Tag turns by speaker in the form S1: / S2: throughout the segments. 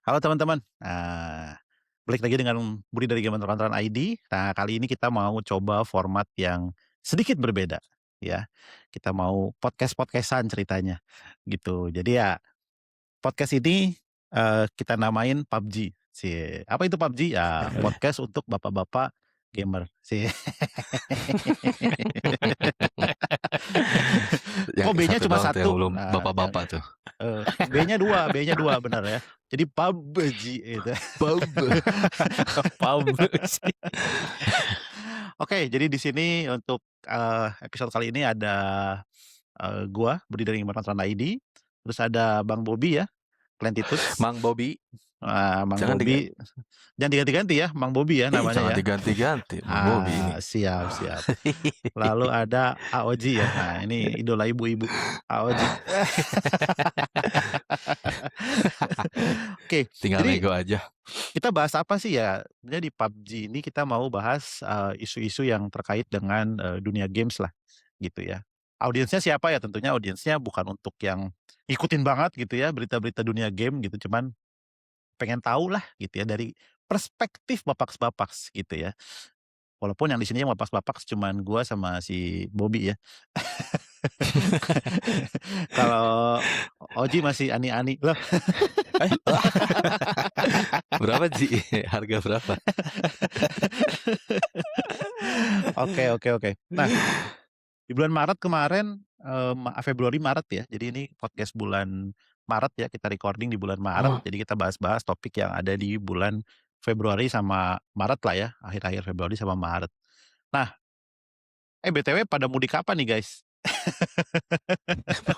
S1: Halo teman-teman, balik lagi dengan Budi dari Game Rantauan ID. Nah, kali ini kita mau coba format yang sedikit berbeda, ya. Kita mau podcast-podcastan ceritanya, gitu. Jadi ya, podcast ini, kita namain PUBG, cie. Apa itu PUBG? Ya, podcast untuk bapak-bapak gamer, cie.
S2: Yang
S1: Kok B-nya
S2: satu
S1: cuma
S2: doang tuh yang
S1: 1?
S2: belum
S1: Nah,
S2: bapak-bapak tuh.
S1: B-nya 2 benar ya. Jadi PUBG itu.
S3: PUBG.
S1: Oke, jadi di sini untuk, episode kali ini ada, gua Budi dari Rantauan ID, terus ada Bang Bobi ya, Klentituts.
S2: Mang Bobi,
S1: Mang
S2: jangan
S1: Bobi, jangan diganti-ganti ya, Mang Bobi ya namanya
S2: jangan
S1: ya.
S2: diganti-ganti Mang Bobi ini.
S1: Siap. Lalu ada Aoji ya, nah ini idola ibu-ibu, Aoji. Oke,
S2: Tinggal
S1: jadi
S2: nego aja.
S1: kita bahas apa sih ya? Sebenarnya di PUBG ini kita mau bahas, isu-isu yang terkait dengan, dunia games lah, gitu ya. Audiensnya siapa ya? Tentunya audiensnya bukan untuk yang ngikutin banget gitu ya berita-berita dunia game gitu, cuman pengen tahu lah gitu ya dari perspektif bapaks-bapaks gitu ya. Walaupun yang di sini yang bapaks-bapaks cuman gua sama si Bobby ya. Kalau Oji masih ani-ani. Loh,
S2: Berapa sih? Harga berapa?
S1: Oke. Nah, di bulan Maret kemarin, Februari Maret ya. Jadi ini podcast bulan Maret ya, kita recording di bulan Maret. Jadi kita bahas-bahas topik yang ada di bulan Februari sama Maret lah ya, akhir-akhir Februari sama Maret. Nah, BTW pada mudik kapan nih guys?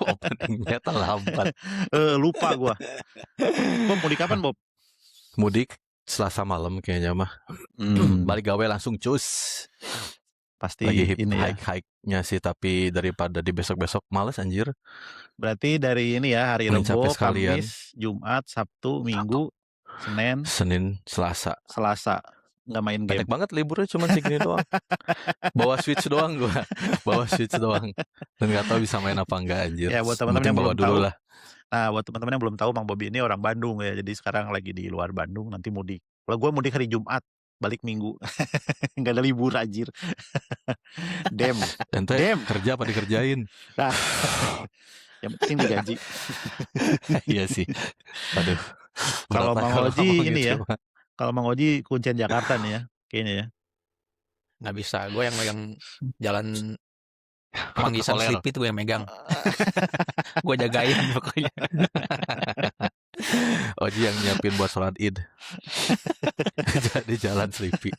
S2: Openingnya terlambat.
S1: Lupa gua. Bob mudik kapan Bob?
S2: Mudik Selasa malam kayaknya mah. Balik gawe langsung cus.
S1: Pasti
S2: Lagi
S1: ini ya.
S2: hike-nya sih, tapi daripada di besok-besok males anjir.
S1: Berarti dari ini ya, hari
S2: Mending
S1: Rebo,
S2: capek sekalian.
S1: Kamis, Jumat, Sabtu, Minggu,
S2: Senin, Selasa.
S1: Nggak main game.
S2: Pendek banget liburnya cuma segini doang. Bawa Switch doang gua. Dan nggak tahu bisa main apa enggak anjir.
S1: Ya buat teman-teman yang belum tahu.
S2: Lah.
S1: Nah, buat teman-teman yang belum tahu, Bang Bobi ini orang Bandung ya. Jadi sekarang lagi di luar Bandung, nanti mudik. Kalau gue mudik hari Jumat, balik Minggu. Nggak ada libur anjir. Dem.
S2: Kerja apa dikerjain?
S1: Nah, yang penting digaji.
S2: Iya sih. Aduh.
S1: Kalau Mang Oji ini ya. Kalau Mang Oji kuncian Jakarta nih ya, kayaknya ya.
S3: Nggak bisa, gue yang megang jalan Manggisan Sleepy itu gue yang megang. Gue jagain pokoknya.
S2: Oji yang nyiapin buat sholat Id. Jadi jalan Sleepy.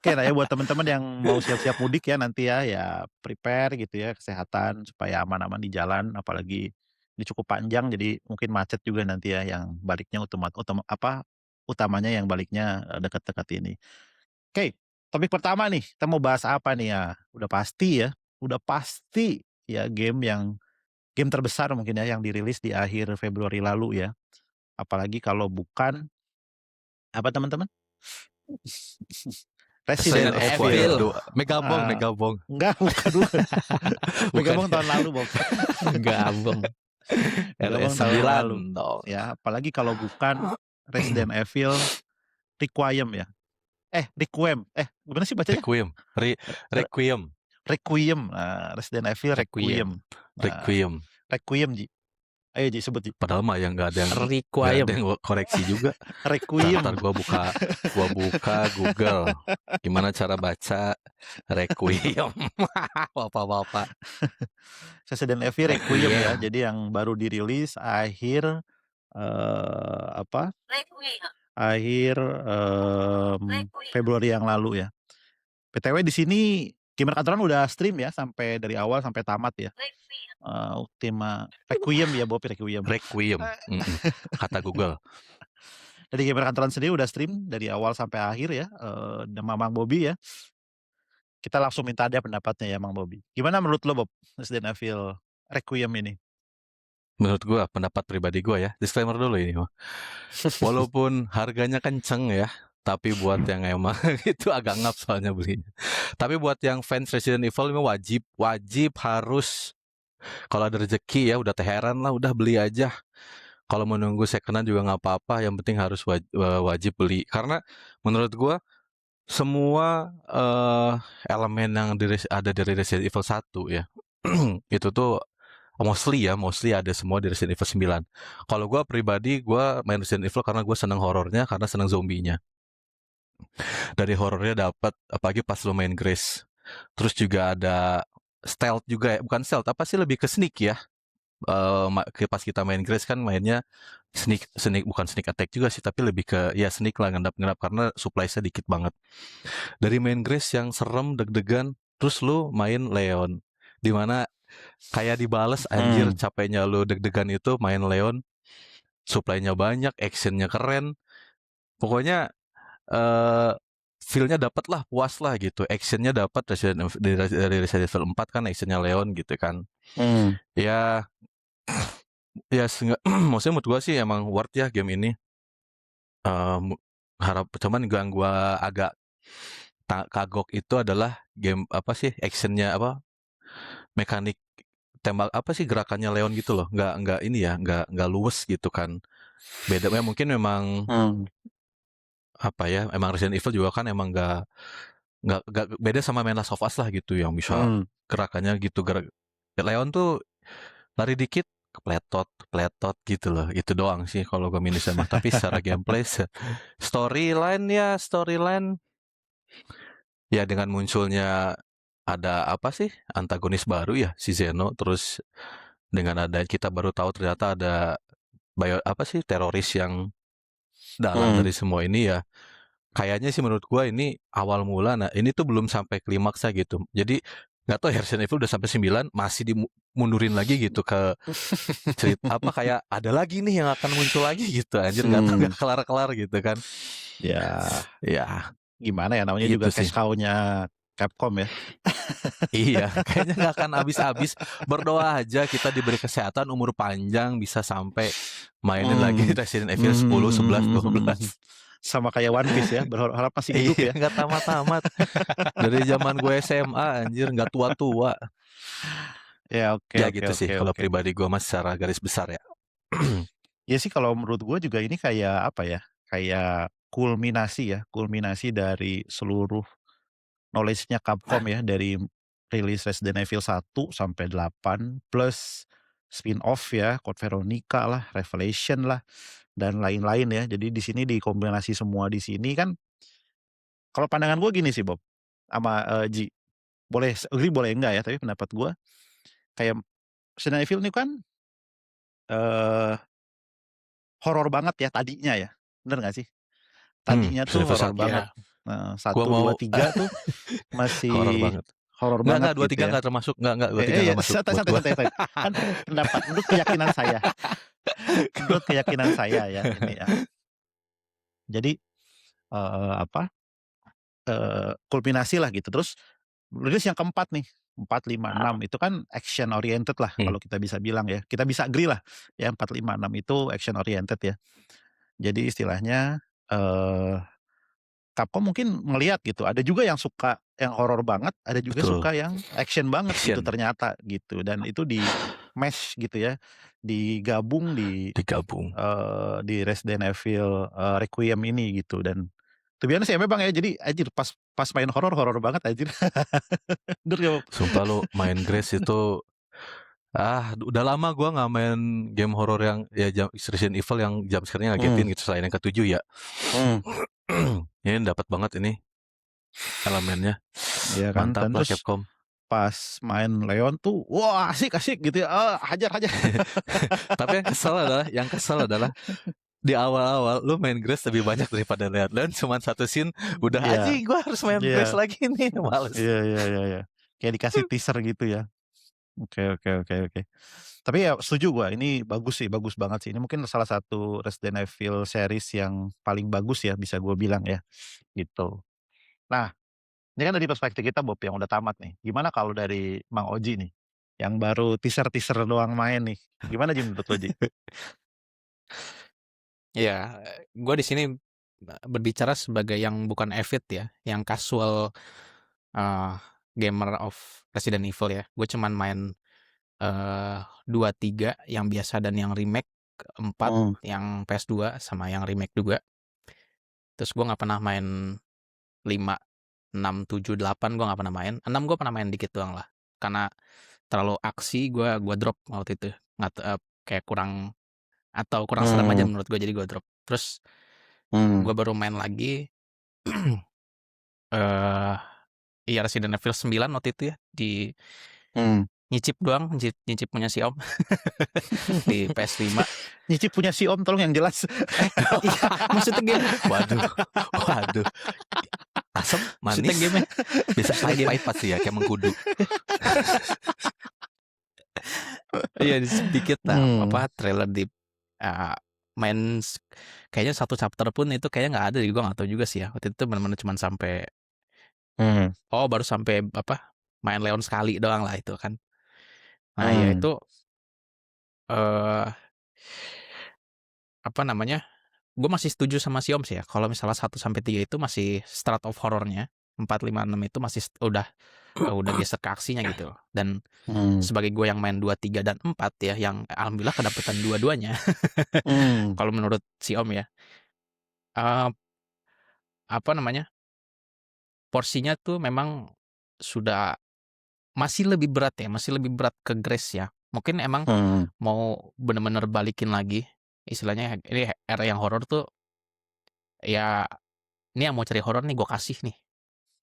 S1: Oke, nah ya buat teman-teman yang mau siap-siap mudik ya nanti ya prepare gitu ya, kesehatan supaya aman-aman di jalan, apalagi ini cukup panjang jadi mungkin macet juga nanti ya yang baliknya utamanya yang baliknya dekat-dekat ini. Oke, topik pertama nih, kita mau bahas apa nih ya? Udah pasti ya game terbesar mungkin ya yang dirilis di akhir Februari lalu ya. Apalagi kalau bukan apa teman-teman? Resident Evil.
S2: Megabong.
S1: Enggak, bukan. Megabong tahun lalu, Bob.
S3: Megabong
S1: tahun lalu. Ya, apalagi kalau bukan Resident Evil Requiem ya. Requiem. Gimana sih bacanya? Requiem. Resident Evil Requiem. Requiem, Ji. Ayo Ji, sebut Ji.
S2: Padahal mah yang nggak ada yang koreksi juga.
S1: Requiem.
S2: Ntar gua buka Google. Gimana cara baca Requiem? Bapak-bapak.
S1: Resident Evil Requiem ya. Jadi yang baru dirilis akhir Februari yang lalu ya. PTW di sini Gamer Kantoran udah stream ya sampai dari awal sampai tamat ya. Ultima Requiem ya, Bob, Requiem.
S2: Kata Google.
S1: Dari Gamer Kantoran sendiri udah stream dari awal sampai akhir ya, sama Mang Bobi ya. Kita langsung minta dia pendapatnya ya, Mang Bobi. Gimana menurut lo, Bob, Resident Evil Requiem ini?
S2: Menurut gua, pendapat pribadi gua ya, disclaimer dulu ini. Walaupun harganya kenceng ya, tapi buat yang emang itu agak ngap soalnya belinya. Tapi buat yang fans Resident Evil ini wajib harus, kalau ada rezeki ya udah teheran lah, udah beli aja. Kalau menunggu second-an juga nggak apa-apa, yang penting harus wajib beli. Karena menurut gua semua elemen yang ada dari Resident Evil 1 ya, itu tuh mostly ada semua di Resident Evil 9. Kalau gua pribadi, gua main Resident Evil karena gua seneng horornya, karena seneng zombinya. Dari horornya dapat, apalagi pas lu main Grace. Terus juga ada stealth juga ya, bukan stealth, apa sih, lebih ke sneak ya. Pas kita main Grace kan mainnya sneak bukan sneak attack juga sih, tapi lebih ke ya sneak lah, ngendap-ngendap karena supply-nya dikit banget. Dari main Grace yang serem, deg-degan, terus lu main Leon, dimana kayak dibales anjir capeknya lu deg-degan itu main Leon, supply-nya banyak, action-nya keren, pokoknya eh feel-nya dapat lah, puas lah gitu, action-nya dapat dari Resident Evil 4 kan action-nya Leon gitu kan. Ya ya maksudnya menurut gua sih emang worth ya game ini. Harap cuman yang gua agak kagok itu adalah game apa sih, actionnya apa, mekanik tembak apa sih, gerakannya Leon gitu loh, nggak ini ya, nggak luwes gitu kan. Beda ya, mungkin memang apa ya, emang Resident Evil juga kan emang nggak beda sama main Last of Us lah gitu, yang bisa gerakannya gitu, Leon tuh lari dikit kepletot kepletot gitu loh, itu doang sih kalau gue minusnya mah. Tapi secara gameplay, storyline ya dengan munculnya ada apa sih, antagonis baru ya, si Zeno, terus dengan ada kita baru tahu ternyata ada apa sih, teroris yang dalang dari semua ini ya. Kayaknya sih menurut gua ini awal mula. Nah, ini tuh belum sampai klimaksnya gitu. Jadi nggak tahu ya, Resident Evil udah sampai 9 masih dimundurin lagi gitu ke cerita apa, kayak ada lagi nih yang akan muncul lagi gitu. Anjir, nggak kelar-kelar gitu kan. Ya
S1: Gimana ya, namanya
S2: gitu
S1: juga
S2: sih.
S1: cash cow-nya Capcom ya.
S2: Iya, kayaknya nggak akan habis-habis. Berdoa aja kita diberi kesehatan, umur panjang, bisa sampai mainin lagi Resident Evil 10, 11, 12.
S1: Sama kayak One Piece ya, berharap masih hidup
S2: Iya,
S1: ya.
S2: nggak tamat-tamat. Dari zaman gue SMA, anjir, nggak tua-tua.
S1: Ya oke
S2: Ya
S1: oke
S2: gitu sih,
S1: oke
S2: kalau
S1: oke.
S2: pribadi gue mas secara garis besar ya.
S1: Ya sih, kalau menurut gue juga ini kayak apa ya, kayak kulminasi dari seluruh knowledge-nya Capcom ya, dari rilis Resident Evil 1 sampai 8 plus spin-off ya, Code Veronica lah, Revelation lah, dan lain-lain ya. Jadi di sini dikombinasi semua di sini kan. Kalau pandangan gue gini sih Bob, sama Ji, boleh agree boleh enggak ya, tapi pendapat gue kayak Resident Evil ini kan horor banget ya tadinya ya, bener nggak sih? Tadinya tuh
S2: Resident Evil
S1: horor
S2: 1
S1: banget.
S2: ya.
S1: Nah,
S2: Gua
S1: 1,
S2: mau
S1: 2, 3 tuh
S2: horor
S1: masih
S2: banget.
S1: horor banget
S2: Enggak, 2,
S1: gitu
S2: 3
S1: ya.
S2: enggak termasuk, enggak 2, 3
S1: Iya,
S2: enggak masuk
S1: santai
S2: buat
S1: santai
S2: gua.
S1: santai santai. Kan menurut keyakinan saya. Menurut keyakinan saya ya ini ya. Jadi, apa, kulminasi lah gitu. Terus rilis yang keempat nih, 4, 5, 6 itu kan action oriented lah kalau kita bisa bilang ya. Kita bisa agree lah ya, 4, 5, 6 itu action oriented ya. Jadi istilahnya, Capcom mungkin ngelihat gitu, ada juga yang suka yang horor banget, ada juga
S2: Betul.
S1: suka yang action banget gitu
S2: Action.
S1: ternyata gitu, dan itu di-mash gitu ya, digabung di Resident Evil, Requiem ini gitu. Dan to be honest ya memang ya, jadi anjir pas main horor banget anjir. Bener nggak, Bob?
S2: Sumpah lu main Grace itu, udah lama gua nggak main game horor yang ya Resident Evil yang jump scare-nya ngagetin gitu, selain yang ke-7 ya. Ini dapat banget ini elemennya.
S1: Iya kan,
S2: Mantap
S1: dan
S2: lah
S1: terus
S2: Capcom.
S1: pas main Leon tuh, wah asik gitu ya, hajar.
S2: Tapi yang kesel adalah di awal-awal lu main Grace lebih banyak daripada Leon. Cuma satu scene udah,
S1: Iya.
S2: anjing gua harus main Grace lagi nih, males.
S1: Iya. Kayak dikasih teaser gitu ya. Oke. Tapi ya setuju gua, ini bagus sih, bagus banget sih. Ini mungkin salah satu Resident Evil series yang paling bagus ya, bisa gua bilang ya, gitu. Nah, ini kan dari perspektif kita Bob yang udah tamat nih. Gimana kalau dari Mang Oji nih, yang baru teaser-teaser doang main nih. Gimana Ji menurut lo, Ji?
S3: Ya, gue di sini berbicara sebagai yang bukan avid ya, yang casual gamer of Resident Evil ya. Gue cuman main 2, 3 yang biasa dan yang remake. 4
S1: Hmm.
S3: yang PS2 sama yang remake juga. Terus gue nggak pernah main 5, 6, 7, 8 gue nggak pernah main. 6 gue pernah main dikit doang lah. Karena terlalu aksi gue drop waktu itu. Kayak kurang serem aja
S1: Hmm.
S3: menurut gue, jadi gue drop. Terus
S1: Hmm.
S3: gue baru main lagi iya Resident Evil 9 waktu itu ya, di
S1: Hmm.
S3: nyicip doang, nyicip punya si Om di PS5.
S1: Nyicip punya si Om, tolong yang jelas.
S3: Iya, maksudnya game
S2: Waduh. Asam,
S3: maksudnya
S2: manis.
S3: game
S2: Bisa
S3: game.
S2: pahit pasti ya, kayak mengkudu.
S3: Iya, sedikit
S1: Hmm.
S3: trailer di main kayaknya satu chapter pun itu kayaknya nggak ada, gue nggak tahu juga sih ya. Waktu itu benar-benar cuma sampai baru sampai main Leon sekali doang lah itu kan. Nah, ya
S1: Hmm.
S3: itu apa namanya? Gue masih setuju sama si Om sih ya. Kalau misalnya 1 sampai 3 itu masih start of horrornya. 4, 5, 6 itu masih udah geser ke aksinya gitu. Dan
S1: Hmm.
S3: sebagai gue yang main 2, 3 dan 4 ya, yang alhamdulillah kedapetan dua-duanya.
S1: Hmm.
S3: Kalau menurut si Om ya. Eh, apa namanya? Porsinya tuh memang sudah masih lebih berat ya, masih lebih berat ke Grace ya. Mungkin emang
S1: Hmm.
S3: mau bener-bener balikin lagi, istilahnya ini era yang horor tuh ya, ini yang mau cari horor nih gue kasih nih.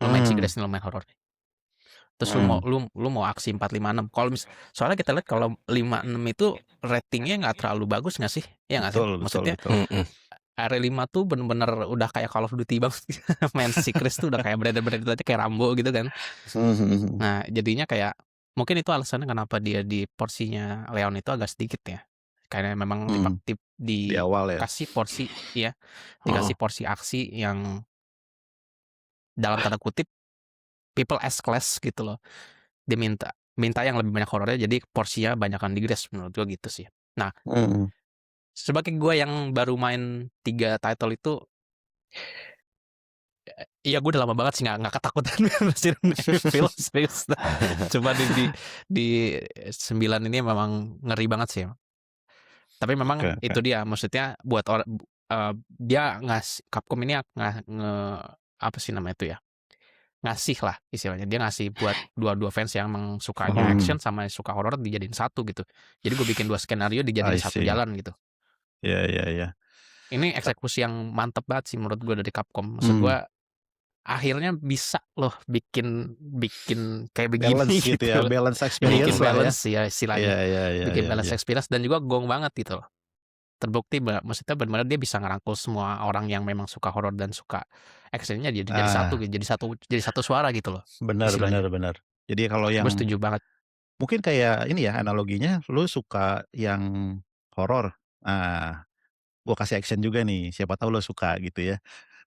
S3: Lu main si
S1: Hmm.
S3: Grace nih, lu main horor nih. Terus
S1: Hmm.
S3: lu mau aksi 4, 5, 6. Kalau soalnya kita lihat kalau 5, 6 itu ratingnya nggak terlalu bagus nggak sih? Ya nggak sih?
S1: Betul, betul,
S3: Maksudnya
S1: betul.
S3: R5 tuh bener-bener udah kayak Call of Duty banget. Main si Chris tuh udah kayak beredar-beredar aja kayak Rambo gitu kan.
S1: Hmm.
S3: Nah, jadinya kayak mungkin itu alasannya kenapa dia di porsinya Leon itu agak sedikit ya. Karena memang
S1: Hmm. Di awal ya.
S3: dikasih porsi ya, dikasih porsi aksi yang dalam tanda kutip people as class gitu loh. Dia minta yang lebih banyak horornya, jadi porsinya banyakan di Grace menurut gue gitu sih. Nah,
S1: Hmm.
S3: sebagai gue yang baru main 3 title itu, iya gue udah lama banget sih nggak ketakutan Resident Evil serius. Coba di 9 ini memang ngeri banget sih. Tapi memang
S1: Oke,
S3: itu
S1: oke.
S3: dia, maksudnya buat dia Capcom ini apa sih namanya itu ya? Ngasih lah istilahnya, dia ngasih buat dua fans yang emang sukanya
S1: Hmm.
S3: action sama suka horror dijadiin satu gitu. Jadi gue bikin 2 skenario dijadiin
S1: I
S3: satu
S1: see.
S3: jalan gitu.
S1: Ya, ya, ya.
S3: Ini eksekusi yang mantep banget sih menurut gue dari Capcom. Maksud gue akhirnya bisa loh bikin kayak begini
S1: Balance gitu
S3: gitu
S1: ya,
S3: loh.
S1: balance
S3: Bikin
S1: experience lah ya.
S3: balance ya
S1: Iya,
S3: istilahnya.
S1: iya, iya,
S3: Bikin
S1: iya,
S3: balance
S1: iya.
S3: experience dan juga gong banget gitu loh. Terbukti maksudnya benar-benar dia bisa ngerangkul semua orang yang memang suka horor dan suka actionnya jadi satu gitu, jadi satu suara gitu loh
S1: Benar, benar,
S3: istilahnya.
S1: benar. Jadi kalau
S3: Gue
S1: yang
S3: setuju banget.
S1: mungkin kayak ini ya analoginya, lu suka yang horor, nah gua kasih action juga nih, siapa tahu lu suka gitu ya.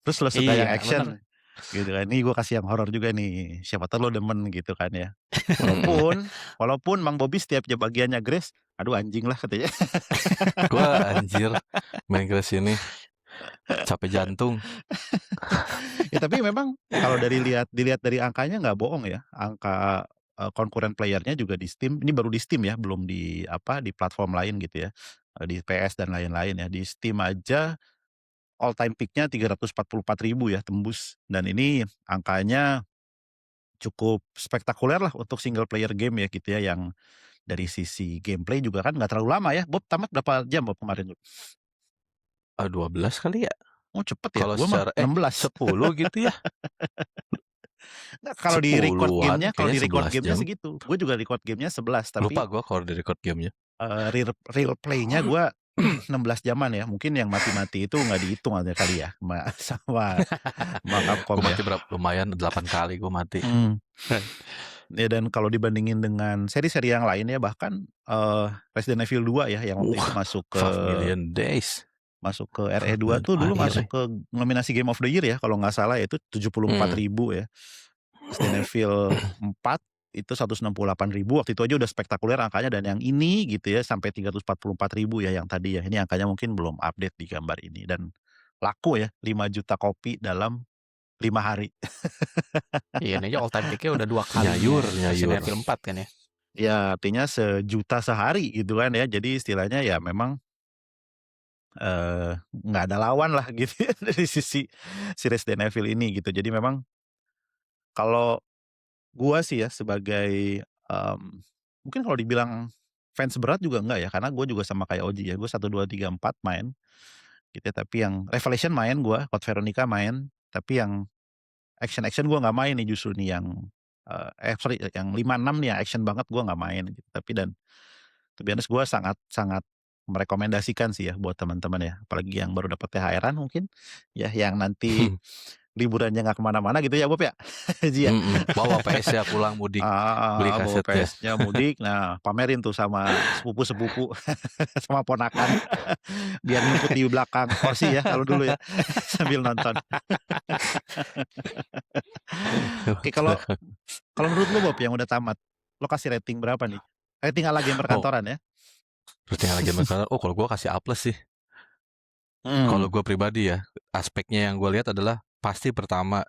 S1: Terus lu suka yang
S3: Iya, bener.
S1: action gitu kan, nih gua kasih yang horor juga nih, siapa tahu lu demen gitu kan ya. Walaupun Mang Bobi setiap bagiannya Grace, aduh anjing lah katanya.
S2: Gua anjir main Grace ini capek jantung.
S1: Ya tapi memang kalau dilihat dari angkanya nggak bohong ya, angka konkuren playernya juga di Steam, ini baru di Steam ya, belum di di platform lain gitu ya, di PS dan lain-lain ya. Di Steam aja all time peak-nya 344.000 ya tembus, dan ini angkanya cukup spektakuler lah untuk single player game ya gitu ya, yang dari sisi gameplay juga kan nggak terlalu lama ya. Bob tamat berapa jam Bob kemarin Bob?
S2: 12 kali ya?
S1: Oh cepet ya,
S2: Kalau
S1: gua mah
S2: secara
S1: 16.
S2: 10 gitu ya.
S1: Nggak, kalau di record
S2: 10-an
S1: gamenya
S2: kayaknya 11 jam.
S1: segitu. Gue juga record gamenya 11,
S2: Lupa
S1: tapi
S2: gua kalau di record gamenya.
S1: real playnya gue 16 jaman ya. Mungkin yang mati-mati itu nggak dihitung aja kali ya sama Capcom
S2: Gua
S1: ya.
S2: mati lumayan 8 kali gua mati.
S1: Ya, dan kalau dibandingin dengan seri-seri yang lain ya, bahkan Resident Evil 2 ya yang waktu itu masuk ke
S2: 5 Million Days.
S1: Masuk ke RE2 tuh dulu masuk ke nominasi Game of the Year ya kalau nggak salah, itu 74.000 ya. Resident Evil 4 itu 168.000, waktu itu aja udah spektakuler angkanya, dan yang ini gitu ya sampai 344.000 ya yang tadi ya. Ini angkanya mungkin belum update di gambar ini, dan laku ya 5 juta kopi dalam 5 hari.
S3: Iya, ini aja all time peak-nya udah 2 kali Resident Evil 4 kan ya.
S1: Ya artinya 1 juta sehari gitu kan ya. Jadi istilahnya ya memang nggak ada lawan lah gitu ya dari sisi si Resident Evil ini gitu. Jadi memang kalau gua sih ya sebagai, mungkin kalau dibilang fans berat juga enggak ya, karena gue juga sama kayak Oji ya, gue 1, 2, 3, 4 main gitu ya, tapi yang Revelation main gua, Code Veronica main, tapi yang action-action gua nggak main nih justru nih yang, sorry yang 5, 6 nih yang action banget gua nggak main gitu. Tapi dan to be honest gua sangat sangat merekomendasikan sih ya buat teman-teman ya, apalagi yang baru dapat THR-an mungkin, ya yang nanti liburannya nggak kemana-mana gitu ya Bob ya? Ji ya?
S2: Bawa PS-nya pulang mudik, beli
S1: Bawa
S2: kasetnya.
S1: PS-nya mudik, nah pamerin tuh sama sepupu-sepupu, sama ponakan, biar nyumput di belakang kursi ya kalau dulu ya, sambil nonton. Oke, kalau menurut lu Bob yang udah tamat, lo kasih rating berapa nih? Rating ala game
S2: Oh,
S1: perkantoran ya?
S2: terus yang lagi masalah, kalau gue kasih A+ sih. Kalau
S1: Hmm.
S2: gue pribadi ya, aspeknya yang gue lihat adalah pasti pertama.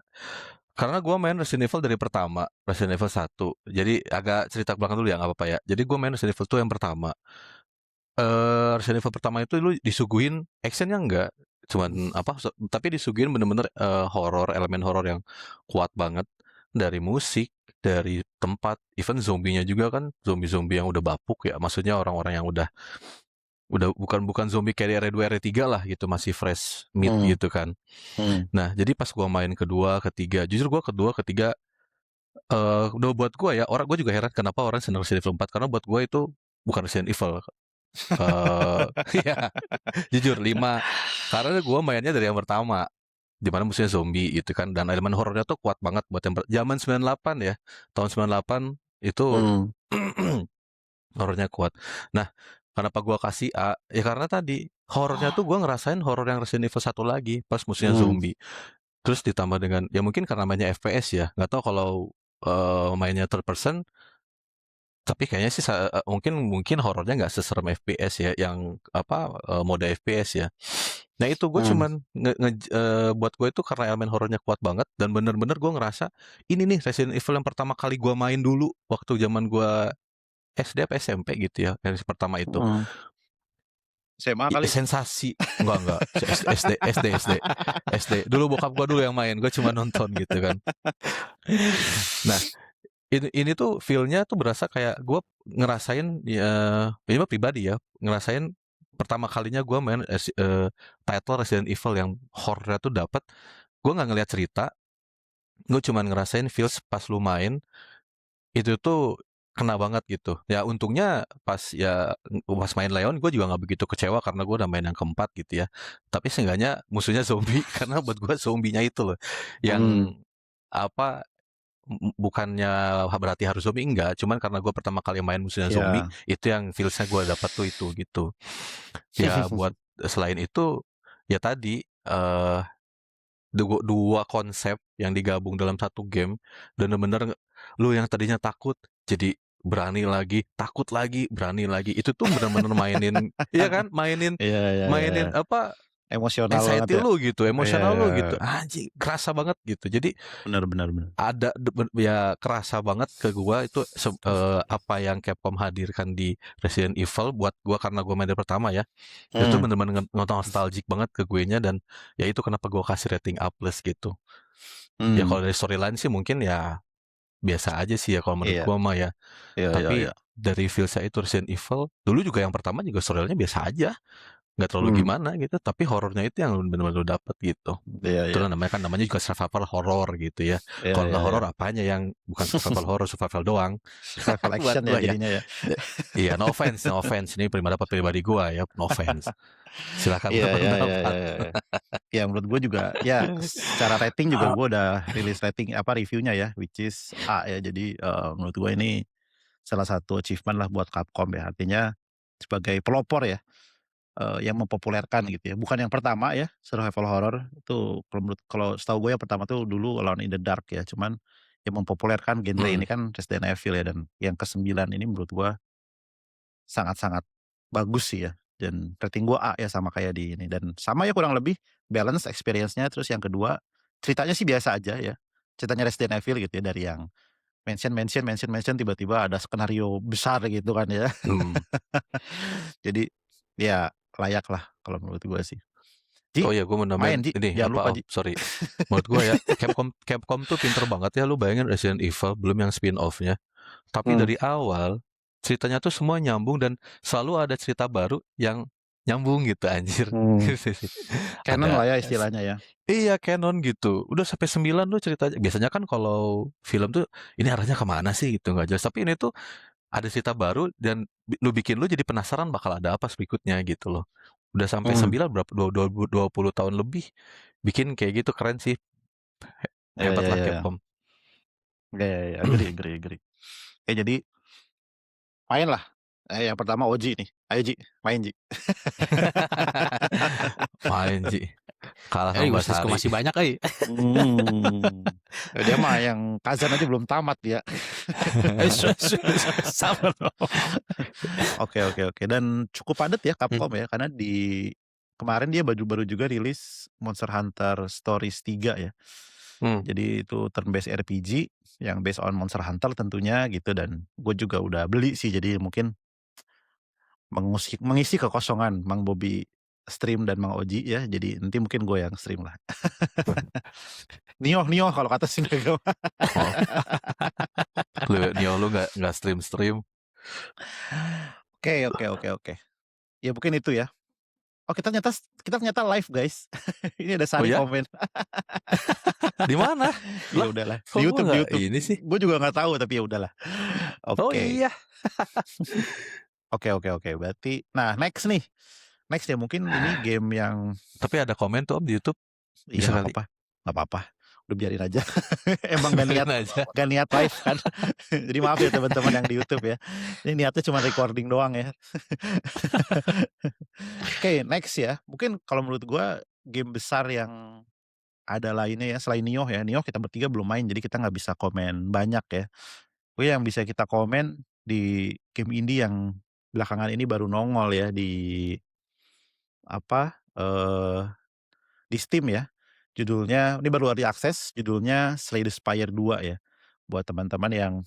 S2: Karena gue main Resident Evil dari pertama, Resident Evil 1. Jadi agak cerita ke belakang dulu ya, nggak apa-apa ya. Jadi gue main Resident Evil 2 yang pertama. Resident Evil pertama itu lu disuguhin actionnya enggak, cuman tapi disuguhin bener-bener horor, elemen horor yang kuat banget dari musik, dari tempat, even zombinya juga kan zombie-zombie yang udah bapuk ya, maksudnya orang-orang yang udah bukan zombie kayak di RE2, RE3 lah gitu, masih fresh meat
S1: Hmm.
S2: gitu kan.
S1: Hmm.
S2: Nah, jadi pas gua main kedua, ketiga, justru gua kedua, ketiga udah buat gua ya, gua juga heran kenapa orang senang Resident Evil 4 karena buat gua itu bukan Resident Evil. Ya, jujur 5 karena gue mainnya dari yang pertama di mana musuhnya zombie gitu kan dan elemen horornya tuh kuat banget buat yang zaman 98 ya. Tahun 98 itu
S1: Hmm.
S2: horornya kuat. Nah, kenapa gua kasih A? Ya karena tadi horornya tuh gua ngerasain horor yang Resident Evil 1 lagi pas musuhnya
S1: Hmm.
S2: zombie. Terus ditambah dengan ya mungkin karena mainnya FPS ya. Nggak tahu kalau mainnya third person tapi kayaknya sih mungkin horornya nggak seserem FPS ya, yang mode FPS ya. Nah itu gue
S1: Hmm.
S2: cuman buat gue itu karena elemen horornya kuat banget dan bener-bener gue ngerasa ini nih Resident Evil yang pertama kali gue main dulu waktu zaman gue SD apa SMP gitu ya, yang pertama itu.
S1: Hmm. SMA kali?
S2: Sensasi enggak SD dulu bokap gue dulu yang main, gue cuma nonton gitu kan. Nah ini tuh feel-nya tuh berasa kayak gue ngerasain ya, ini mah pribadi ya, ngerasain pertama kalinya gue main title Resident Evil yang horror tuh dapat. Gue nggak ngeliat cerita, gue cuma ngerasain feels pas lu main itu tuh kena banget gitu. Ya untungnya pas main Leon gue juga nggak begitu kecewa karena gue udah main yang keempat gitu ya. Tapi seenggaknya musuhnya zombie karena buat gue zombinya itu loh yang apa bukannya berarti harus zombie enggak, cuman karena gue pertama kali main musuhnya zombie,
S1: Ya.
S2: itu yang feels-nya gue dapat tuh itu gitu. Ya buat selain itu, ya tadi dua konsep yang digabung dalam satu game, dan bener-bener lu yang tadinya takut jadi berani lagi, takut lagi, berani lagi. Itu tuh bener-bener mainin, iya kan, mainin
S1: Iya, iya, iya,
S2: mainin
S1: iya.
S2: apa
S1: Emosional banget
S2: anxiety
S1: ya?
S2: lu gitu,
S1: Iya,
S2: emosional lu gitu. Anjing, kerasa banget gitu. Jadi
S1: benar, benar, benar.
S2: ada ya kerasa banget ke gua itu apa yang Capcom hadirkan di Resident Evil buat gua karena gua main dari pertama ya. Itu bener-bener nostalgic banget ke gue nya dan ya itu kenapa gua kasih rating A+ gitu. Ya kalau dari storyline sih mungkin ya biasa aja sih ya kalau menurut
S1: Iya,
S2: gua mah ya.
S1: iya, iya, iya.
S2: Tapi dari feel-nya itu Resident Evil, dulu juga yang pertama juga storyline-nya biasa aja. Nggak terlalu gimana gitu, tapi horornya itu yang benar-benar lu dapet gitu.
S1: Iya, iya.
S2: Itulah namanya juga survival horror gitu ya.
S1: Iya,
S2: Kalau
S1: iya,
S2: nggak
S1: iya.
S2: horor apanya yang bukan survival horror, survival doang.
S1: Survival
S2: Buat
S1: action ya
S2: gua ya.
S1: jadinya ya.
S2: Iya, no offense. Ini dapat pribadi gua ya, no offense. Silakan
S1: Iya, iya, iya,
S2: berpendapat.
S1: iya, iya. Ya menurut gue juga ya secara rating juga gue udah rilis rating reviewnya ya, which is A ya. Jadi menurut gue ini salah satu achievement lah buat Capcom ya. Artinya sebagai pelopor ya, yang mempopulerkan gitu ya. Bukan yang pertama ya, survival horror itu kalau setahu gue yang pertama tuh dulu Alone in the Dark ya. Cuman yang mempopulerkan genre ini kan Resident Evil ya, dan yang ke-9 ini menurut gue sangat-sangat bagus sih ya. Dan rating gue A ya sama kayak di ini, dan sama ya kurang lebih balance experience-nya. Terus yang kedua, ceritanya sih biasa aja ya. Ceritanya Resident Evil gitu ya, dari yang mention tiba-tiba ada skenario besar gitu kan ya. Jadi ya layak lah kalau menurut gue sih.
S2: Oh
S1: Ji,
S2: iya, gue mau
S1: main
S2: nambahin
S1: Ji,
S2: ini
S1: jangan lupa
S2: apa? Oh,
S1: Ji.
S2: sorry. Menurut gue ya, Capcom tuh pinter banget ya. Lu bayangin Resident Evil belum yang spin-off-nya. Tapi dari awal ceritanya tuh semua nyambung dan selalu ada cerita baru yang nyambung gitu anjir. Gitu sih.
S1: Canon
S2: Ada
S1: lah ya istilahnya ya.
S2: iya canon gitu. Udah sampai 9 lu ceritanya. Biasanya kan kalau film tuh ini arahnya kemana sih gitu nggak jelas. Tapi ini tuh ada cerita baru dan lu bikin lu jadi penasaran bakal ada apa berikutnya gitu loh. Udah sampai 9 berapa 20 tahun lebih bikin kayak gitu keren sih.
S1: Ya
S2: Hebat
S1: ya
S2: lah
S1: ya ya.
S2: Capcom.
S1: Ya, agree. Jadi main lah. Yang pertama Oji nih. Ayo Ji, main Ji.
S2: Main Ji. Kalah sama Mbak
S3: Basisku
S2: Sari.
S3: masih banyak
S1: Dia mah yang Kazan aja belum tamat dia.
S3: Sama dong.
S1: Oke. Dan cukup padat ya Capcom ya, karena di kemarin dia baru juga rilis Monster Hunter Stories 3 ya. Jadi itu turn based RPG yang based on Monster Hunter tentunya gitu, dan gue juga udah beli sih, jadi mungkin mengisi kekosongan Mang Bobby stream dan Mang Oji ya, jadi nanti mungkin gue yang stream lah. Nioh kalau kata si Nagama.
S2: Lu nggak stream.
S1: Oke. Ya mungkin itu ya. Oh kita ternyata live guys. Ini ada Sari
S2: Oh, ya?
S1: komen.
S2: Di mana?
S1: Ya udahlah.
S2: Kok
S1: Di
S2: gua
S1: YouTube,
S2: nggak ini sih?
S1: Gue juga nggak tahu tapi ya udahlah.
S2: Oh iya.
S1: Oke. Berarti, nah next ya mungkin ini game yang
S2: Tapi ada komen tuh Om di YouTube. Bisa
S1: iya
S2: kali.
S1: nggak apa-apa. Udah biarin aja. Emang gak niat live kan. Jadi maaf ya teman-teman yang di YouTube ya. Ini niatnya cuma recording doang ya. Oke, next ya. Mungkin kalau menurut gua game besar yang ada lainnya ya selain Nioh ya. Nioh kita bertiga belum main jadi kita nggak bisa komen banyak ya. Gue yang bisa kita komen di game indie yang belakangan ini baru nongol ya di di Steam ya. Judulnya ini baru early access, judulnya Slay the Spire 2 ya. Buat teman-teman yang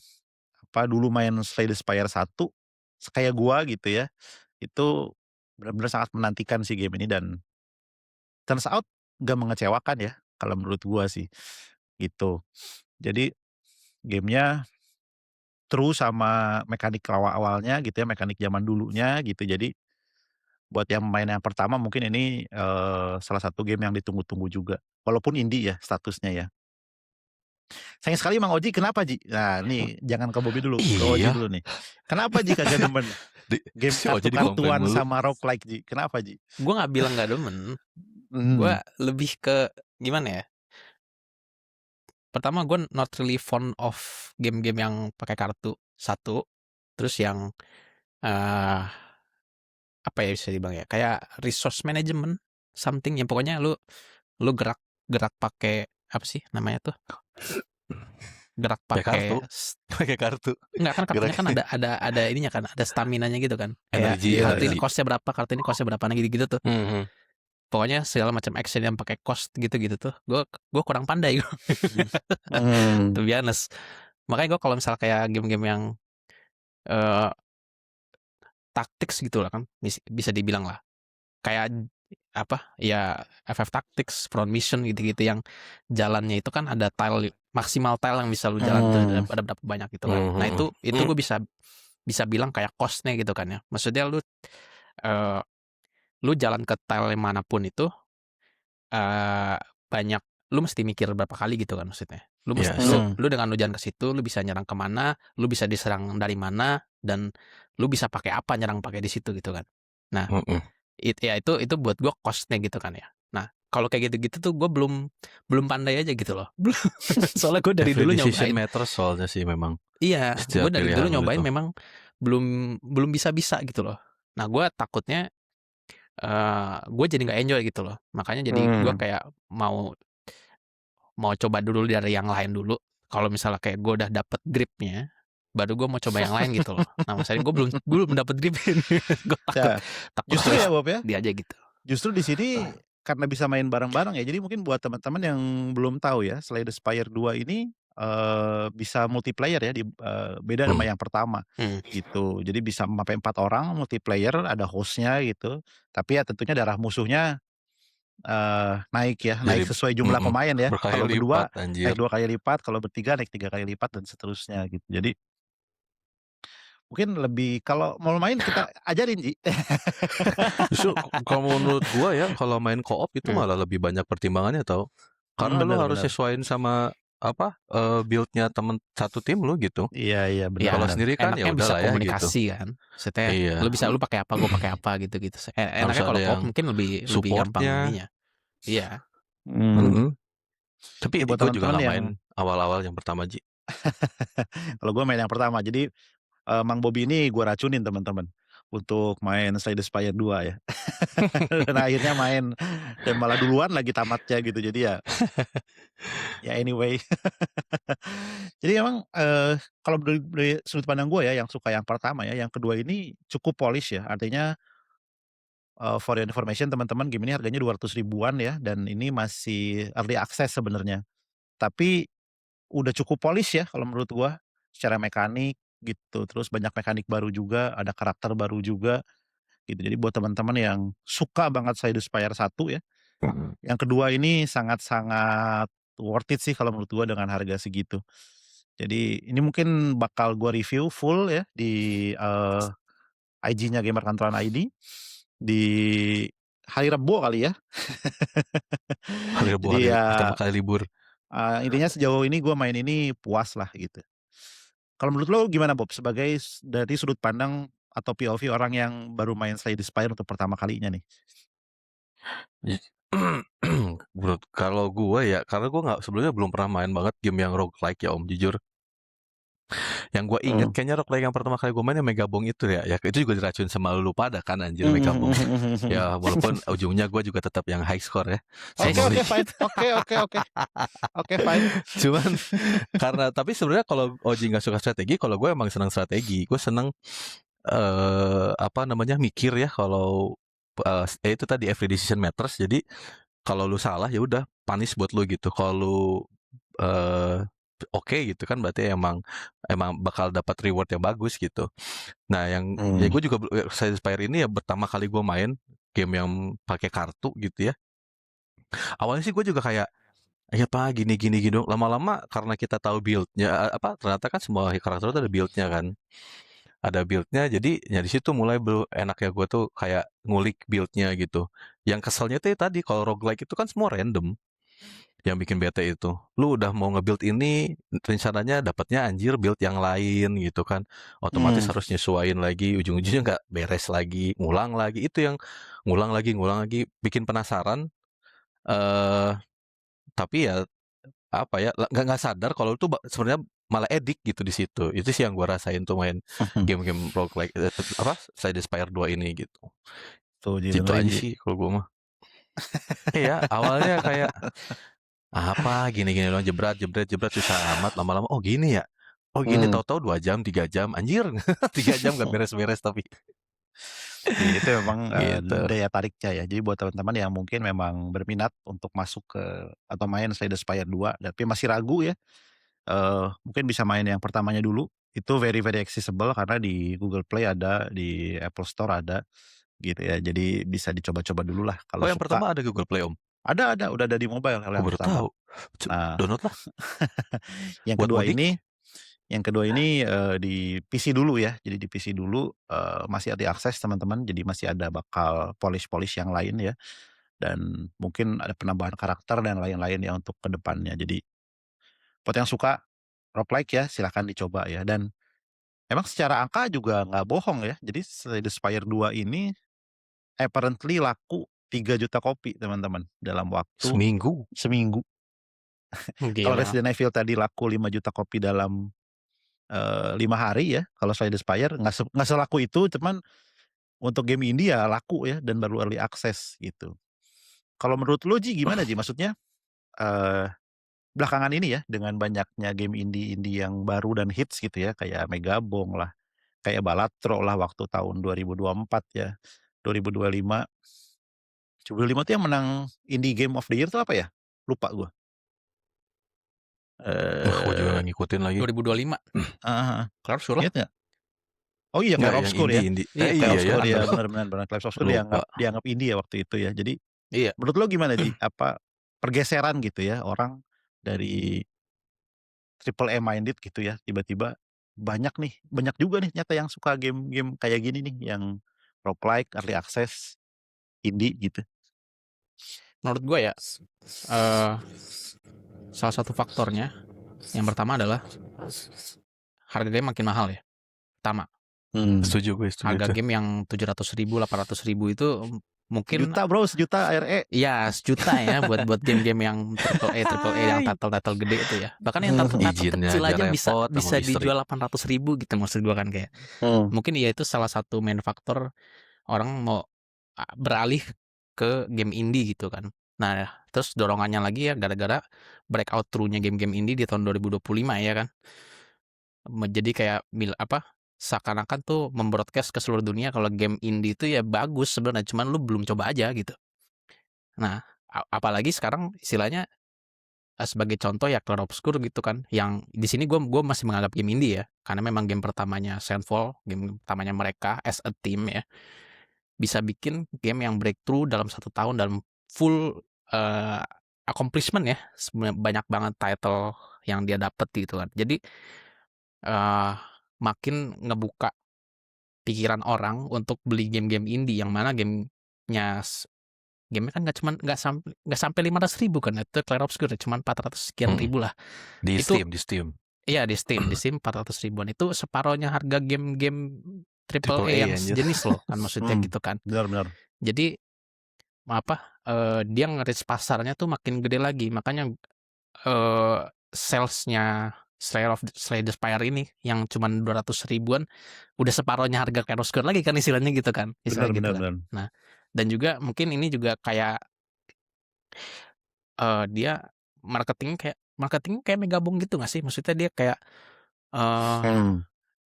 S1: dulu main Slay the Spire 1 kayak gua gitu ya. Itu benar-benar sangat menantikan si game ini, dan turns out gak mengecewakan ya kalau menurut gua sih. Gitu. Jadi gamenya true sama mekanik awalnya gitu ya, mekanik zaman dulunya gitu. Jadi buat yang main yang pertama mungkin ini salah satu game yang ditunggu-tunggu juga. Walaupun indie ya statusnya ya. Sayang sekali Mang Oji, kenapa Ji? Nah nih jangan ke Bobby dulu, ke Oji
S2: Iya.
S1: dulu nih. Kenapa Ji kagak demen game
S2: Si Oji
S1: kartu-kartuan
S2: dikomplain mulu.
S1: sama roguelike Ji? Kenapa Ji?
S3: Gue nggak bilang nggak demen. Gue lebih ke gimana ya? Pertama gue not really fond of game-game yang pakai kartu satu. Terus yang apa ya bisa dibilang ya? Kayak resource management something yang pokoknya lu gerak pakai apa sih namanya tuh? Gerak pakai
S2: pakai kartu.
S3: Enggak kan kartunya kan ada ininya kan, ada stamina-nya gitu kan. Kayak
S2: Energi,
S3: kartu ini cost-nya berapa, kartu ini cost-nya berapa, nah gitu-gitu tuh. Pokoknya segala macam action yang pakai cost gitu-gitu tuh. Gue kurang pandai gue. To be honest. Makanya gue kalau misal kayak game-game yang tactics gitu lah kan, bisa dibilang lah. Kayak apa ya, FF Tactics, Front Mission gitu-gitu yang jalannya itu kan ada tile, maksimal tile yang bisa lu jalan tuh, ada berapa banyak gitu kan. Nah itu gue bisa bilang kayak costnya gitu kan ya. Maksudnya lu jalan ke tile manapun itu banyak, lu mesti mikir berapa kali gitu kan maksudnya. Lu mesti lu dengan lu jalan ke situ, lu bisa nyerang kemana, lu bisa diserang dari mana, dan lu bisa pakai apa nyerang pakai di situ gitu kan. Nah itu buat gue costnya gitu kan ya. Nah kalau kayak gitu-gitu tuh gue belum pandai aja gitu loh. Soalnya gue dari dulu nyobain.
S2: Matters soalnya sih memang.
S3: Iya, gue dari dulu nyobain memang belum bisa gitu loh. Nah gue takutnya gue jadi nggak enjoy gitu loh. Makanya jadi gue kayak mau coba dulu dari yang lain dulu. Kalau misalnya kayak gue udah dapet gripnya, baru gue mau coba yang lain gitu loh. Nah masalahnya gue belum dapet grip ini. Gue takut
S1: justru ya Bob ya,
S3: dia aja gitu.
S1: Justru di sini karena bisa main bareng-bareng ya. Jadi mungkin buat teman-teman yang belum tahu ya, Slay the Spire 2 ini bisa multiplayer ya beda sama yang pertama,
S3: Hmm.
S1: gitu. Jadi bisa sampai 4 orang multiplayer, ada host-nya gitu, tapi ya tentunya darah musuhnya, naik ya, naik
S2: Jadi
S1: sesuai jumlah pemain ya.
S2: berkali
S1: Kalau
S2: lipat
S1: berdua
S2: anjir.
S1: naik 2 kali lipat, kalau bertiga naik 3 kali lipat dan seterusnya gitu. Jadi mungkin lebih kalau mau main kita ajarin Ji.
S2: Justru kalau menurut gua ya, kalau main co-op itu
S3: Hmm.
S2: malah lebih banyak pertimbangannya tau. Karena lu
S1: Bener
S2: harus
S1: bener.
S2: sesuaiin sama apa build-nya temen satu tim lu gitu.
S1: Iya bener
S2: Kalau
S3: Ya,
S1: bener.
S2: sendiri kan ya
S3: enaknya bisa
S2: udahlah ya gitu.
S3: komunikasi kan. Maksudnya
S2: Iya,
S3: lu pakai apa, gue pakai apa gitu-gitu.
S2: harus
S3: Enaknya kalau
S2: ada
S3: co-op
S2: yang
S3: mungkin lebih gampang
S2: supportnya.
S3: ininya. Iya.
S1: Mmm.
S2: Tapi
S1: Ya buat
S2: gue juga
S1: teman-teman
S2: nggak
S1: yang
S2: main awal-awal yang pertama Ji.
S1: kalau gue main yang pertama. Jadi, Mang Bobi ini gue racunin teman-teman, untuk main Slay the Spire 2 ya. Dan akhirnya main, dan malah duluan lagi tamatnya gitu. Jadi ya anyway. Jadi emang, kalau dari sudut pandang gue ya, yang suka yang pertama ya, yang kedua ini cukup polish ya. Artinya, for your information teman-teman, game ini harganya 200 ribuan ya, dan ini masih early access sebenarnya. Tapi udah cukup polish ya kalau menurut gua, secara mekanik gitu, terus banyak mekanik baru juga, ada karakter baru juga, gitu. Jadi buat teman-teman yang suka banget Slay the Spire 1 ya, yang kedua ini sangat-sangat worth it sih kalau menurut gua dengan harga segitu. Jadi ini mungkin bakal gua review full ya di, IG-nya Gamerkantoran ID, di hari Rebo kali ya.
S2: Hari Rebo,
S1: Jadi
S2: hari
S1: ya,
S2: pertama kali libur.
S1: intinya sejauh ini gua main ini puas lah gitu. Kalau menurut lo gimana Bob, sebagai dari sudut pandang atau POV orang yang baru main Slay the Spire untuk pertama kalinya nih?
S2: Menurut kalau gue ya, karena gue nggak sebelumnya belum pernah main banget game yang roguelike ya Om, jujur. Yang gue inget
S1: Mhm.
S2: kayaknya roguelike yang pertama kali gue main yang Megabong itu ya. Ya itu juga diracunin sama lu pada kan anjir Megabong. Ya walaupun ujungnya gue juga tetap yang high score ya. Si
S1: Oke
S2: Mori.
S1: fine. Oke fine.
S2: Cuman karena tapi sebenarnya kalau Oji nggak suka strategi, kalau gue emang senang strategi. Gue seneng apa namanya mikir ya kalau itu tadi every decision matters. Jadi kalau lu salah ya udah panis buat lu gitu. Kalau lu oke gitu kan berarti emang bakal dapat reward yang bagus gitu. Nah, ya gue juga Slay the Spire ini ya pertama kali gue main game yang pakai kartu gitu ya. Awalnya sih gue juga kayak ya pak gini gini gini dong. Lama-lama karena kita tahu build-nya apa ternyata kan semua karakter itu ada build-nya kan. Ada build-nya jadi ya di situ mulai enak ya gue tuh kayak ngulik build-nya gitu. Yang keselnya tuh ya tadi kalau roguelike itu kan semua random. Yang bikin bete itu. Lu udah mau nge-build ini, rencananya dapatnya anjir build yang lain gitu kan. Otomatis
S1: Mmm.
S2: harus nyesuaiin lagi, ujung-ujungnya nggak beres lagi, ngulang lagi. Itu yang ngulang lagi, bikin penasaran. eh tapi ya apa ya, nggak sadar kalau itu sebenarnya malah edik gitu di situ. Itu sih yang gua rasain tuh main game-game roguelike apa Slay the Spire 2 ini gitu.
S1: Tuh Ji,
S2: Gitu
S1: dengerin
S2: aja
S1: Ji.
S2: sih kalau gua mah. Iya, awalnya kayak apa gini-gini doang jebret jebret jebret susah amat lama-lama oh gini ya. Oh gini
S1: Mmm.
S2: tahu-tahu 2 jam 3 jam anjir 3 jam gak beres-beres tapi
S1: Iya itu memang,
S2: gitu.
S1: daya tariknya ya. Jadi buat teman-teman yang mungkin memang berminat untuk masuk ke atau main Slay the Spire 2 tapi masih ragu ya, mungkin bisa main yang pertamanya dulu. Itu very very accessible karena di Google Play ada, di Apple Store ada, gitu ya. Jadi bisa dicoba-coba dulu lah kalau
S2: Oh yang
S1: suka.
S2: pertama ada Google Play Om?
S1: Ada, udah ada di mobile kalau
S2: Aku
S1: yang
S2: baru
S1: pertama.
S2: tahu.
S1: Nah,
S2: Download lah
S1: yang
S2: buat
S1: kedua
S2: mudik.
S1: ini yang kedua ini, di PC dulu ya. Jadi di PC dulu, masih ada akses teman-teman, jadi masih ada bakal polish-polish yang lain ya, dan mungkin ada penambahan karakter dan lain-lain ya untuk ke depannya. Jadi buat yang suka roguelike ya silahkan dicoba ya, dan emang secara angka juga nggak bohong ya. Jadi Slay the Spire 2 ini apparently laku 3 juta kopi teman-teman, dalam waktu
S2: Seminggu.
S1: seminggu. Kalau
S3: Gila.
S1: Resident Evil tadi laku 5 juta kopi dalam 5 hari ya, kalau Slay the Spire nggak selaku itu, cuman untuk game indie ya laku ya dan baru early access gitu. Kalau menurut lu Ji, gimana Ji? Maksudnya, eee, belakangan ini ya dengan banyaknya game indie-indie yang baru dan hits gitu ya, kayak Megabong lah, kayak Balatro lah waktu tahun 2024 ya, 2025. 2025 tuh yang menang Indie Game of the Year tuh apa ya? Lupa gua.
S2: Gue juga nggak ngikutin lagi.
S3: 2025
S1: heeh,
S3: Clair Obscur lah.
S1: inget nggak? Oh iya,
S2: Nggak,
S1: Clair
S2: yang
S1: Obscur ya.
S2: indie.
S3: Iya,
S2: Iya
S1: Clair
S2: ya,
S1: Obscur ya,
S3: bener.
S1: benar. Clair Obscur
S2: lupa.
S1: dianggap indie ya waktu itu ya. Jadi
S3: Iya.
S1: menurut lo gimana pergeseran gitu ya orang dari triple A minded gitu ya, tiba-tiba banyak juga nih ternyata yang suka game-game kayak gini nih, yang roguelike, early access, indie gitu.
S3: Menurut gue ya, salah satu faktornya yang pertama adalah harga game makin mahal ya. Pertama,
S2: Setuju gue,
S3: harga
S2: itu.
S3: game yang 700.000, 800.000 itu mungkin
S1: Sejuta bro, sejuta RE.
S3: ya sejuta ya buat game-game yang triple A yang title gede itu ya. Bahkan yang title
S2: Izinnya
S3: kecil
S2: aja
S3: aja
S2: repot sama
S3: bisa
S2: misteri.
S3: dijual 800.000 gitu, maksud gue kan kayak. Mungkin ya itu salah satu main faktor orang mau beralih ke game indie gitu kan. Nah, terus dorongannya lagi ya gara-gara breakout through-nya game-game indie di tahun 2025 ya kan. Jadi kayak seakan-akan tuh membroadcast ke seluruh dunia kalau game indie itu ya bagus sebenarnya, cuman lu belum coba aja gitu. Nah, apalagi sekarang istilahnya sebagai contoh ya Clair Obscur gitu kan, yang di sini gue masih menganggap game indie ya, karena memang game pertamanya Sandfall, game pertamanya mereka as a team ya, bisa bikin game yang breakthrough dalam 1 tahun dalam full accomplishment ya, banyak banget title yang dia dapet gitu kan. Jadi makin ngebuka pikiran orang untuk beli game-game indie yang mana gamenya kan nggak sampai 500.000 kan, itu Clair Obscur cuman 400 sekian ribu lah.
S2: Di
S3: Itu
S2: Steam.
S3: iya di Steam 400 ribuan, itu separohnya harga game-game triple A yang
S2: anjir.
S3: sejenis loh kan, maksudnya gitu kan.
S1: Benar.
S3: Jadi dia nge-reach pasarnya tuh makin gede lagi, makanya salesnya Slay the Spire ini yang cuman 200 ribuan udah separohnya harga Clair Obscur lagi kan, istilahnya gitu kan,
S1: Benar.
S3: Nah, dan juga mungkin ini juga kayak dia marketing kayak megabung gitu nggak sih? Maksudnya dia kayak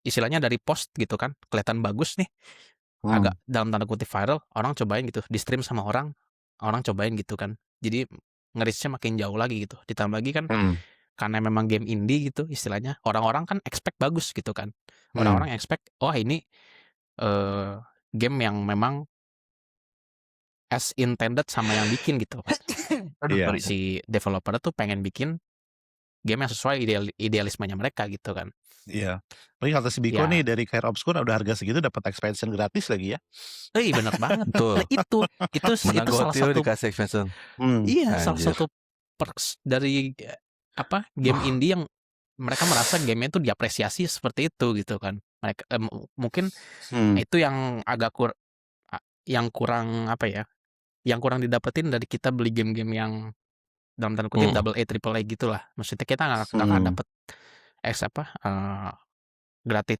S3: istilahnya dari post gitu kan, kelihatan bagus nih, agak dalam tanda kutip viral, orang cobain gitu, di stream sama orang cobain gitu kan. Jadi nge-reach-nya makin jauh lagi gitu. Ditambah lagi kan karena memang game indie gitu istilahnya, orang-orang kan expect bagus gitu kan. Orang-orang expect, oh ini game yang memang as intended sama yang bikin gitu.
S1: Iya.
S3: Si developer tuh pengen bikin game yang sesuai idealismenya mereka gitu kan.
S1: Iya. Apalagi kata si Biko
S3: Ya.
S1: nih, dari Clair Obscur udah harga segitu dapat expansion gratis lagi ya.
S3: Bener banget.
S2: Tuh.
S3: Nah, itu
S2: Menang
S3: salah
S2: GOTY
S3: satu
S2: dikasih expansion.
S3: iya, salah
S2: Anjir.
S3: satu perks dari game indie yang mereka merasa gamenya tuh diapresiasi seperti itu gitu kan. Mereka mungkin itu yang agak kurang yang kurang didapetin dari kita beli game-game yang dalam tanda kutip double A, triple A gitulah. Maksudnya kita nggak akan dapet gratis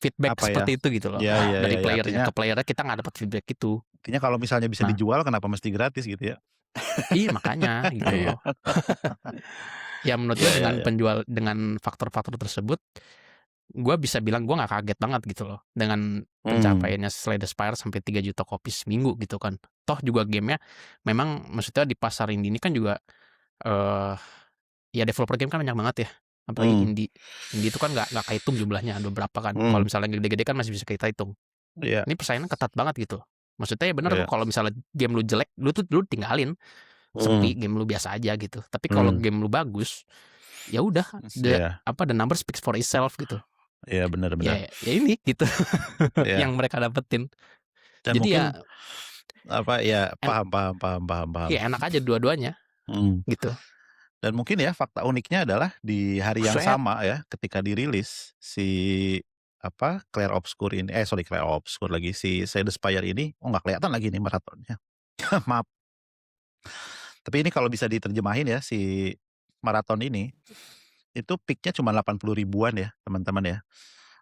S3: feedback
S1: Apa ya?
S3: seperti itu gitu loh.
S1: Iya,
S3: Dari
S1: iya,
S3: playernya
S1: artinya
S3: ke playernya kita nggak dapet feedback itu.
S1: artinya kalau misalnya bisa
S3: Nah.
S1: dijual kenapa mesti gratis gitu ya?
S3: Iya makanya gitu
S2: Iya.
S3: loh. Ya menurut gue dengan faktor-faktor tersebut, gue bisa bilang gue nggak kaget banget gitu loh dengan pencapaiannya Slay the Spire sampai 3 juta kopi seminggu gitu kan. Toh juga gamenya memang maksudnya di pasar indie ini kan juga ya developer game kan banyak banget ya. Apalagi indie itu kan nggak kehitung jumlahnya, ada berapa kan. Kalau misalnya gede-gede kan masih bisa kita hitung.
S1: Iya.
S3: Ini persaingan ketat banget gitu. Maksudnya ya benar
S1: Iya.
S3: kalau misalnya game lu jelek, lu tinggalin. Sepi, game lu biasa aja gitu. Tapi kalau game lu bagus, ya udah the number speaks for itself gitu.
S1: Iya, benar.
S3: Ya ini gitu.
S1: Iya.
S3: Yang mereka dapetin.
S1: Dan
S3: Jadi
S1: mungkin paham.
S3: Ya enak aja dua-duanya. Gitu.
S1: Dan mungkin ya fakta uniknya adalah di hari yang sama ya, ketika dirilis si Clair Obscur ini, Clair Obscur lagi, si Slay the Spire ini, nggak kelihatan lagi nih maratonnya. Maaf. Tapi ini kalau bisa diterjemahin ya, si maraton ini, itu peaknya cuma 80 ribuan ya teman-teman ya.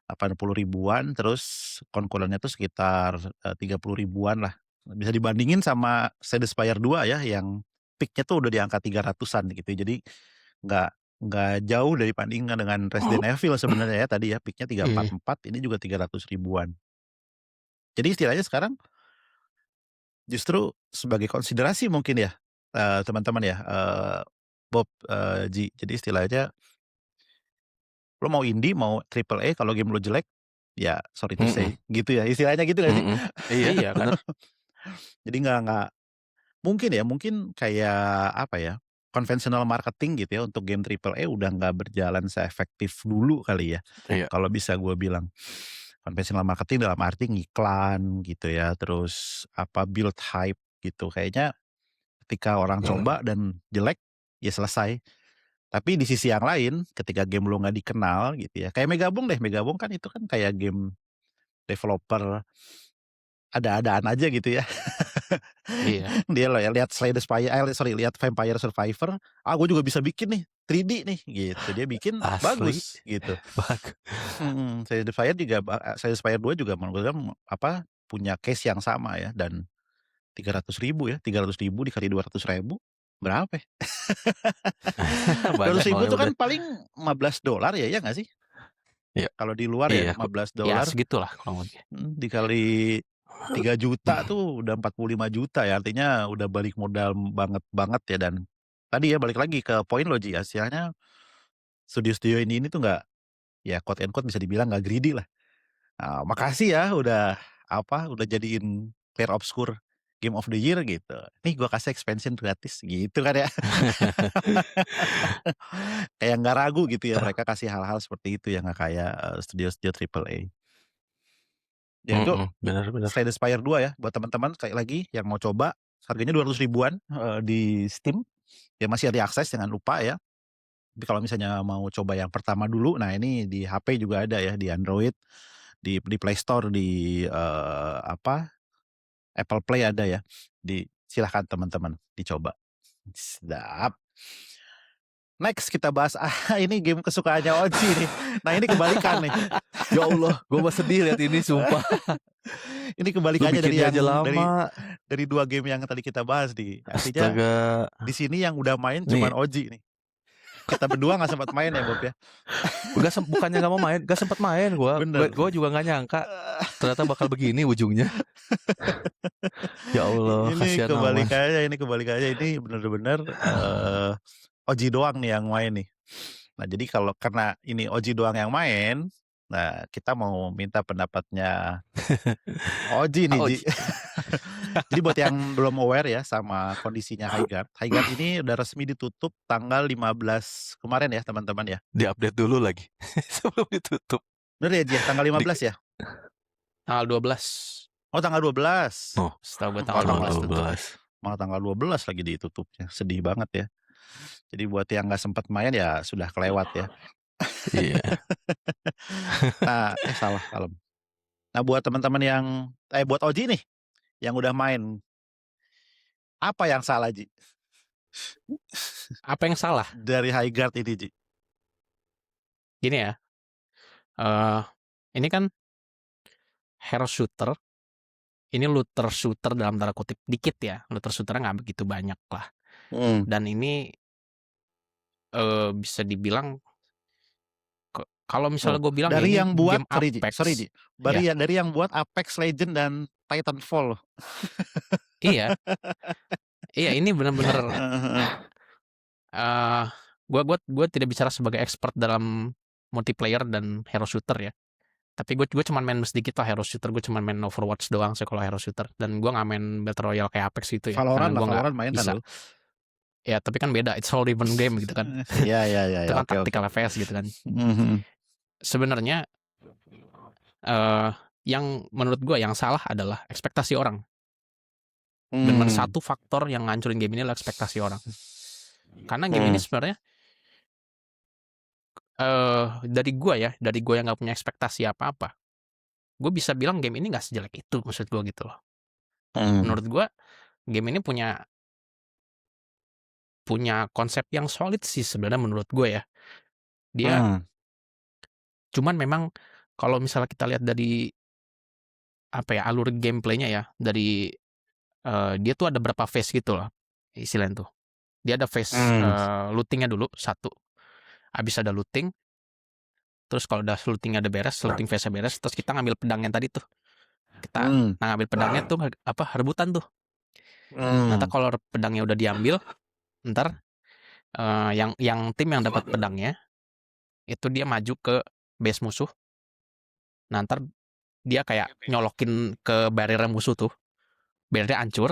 S1: 80 ribuan, terus konkurennya tuh sekitar 30 ribuan lah. Bisa dibandingin sama Slay the Spire 2 ya, yang peaknya tuh udah di angka 300-an gitu. Jadi nggak jauh dari bandingan dengan Resident Evil sebenarnya ya, tadi ya peaknya 344, ini juga 300 ribuan. Jadi istilahnya sekarang justru sebagai konsiderasi mungkin ya teman-teman ya, Bob, Ji. Jadi istilahnya lo mau indie, mau triple A, kalau game lo jelek, ya sorry to say, gitu ya. Istilahnya gitu gak sih?
S2: Iya,
S3: Iya kan?
S2: bener.
S1: Jadi nggak mungkin kayak apa ya, konvensional marketing gitu ya untuk game triple A udah nggak berjalan seefektif dulu kali ya.
S2: Iya.
S1: Kalau bisa gue bilang. Konvensional marketing dalam arti ngiklan gitu ya, terus build hype gitu. Kayaknya ketika orang coba dan jelek, ya selesai. Tapi di sisi yang lain, ketika game lo nggak dikenal gitu ya, kayak Megabong deh. Megabong kan itu kan kayak game developer ada-adaan aja gitu ya.
S3: Iya.
S1: Dia loh ya lihat lihat Vampire Survivor, gue juga bisa bikin nih 3D nih gitu. Dia bikin
S2: Asli.
S1: bagus gitu. Satisfyer 2 juga menurut gue punya case yang sama ya, dan 300.000 ya, 300.000 dikali 200.000 berapa ya?
S2: Banyak
S1: 200.000 tuh
S2: banget.
S1: kan paling $15 ya nggak sih?
S2: Iya.
S1: Kalau di luar ya
S2: Iya.
S3: Ya
S1: $15
S3: segitulah kurang lebih.
S1: dikali 3 juta tuh udah 45 juta ya, artinya udah balik modal banget ya. Dan tadi ya balik lagi ke poin lo Ji, hasilnya studio-studio ini tuh nggak, ya quote and quote bisa dibilang nggak greedy lah. Makasih ya udah jadiin Clair Obscur Game of the Year gitu. Nih gua kasih expansion gratis gitu kan ya. Kayak nggak ragu gitu ya mereka kasih hal-hal seperti itu ya, nggak kayak studio-studio triple A. Ya itu
S2: Benar.
S1: Slay the Spire 2 ya buat teman-teman, sekali lagi yang mau coba, harganya 200 ribuan di Steam. Ya masih ada akses, jangan lupa ya. Tapi kalau misalnya mau coba yang pertama dulu, nah ini di HP juga ada ya, di Android, di Play Store, di Apple Play ada ya. Silahkan teman-teman dicoba. Sedap. Next kita bahas ini game kesukaannya Oji nih. Nah ini kebalikan nih.
S2: Ya Allah, gue mah sedih lihat ini sumpah.
S1: Ini
S2: Lu
S1: kebalikannya dari
S2: bikinnya
S1: yang
S2: aja lama.
S1: dari 2 game yang tadi kita bahas nih. Artinya
S2: Astaga.
S1: di sini yang udah main
S2: Nih.
S1: cuman Oji nih. Kita berdua nggak sempat main ya Bob ya.
S2: Bukannya nggak mau main, gak sempat main gue.
S1: Bener.
S2: Gue juga nggak nyangka ternyata bakal begini ujungnya. Ya Allah, kasihan aman.
S1: Ini kebalikannya ini bener-bener Oji doang nih yang main nih. Nah jadi karena ini Oji doang yang main, nah kita mau minta pendapatnya Oji nih Ji. Jadi buat yang belum aware ya sama kondisinya Highguard ini udah resmi ditutup tanggal 15 kemarin ya teman-teman ya.
S2: Diupdate dulu lagi sebelum ditutup.
S1: Bener ya Ji, tanggal 15 ya?
S3: Tanggal 12.
S1: Oh tanggal 12.
S2: Oh,
S3: Setahu gue
S1: Malah
S3: tanggal 12 tutup.
S1: Malah tanggal 12 lagi ditutupnya. Sedih banget ya. Jadi buat yang nggak sempat main ya sudah kelewat ya.
S2: Iya.
S1: Nah, salah kalem. Nah buat teman-teman yang buat Oji nih yang udah main, apa yang salah Ji?
S3: Apa yang salah?
S1: Dari Highguard ini Ji?
S3: Gini ya. Ini kan hero shooter. Ini looter shooter dalam tanda kutip dikit ya. Looter shooternya nggak begitu banyak lah. Dan ini bisa dibilang kalau misalnya gue bilang
S1: dari
S3: ya,
S1: yang
S3: ini
S1: buat
S3: game Apex.
S1: Ji. Dari yang buat Apex Legend dan Titanfall.
S3: Iya. Iya, ini benar-benar gue tidak bicara sebagai expert dalam multiplayer dan hero shooter ya. Tapi gue cuma main sedikit lah hero shooter. Gue cuma main Overwatch doang sih kalau hero shooter. Dan gue nggak main Battle Royale kayak Apex gitu ya.
S1: Valorant main
S3: bisa.
S1: Kan lo?
S3: Ya tapi kan beda. It's all different game gitu kan.
S1: Iya.
S3: Itu kan tactical FPS gitu kan. Sebenarnya yang menurut gue yang salah adalah ekspektasi orang. Dengan satu faktor yang ngancurin game ini adalah ekspektasi orang. Karena game ini sebenarnya dari gue yang nggak punya ekspektasi apa-apa, gue bisa bilang game ini nggak sejelek itu, maksud gue gitu loh. Menurut gue game ini punya konsep yang solid sih sebenarnya menurut gue ya. Dia cuman memang kalau misalnya kita lihat dari alur gameplaynya ya, dari dia tuh ada berapa phase gitu loh istilahnya tuh. Dia ada phase lootingnya dulu satu, habis ada looting, terus kalau udah looting phase beres, terus kita ngambil pedangnya tadi tuh. Kita ngambil pedangnya tuh rebutan tuh. Nanti kalau pedangnya udah diambil, ntar yang tim yang dapat pedangnya itu dia maju ke base musuh. Nah, ntar dia kayak nyolokin ke barrier musuh tuh. Barriernya hancur,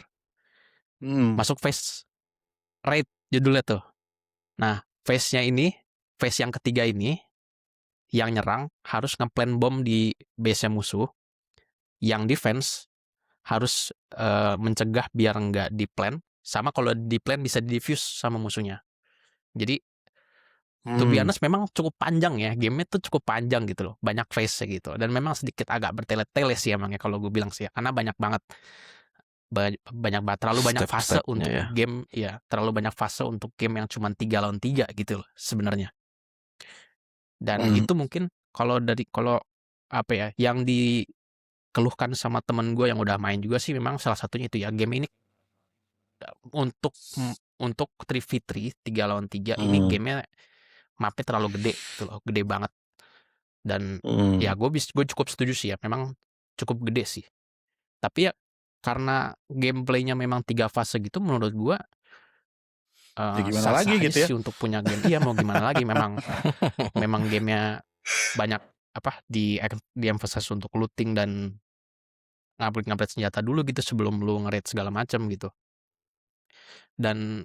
S3: masuk phase raid judulnya tuh. Nah, phase yang ketiga ini yang nyerang harus ngeplan bom di base musuh. Yang defense harus mencegah biar nggak di plan. Sama kalau di plan bisa di diffuse sama musuhnya. Jadi to be honest memang cukup panjang ya, gamenya tuh cukup panjang gitu loh, banyak phase gitu, dan memang sedikit agak bertele-tele sih emangnya kalau gue bilang sih ya, karena banyak banget terlalu banyak fase
S2: Step-stepnya
S3: untuk
S2: ya.
S3: game ya, terlalu banyak fase untuk game yang cuma 3 lawan 3 gitu loh sebenarnya. Dan itu mungkin kalau apa ya, yang dikeluhkan sama temen gue yang udah main juga sih memang salah satunya itu ya, game ini untuk untuk 3v3 3 lawan 3 ini gamenya mapnya terlalu gede gitu loh, gede banget. Dan ya gue cukup setuju sih ya, memang cukup gede sih. Tapi ya karena gameplaynya memang 3 fase gitu, menurut gue
S1: Ya gimana
S3: sah-sah
S1: lagi
S3: aja
S1: gitu ya.
S3: sih untuk punya game. Iya mau gimana lagi, memang gamenya banyak apa di emphasize untuk looting dan ngupgrade senjata dulu gitu sebelum lu nge-raid segala macam gitu. Dan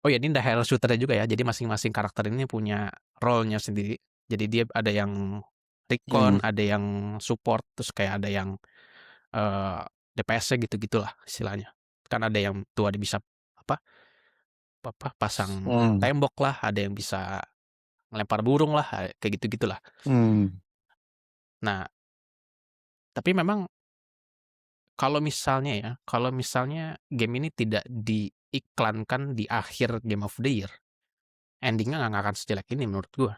S3: oh ya, ini ada hero shooter-nya juga ya. Jadi masing-masing karakter ini punya role-nya sendiri. Jadi dia ada yang recon, ada yang support, terus kayak ada yang DPS-nya gitu-gitulah istilahnya. Kan ada yang tuh ada bisa apa pasang tembok lah, ada yang bisa ngelempar burung lah, kayak gitu-gitulah. Nah, tapi memang kalau misalnya game ini tidak diiklankan di akhir Game of the Year, endingnya nggak akan sejelek ini menurut gua.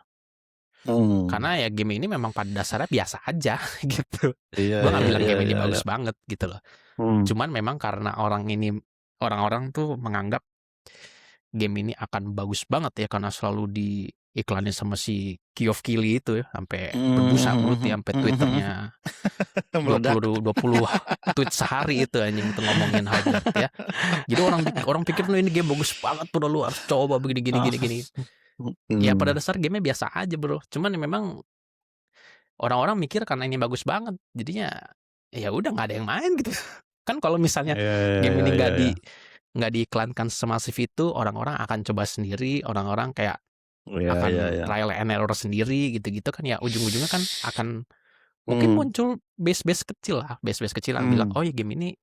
S3: Karena ya game ini memang pada dasarnya biasa aja gitu.
S1: Iya,
S3: Gua nggak
S1: iya,
S3: bilang
S1: iya,
S3: game ini
S1: iya,
S3: bagus
S1: iya.
S3: banget gitu loh. Cuman memang karena orang-orang tuh menganggap game ini akan bagus banget ya karena selalu diiklanin sama si Geoff Keighley itu ya, sampai berbusa mulut ya, sampai Twitternya
S1: Meledak.
S3: 20 tweet sehari itu anjing itu ngomongin Hogwarts ya. Jadi orang pikir ini game bagus banget bro, lu harus coba begini gini. Ya pada dasar gamenya biasa aja bro. Cuman ya memang orang-orang mikir karena ini bagus banget, jadinya ya udah nggak ada yang main gitu. Kan kalau misalnya
S1: Iya, iya,
S3: game
S1: iya,
S3: ini
S1: iya, iya.
S3: nggak diiklankan semasif itu, orang-orang akan coba sendiri, orang-orang kayak
S1: Iya, iya,
S3: akan
S1: iya.
S3: trial and error sendiri gitu-gitu kan ya, ujung-ujungnya kan akan mungkin muncul base-base kecil yang bilang oh ya game ini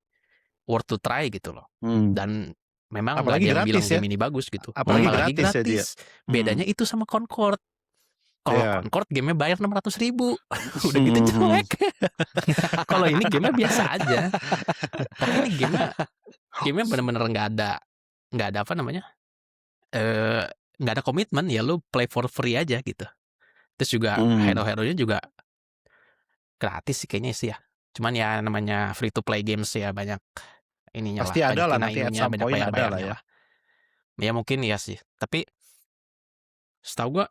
S3: worth to try gitu loh. Dan memang nggak
S1: Apalagi
S3: ada yang bilang
S1: gratis ya.
S3: game ini bagus gitu.
S1: Apalagi
S3: Apalagi
S1: gratis ya dia.
S3: Bedanya itu sama Concord. Kalau
S1: Iya.
S3: Concord gamenya bayar 600.000 udah gitu jelek. Kalau ini gamenya biasa aja. Tapi ini gamenya bener-bener nggak ada apa namanya, nggak ada komitmen ya, lu play for free aja gitu. Terus juga hero-heronya juga gratis sih kayaknya sih ya. Cuman ya namanya free to play games ya, banyak ininya lah,
S1: Pasti ada
S3: banyak
S1: lah nanti at
S3: ina-ininya,
S1: some
S3: banyak
S1: point ada lah
S3: bayar-bayarnya
S1: ya.
S3: lah. Ya mungkin ya sih. Tapi setahu gua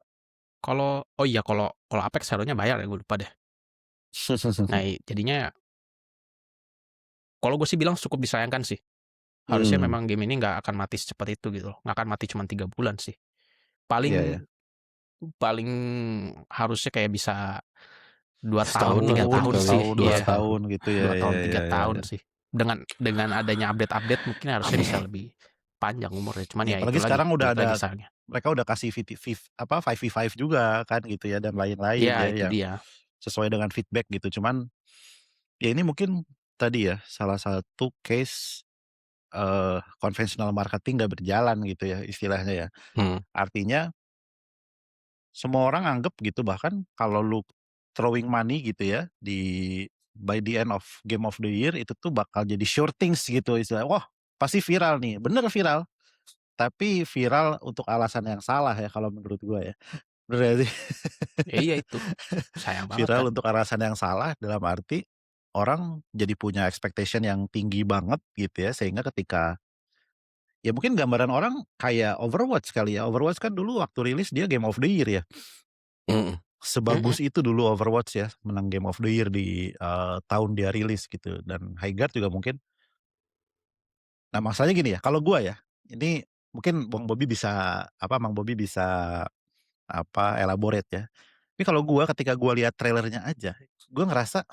S3: kalau Apex hero-nya bayar ya, gue lupa deh. Nah, jadinya kalau gue sih bilang cukup disayangkan sih. Harusnya memang game ini nggak akan mati secepat itu gitu loh. Nggak akan mati cuma 3 bulan sih.
S1: Iya,
S3: Paling
S1: iya.
S3: paling harusnya kayak bisa 2 tahun,
S2: Setahun lah
S3: 3
S2: mungkin
S3: tahun
S2: kali.
S3: sih.
S1: 2
S3: Iya,
S1: tahun gitu ya.
S3: 2 tahun,
S1: Iya,
S3: 3
S1: iya, iya,
S3: tahun
S1: iya.
S3: sih. Dengan adanya update-update mungkin harusnya bisa lebih panjang umurnya. Cuman
S1: Ya,
S3: ya itu
S1: apalagi
S3: lagi,
S1: sekarang udah
S3: balik lagi
S1: ada
S3: sayangnya.
S1: mereka udah kasih 5v5 juga kan gitu ya dan lain-lain
S3: Iya,
S1: ya
S3: itu
S1: yang
S3: dia.
S1: sesuai dengan feedback gitu. Cuman ya ini mungkin tadi ya salah satu case konvensional marketing nggak berjalan gitu ya istilahnya ya. Artinya semua orang anggap gitu, bahkan kalau lu throwing money gitu ya by the end of game of the year itu tuh bakal jadi sure things gitu istilah. Wah, pasti viral nih. Bener viral. Tapi viral untuk alasan yang salah ya kalau menurut gua ya. Bener gak sih?
S3: Iya itu. Sayang banget kan.
S1: Viral untuk alasan yang salah dalam arti orang jadi punya expectation yang tinggi banget gitu ya, sehingga ketika ya mungkin gambaran orang kayak Overwatch kali ya. Overwatch kan dulu waktu rilis dia game of the year ya. Sebagus itu dulu Overwatch ya, menang game of the year di tahun dia rilis gitu, dan Highguard juga mungkin. Nah masalahnya gini ya, kalau gua ya, ini mungkin Mang Bobby bisa elaborate ya. Tapi kalau ketika gua lihat trailernya aja, gua ngerasa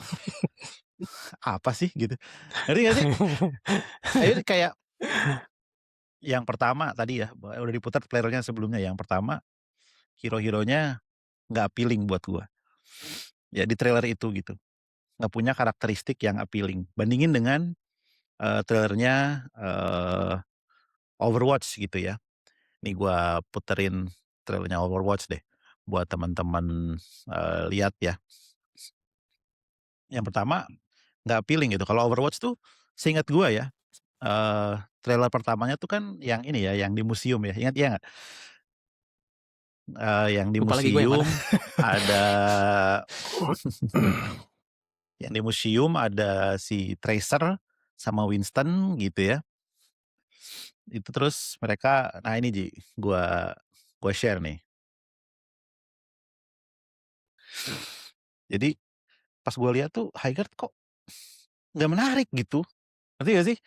S1: apa sih gitu. Ngerti nggak sih? Ini kayak yang pertama tadi ya, udah diputar trailernya sebelumnya. Yang pertama hero-heronya nggak appealing buat gua. Ya di trailer itu gitu. Nggak punya karakteristik yang appealing. Bandingin dengan trailernya Overwatch gitu ya. Nih gua puterin trailernya Overwatch deh buat teman-teman lihat ya. Yang pertama nggak appealing gitu. Kalau Overwatch tuh seingat gua ya, trailer pertamanya tuh kan yang ini ya, yang di museum ya. Ingat ya nggak? Yang di
S3: Lupa lagi gue yang mana.
S1: museum ada yang di museum ada si Tracer sama Winston gitu ya. Itu terus mereka, nah ini Ji, gua share nih. Jadi pas gua lihat tuh Highguard kok nggak menarik gitu. Ngerti gak sih?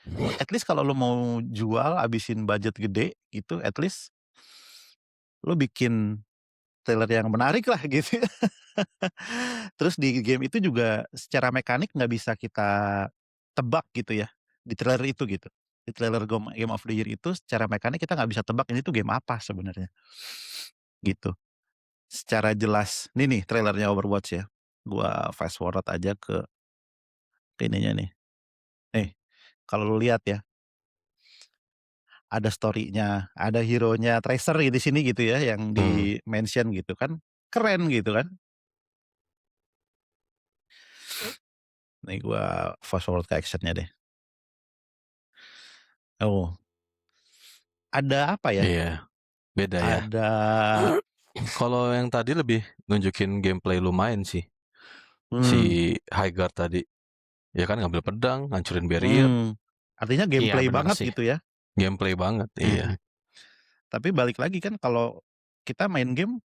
S1: At least kalau lo mau jual habisin budget gede gitu, at least lo bikin trailer yang menarik lah gitu. Terus di game itu juga secara mekanik nggak bisa kita tebak gitu ya, di trailer itu gitu. Di trailer Game of the Year itu secara mekanik kita nggak bisa tebak ini tuh game apa sebenarnya, gitu. Secara jelas, nih trailernya Overwatch ya, gua fast forward aja ke ininya nih. Nih, kalau lu lihat ya, ada story-nya, ada hero-nya Tracer di sini gitu ya, yang di-mention gitu kan, keren gitu kan. Nih gua fast forward ke action-nya deh. Oh, ada apa ya,
S2: Iya, beda ya.
S1: ada
S2: Kalau yang tadi lebih nunjukin gameplay lumayan sih. Si Highguard tadi. Ya kan ngambil pedang, hancurin barrier.
S1: Artinya
S3: Iya
S1: gameplay
S3: benar
S1: banget
S3: sih.
S1: gitu ya.
S2: Gameplay banget, iya.
S1: Tapi balik lagi kan kalau kita main game,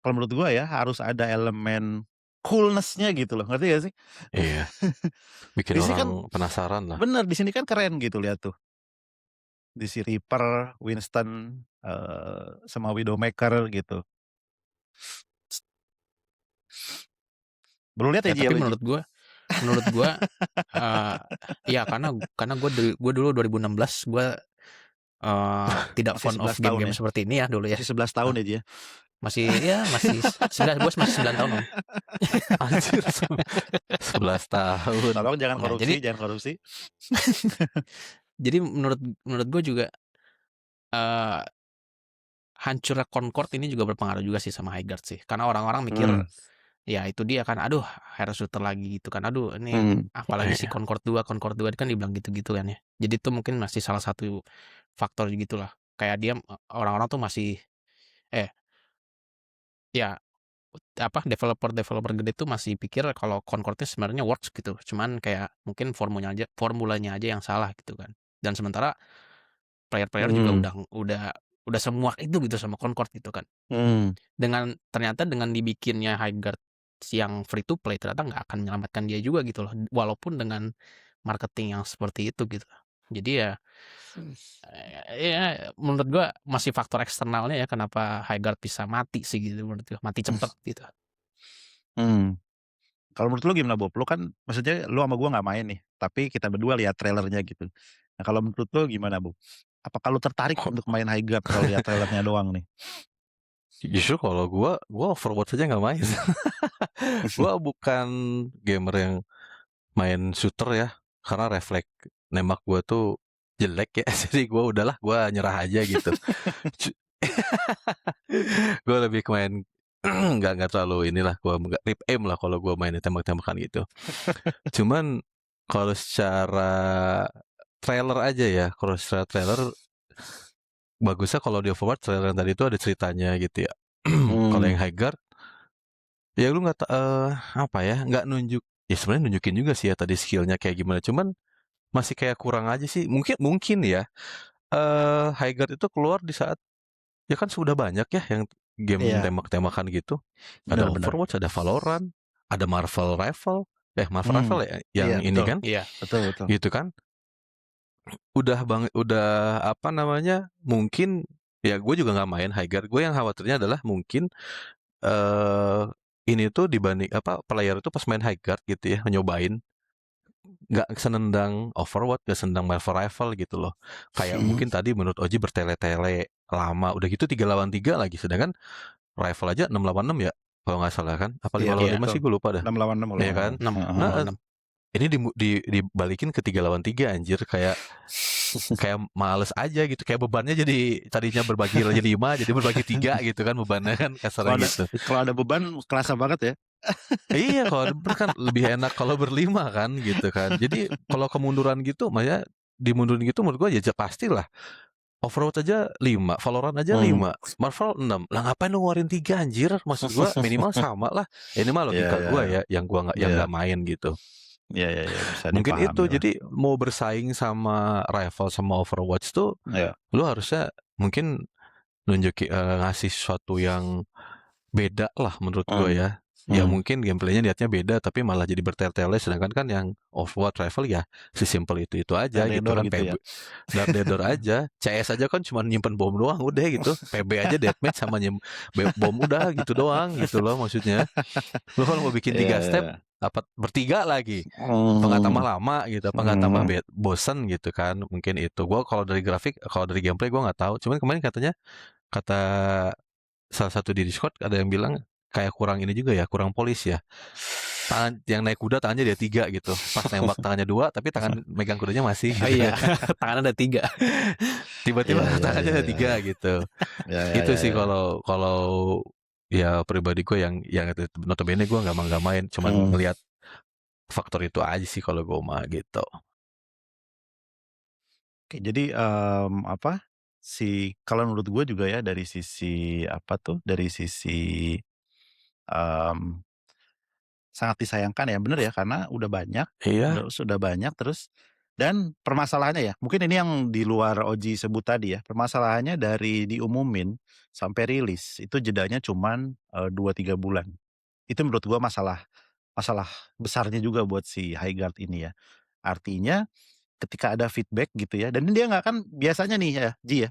S1: kalau menurut gua ya harus ada elemen coolness-nya gitu loh, ngerti gak sih?
S2: Iya. Bikin
S1: Di sini kan
S2: orang penasaran lah.
S1: bener, di sini kan keren gitu, lihat tuh. Di si Reaper, Winston, sama Widowmaker gitu. Belum lihat ya
S3: Ya
S1: Ji,
S3: tapi
S1: lu, Ji?
S3: menurut gua ya karena gue dulu 2016 gue tidak
S1: Masih
S3: fond of
S1: 11 tahun
S3: game-game
S1: ya?
S3: seperti ini ya dulu ya.
S1: Masih 11 tahun ya Ji ya?
S3: Masih 9, gue masih 9 tahun om.
S2: Anjir, 11 tahun.
S1: Tolong jangan
S3: Nah,
S1: korupsi, jangan korupsi.
S3: jadi menurut gue juga hancurnya Concord ini juga berpengaruh juga sih sama Highguard sih. Karena orang-orang mikir ya itu dia kan, aduh hero shooter lagi gitu kan. Aduh ini apalagi si
S2: Iya.
S3: Concord 2 kan dibilang gitu-gitu kan ya. Jadi itu mungkin masih salah satu faktor gitulah. Kayak dia orang-orang tuh masih ya developer gede tuh masih pikir kalau Concord-nya sebenarnya works gitu. Cuman kayak mungkin formulanya aja yang salah gitu kan. Dan sementara player-player juga udah semua itu gitu sama Concord gitu kan. Ternyata dengan dibikinnya Highguard yang free to play ternyata nggak akan menyelamatkan dia juga gitu loh, walaupun dengan marketing yang seperti itu gitu. Jadi ya menurut gua masih faktor eksternalnya ya kenapa Highguard bisa mati sih gitu, menurut gua mati cepet gitu.
S1: Kalau menurut lu gimana Bob? Lu kan maksudnya lu sama gua nggak main nih, tapi kita berdua lihat trailernya gitu. Nah kalau menurut lu gimana Bob? Apakah lu tertarik untuk main Highguard kalau lihat trailernya doang nih?
S2: Justru kalau gua Overwatch aja nggak main. Gua bukan gamer yang main shooter ya, karena refleks nembak gua tuh jelek ya. Jadi gua nyerah aja gitu. Gua lebih ke main nggak terlalu inilah, gua nggak rip aim lah kalau gua main tembak-tembakan gitu. Cuman kalau secara trailer aja ya, kalau secara trailer bagusnya kalau di Overwatch trailer yang tadi itu ada ceritanya gitu ya. Kalau yang Highguard ya lu nggak apa ya, nggak nunjuk, ya sebenarnya nunjukin juga sih ya tadi skillnya kayak gimana, cuman masih kayak kurang aja sih. Mungkin ya Highguard itu keluar di saat ya kan sudah banyak ya yang game
S1: Iya.
S2: tembak-tembakan gitu. Ada
S1: Benar.
S2: Overwatch, ada Valorant, ada Marvel Rifle ya yang
S1: Iya,
S2: ini
S1: betul.
S2: kan
S3: Iya.
S1: Betul.
S2: gitu kan. udah apa namanya, mungkin ya gue juga nggak main high guard. Gue yang khawatirnya adalah mungkin eh ini tuh dibanding apa player itu pas main high guard gitu ya, nyobain nggak senendang Overwatch, nggak senendang Marvel Rifle gitu loh. Kayak mungkin tadi menurut Oji bertele-tele lama, udah gitu 3 lawan 3 lagi, sedangkan Rifle aja 6 lawan 6 ya, kalau nggak salah kan? Apa 5
S1: Iya,
S2: lawan
S3: Iya,
S2: 5
S1: betul.
S2: sih, gue lupa dah.
S1: 6 lawan 6 kalau
S2: Iya
S1: nggak
S2: kan?
S1: salah.
S3: 6
S1: Heeh.
S3: 6 lawan
S2: Nah,
S3: 6.
S2: ini dibalikin ke 3 lawan 3 anjir, kayak males aja gitu, kayak bebannya jadi tadinya berbagi jadi 5 jadi berbagi 3 gitu kan bebannya kan,
S1: Kalau
S2: kasarnya
S1: ada
S2: gitu.
S1: kalau ada beban kerasa banget ya.
S2: Iya, kalau ada kan lebih enak kalau berlima kan gitu kan. Jadi kalau kemunduran gitu, makanya dimundurin gitu menurut gua ya pastilah. Overwatch aja 5, Valorant aja
S1: Hmm.
S2: 5, Marvel 6. Lah ngapain lu ngeluarin 3 anjir? Maksud gua minimal sama lah. Ini mah
S1: Iya,
S2: logika
S1: iya,
S2: gua ya, yang gua
S1: iya,
S2: nggak main gitu.
S1: iya, iya, iya, bisa
S2: Mungkin itu,
S1: dipahami lah.
S2: jadi mau bersaing sama Rival sama Overwatch tuh,
S1: Iya.
S2: lu harusnya mungkin ngasih sesuatu yang beda lah menurut gua
S1: Hmm.
S2: ya. Ya mungkin gameplaynya niatnya beda, tapi malah jadi bertele-tele. Sedangkan kan yang Overwatch Rival ya sesimpel itu aja gitu
S1: Teledor
S2: kan.
S1: gitu ya.
S2: PB, Dark Dador aja. CS aja kan cuma nyimpen bom doang udah gitu. PB aja deathmatch sama bom udah gitu doang gitu loh maksudnya. Lu kalau mau bikin
S1: Iya,
S2: 3 step
S1: iya.
S2: apa bertiga lagi, apa nggak tambah lama gitu, apa nggak tambah bosen gitu kan. Mungkin itu gua kalau dari grafik, kalau dari gameplay gua nggak tahu. Cuman kemarin kata salah satu di Discord ada yang bilang kayak kurang ini juga ya, kurang polis ya. Tangan yang naik kuda tangannya dia 3 gitu. Pas nembak tangannya 2 tapi tangan megang kudanya masih
S3: Oh
S2: gitu
S3: iya,
S2: kan.
S3: tangan ada 3.
S2: Tiba-tiba
S1: Iya, iya,
S2: tangannya
S1: iya,
S2: ada
S1: iya,
S2: 3
S1: iya.
S2: gitu.
S1: Iya, iya,
S2: Itu
S1: iya,
S2: sih
S1: iya.
S2: kalau kalau ya pribadi gue yang itu notabene gue nggak main, cuman
S1: Hmm.
S2: ngelihat faktor itu aja sih kalau gue mah gitu.
S1: Oke, jadi apa kalau menurut gue juga ya dari sisi apa tuh, dari sisi em, sangat disayangkan ya, bener ya, karena udah banyak,
S2: Iya,
S1: sudah banyak terus dan permasalahannya ya, mungkin ini yang di luar Oji sebut tadi ya, permasalahannya dari diumumin sampai rilis itu jedanya cuman 2, 3 bulan. Itu menurut gua masalah masalah besarnya juga buat si Highguard ini ya. Artinya ketika ada feedback gitu ya, dan dia nggak kan biasanya nih ya, Ji ya,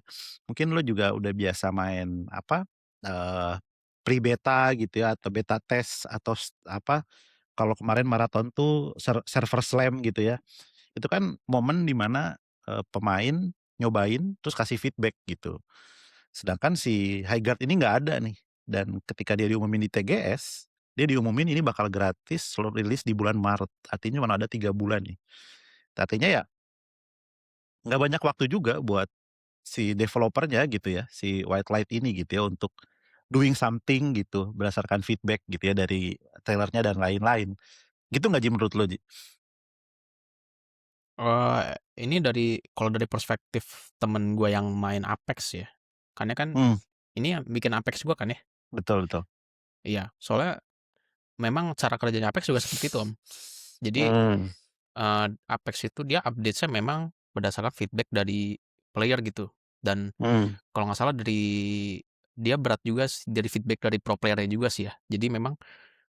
S1: mungkin lo juga udah biasa main apa, eee, pre-beta gitu ya atau beta test atau apa, kalau kemarin maraton tuh server slam gitu ya, itu kan momen di mana, pemain nyobain terus kasih feedback gitu. Sedangkan si Highguard ini nggak ada nih, dan ketika dia diumumin di TGS, dia diumumin ini bakal gratis slow release di bulan Maret, artinya cuma ada 3 bulan nih. Artinya ya nggak banyak waktu juga buat si developernya gitu ya, si White Light ini gitu ya untuk doing something gitu berdasarkan feedback gitu ya dari trailernya dan lain-lain. Gitu nggak Ji menurut lo Ji?
S3: Ini kalau dari perspektif temen gue yang main Apex ya. Karena kan
S1: Hmm,
S3: ini yang bikin Apex gue kan ya.
S1: betul, betul.
S3: Iya, soalnya memang cara kerjanya Apex juga seperti itu, Om. Jadi
S1: Hmm,
S3: Apex itu dia update-nya memang berdasarkan feedback dari player gitu. Dan
S1: hmm,
S3: kalau nggak salah dia berat juga dari feedback dari pro player-nya juga sih ya. Jadi memang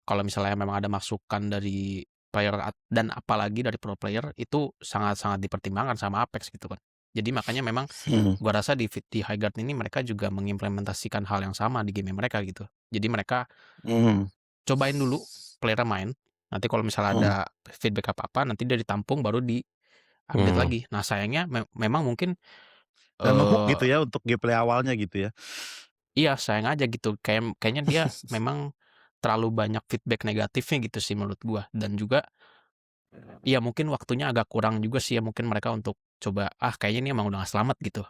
S3: kalau misalnya memang ada masukan dari player dan apalagi dari pro player itu sangat-sangat dipertimbangkan sama Apex gitu kan. Jadi makanya memang
S1: hmm,
S3: gua rasa di Highguard ini mereka juga mengimplementasikan hal yang sama di game mereka gitu. Jadi mereka
S1: hmm,
S3: cobain dulu player main. Nanti kalau misalnya ada
S1: hmm.
S3: feedback apa-apa nanti dia ditampung baru di-update
S2: hmm.
S3: lagi. Nah, sayangnya memang mungkin
S1: Dan nge-hook
S3: eh
S1: gitu ya untuk gameplay awalnya gitu ya.
S3: iya sayang aja gitu. Kayaknya dia memang terlalu banyak feedback negatifnya gitu sih menurut gua. Dan juga iya mungkin waktunya agak kurang juga sih ya mungkin mereka untuk coba kayaknya ini emang udah gak selamat gitu.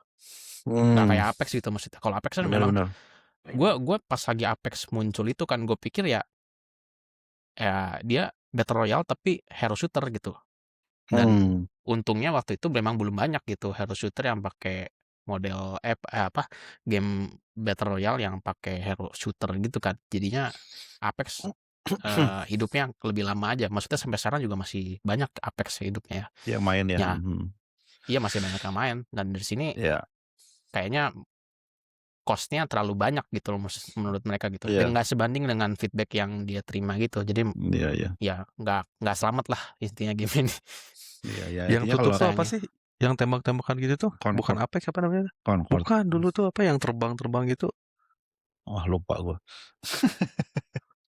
S3: Nggak
S1: Hmm,
S3: kayak Apex gitu maksudnya. Kalau Apex kan memang
S1: benar-benar.
S3: gua pas lagi Apex muncul itu kan gue pikir ya dia Battle Royale tapi hero shooter gitu. Dan
S1: Hmm,
S3: untungnya waktu itu memang belum banyak gitu hero shooter yang pakai model game Battle Royale yang pakai hero shooter gitu kan. Jadinya Apex hidupnya lebih lama aja. Maksudnya sampai sekarang juga masih banyak Apex hidupnya ya.
S1: yang main ya.
S3: Ya, iya masih banyak yang main dan dari sini
S1: Iya,
S3: kayaknya cost-nya terlalu banyak gitu loh menurut mereka gitu. Dan
S1: iya,
S3: nggak sebanding dengan feedback yang dia terima gitu. Jadi
S1: iya, iya,
S3: ya nggak selamat lah intinya game ini.
S1: iya, iya.
S2: Yang
S1: Artinya
S2: tutup
S1: kalau
S2: tuh apa
S3: Sayangnya.
S2: sih? Yang tembak-tembakan gitu tuh, bukan
S1: Concord.
S2: Apex apa namanya?
S1: Concord.
S2: Bukan, dulu tuh apa yang terbang-terbang gitu.
S1: Wah, lupa gua.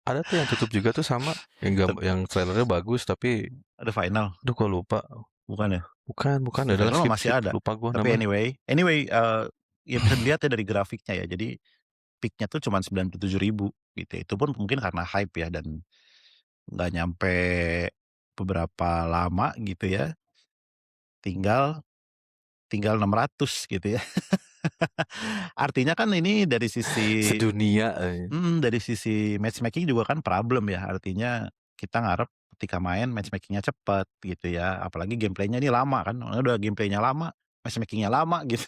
S2: Ada tuh yang tutup juga tuh sama, yang trailernya bagus tapi
S1: Ada Final,
S2: aduh gua lupa.
S1: bukan ya?
S2: Bukan,
S1: The
S2: adalah
S1: Final
S2: skip
S1: masih
S2: skip,
S1: ada.
S2: lupa gua
S1: Tapi
S2: namanya.
S1: anyway, ya bisa dilihat ya dari grafiknya ya. Jadi peak-nya tuh cuma 97.000 gitu. Itu pun mungkin karena hype ya dan nggak nyampe beberapa lama gitu ya. Tinggal 600 gitu ya. Artinya kan ini dari sisi
S2: Sedunia.
S1: dari sisi matchmaking juga kan problem ya. Artinya kita ngarep ketika main matchmaking-nya cepet gitu ya. Apalagi gameplaynya ini lama kan. Udah gameplaynya lama, matchmaking-nya lama gitu.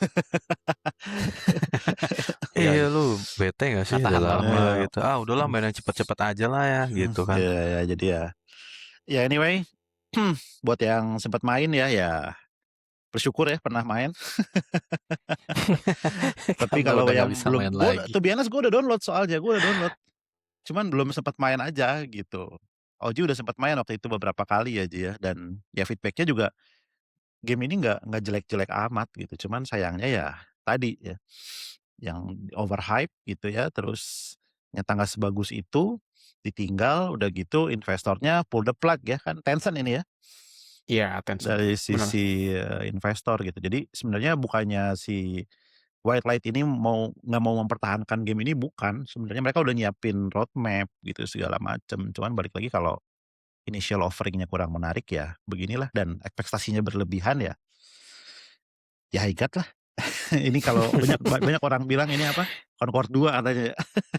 S2: Iya lu bete gak sih
S3: Nggak
S2: udah
S3: tahan
S2: lama
S3: lama.
S2: gitu. Udahlah main yang cepet-cepet aja lah ya gitu kan.
S1: Ya, jadi ya anyway, buat yang sempat main ya bersyukur ya pernah main. Tapi
S3: Karena
S1: kalau
S3: udah nggak
S1: yang
S3: bisa
S1: belum,
S3: main lagi.
S1: to be honest gue udah download soalnya, cuman belum sempat main aja gitu. Oji udah sempat main waktu itu beberapa kali ya Ji ya, dan ya feedbacknya juga game ini nggak jelek-jelek amat gitu. Cuman sayangnya ya tadi ya, yang overhype gitu ya, terus nyata nggak sebagus itu, ditinggal, udah gitu investornya pull the plug ya, kan Tencent ini ya,
S3: Iya, Tencent.
S1: dari
S3: Bener.
S1: sisi investor gitu. Jadi sebenarnya bukannya si Wildlight ini nggak mau mempertahankan game ini, bukan. Sebenarnya mereka udah nyiapin roadmap gitu segala macem. Cuman balik lagi kalau initial offering-nya kurang menarik ya beginilah, dan ekspektasinya berlebihan ya Hygat lah. Ini kalau banyak orang bilang ini apa, Concord 2 katanya ya.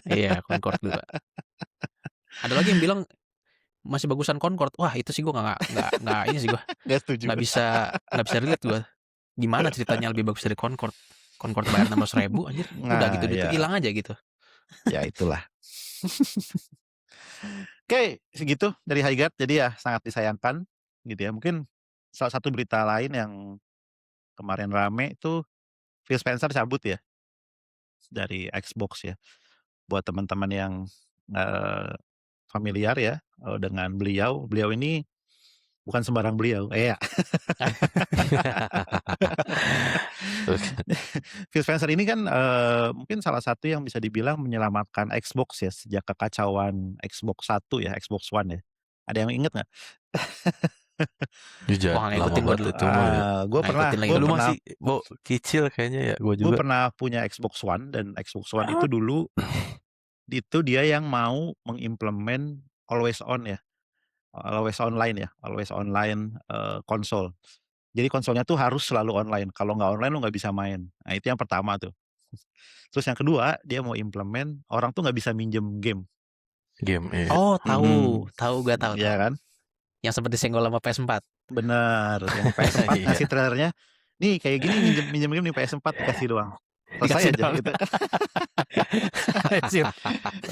S3: Iya, Concord 2. Ada lagi yang bilang masih bagusan Concord. Wah, itu sih gua nggak ini sih gua.
S1: Nggak setuju.
S3: Nggak bisa relate gua. Gimana ceritanya lebih bagus dari Concord? Concord bayar 16.000 anjir. Udah gitu
S1: Nah,
S3: duitnya
S1: ya,
S3: hilang aja gitu.
S1: ya itulah. Oke, segitu dari Hygat. Jadi ya sangat disayangkan gitu ya. Mungkin salah satu berita lain yang kemarin rame itu Phil Spencer cabut ya dari Xbox ya. Buat teman-teman yang familiar ya dengan beliau ini bukan sembarang beliau. Ya. Phil Spencer ini kan mungkin salah satu yang bisa dibilang menyelamatkan Xbox ya sejak kekacauan Xbox 1 ya, Xbox One ya. Ada yang inget nggak?
S3: Wah,
S2: Lama
S3: ngikutin gua
S2: banget
S3: dulu.
S2: itu mah ya.
S1: Gue pernah,
S3: Ngikutin lagi
S2: Lu
S3: dulu.
S2: masih kecil kayaknya ya, gue
S1: gue
S2: juga.
S1: pernah punya Xbox One, dan Xbox One itu dulu itu dia yang mau mengimplement always on ya, always online ya, always online konsol. Jadi konsolnya tuh harus selalu online. Kalau nggak online lu nggak bisa main. Nah itu yang pertama tuh. Terus yang kedua dia mau implement orang tuh nggak bisa minjem game.
S2: Game ya.
S3: Oh, tahu. Gua tahu.
S1: Iya kan?
S3: Yang sempat disenggol sama PS4.
S1: Bener. Yang PS4
S2: Iya.
S1: ngasih trailernya, nih kayak gini minjem game nih PS4 dikasih doang. Selesai
S3: Dikasih
S1: aja
S3: doang.
S1: gitu.
S3: Anjir.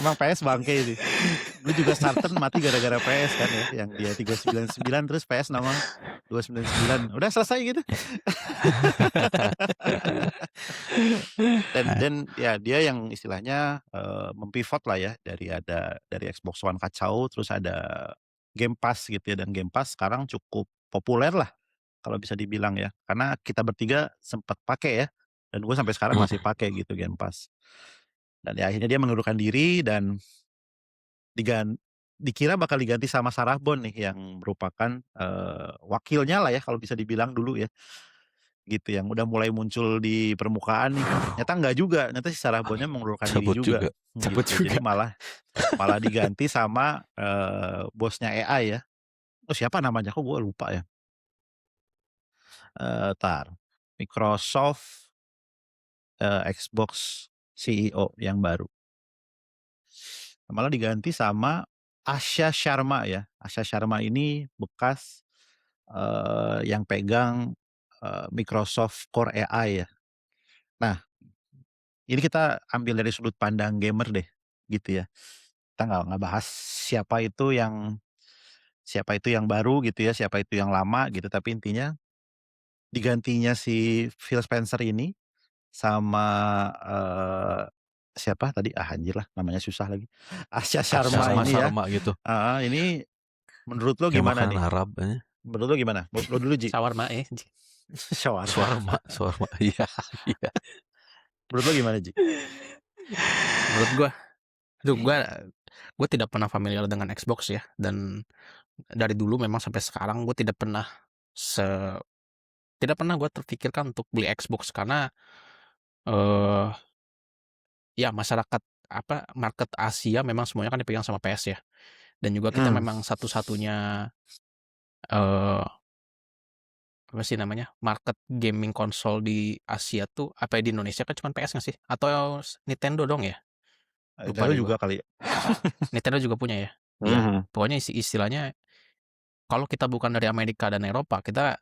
S1: Emang PS bangke sih. Gue juga starter mati gara-gara PS kan ya, yang dia 399 terus PS nongol 299. Udah selesai gitu. Dan ya dia yang istilahnya mempivot lah ya, dari Xbox One kacau terus ada Game Pass gitu ya, dan Game Pass sekarang cukup populer lah kalau bisa dibilang ya. Karena kita bertiga sempat pakai ya, dan gue sampai sekarang masih pakai gitu Game Pass. Dan ya akhirnya dia mengundurkan diri dan dikira bakal diganti sama Sarah Bond nih yang merupakan wakilnya lah ya kalau bisa dibilang dulu ya. Gitu yang udah mulai muncul di permukaan nih. Nyata enggak juga, nyata si Sarah Bond-nya mengundurkan diri
S2: Cabut
S1: juga.
S3: Cabut
S1: Gitu. Jadi
S3: juga.
S1: malah diganti sama bosnya AI ya. Oh siapa namanya? Kok gue lupa ya. Microsoft Xbox CEO yang baru. Malah diganti sama Asha Sharma ya. Asha Sharma ini bekas yang pegang Microsoft Core AI ya. Nah, ini kita ambil dari sudut pandang gamer deh, gitu ya. Kita nggak bahas siapa itu yang baru gitu ya, siapa itu yang lama gitu. Tapi intinya digantinya si Phil Spencer ini sama siapa tadi? Anjir lah namanya susah lagi. Asha Sharma ini ya.
S2: Sama gitu.
S1: Ini menurut lo
S2: Kayak
S1: gimana
S2: makanan
S1: nih?
S2: Arab.
S1: Menurut lo gimana? Lo dulu Ji.
S3: Shawarma
S1: Shawarma.
S2: Shawarma. Iya, iya.
S1: Menurut lo gimana, Ji?
S3: Menurut gue tidak pernah familiar dengan Xbox ya, dan dari dulu memang sampai sekarang gue tidak pernah gue terpikirkan untuk beli Xbox karena eh ya masyarakat market Asia memang semuanya kan dipegang sama PS ya, dan juga kita memang satu-satunya eh apa sih namanya, market gaming konsol di Asia tuh di Indonesia kan cuma PS nggak sih, atau Nintendo dong ya, lupa
S1: Nintendo
S3: deh gue.
S1: juga kali ya?
S3: Nintendo juga punya ya. Ya, pokoknya istilahnya kalau kita bukan dari Amerika dan Eropa, kita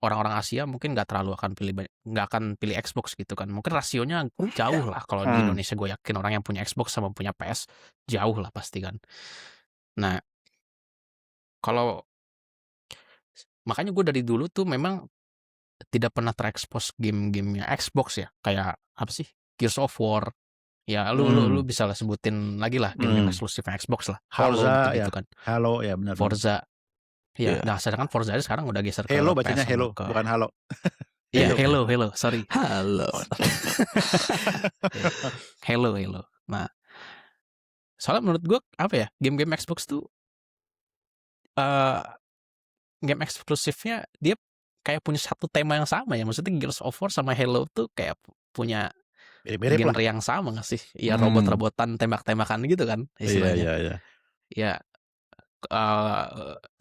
S3: orang-orang Asia mungkin nggak akan pilih Xbox gitu kan. Mungkin rasionya jauh lah. Kalau di Indonesia gue yakin orang yang punya Xbox sama punya PS jauh lah pasti kan. Nah, kalau makanya gue dari dulu tuh memang tidak pernah terekspos game-gamenya Xbox ya. Kayak apa sih? Gears of War. Ya, lu bisa lah sebutin lagi lah game-game eksklusifnya Xbox lah. Halo
S1: Forza
S3: gitu-gitu
S1: ya,
S3: kan.
S1: Halo ya, benar.
S3: Forza. Ya,
S2: Iya.
S3: nah sedangkan Forza sekarang udah geser ke
S1: Halo
S3: PS
S1: bacanya
S3: sama
S1: Halo,
S3: ke
S1: bukan Halo.
S3: Iya,
S1: Halo.
S3: Halo, sorry.
S2: Halo.
S3: Halo. Nah, soalnya menurut gue apa ya, game-game Xbox tuh game eksklusifnya dia kayak punya satu tema yang sama ya. Maksudnya Gears of War sama Halo tuh kayak punya
S1: Mirip-mirip lah.
S3: genre yang sama nggak sih? Ya robot-robotan, tembak-tembakan gitu kan istilahnya.
S1: Iya.
S3: Ya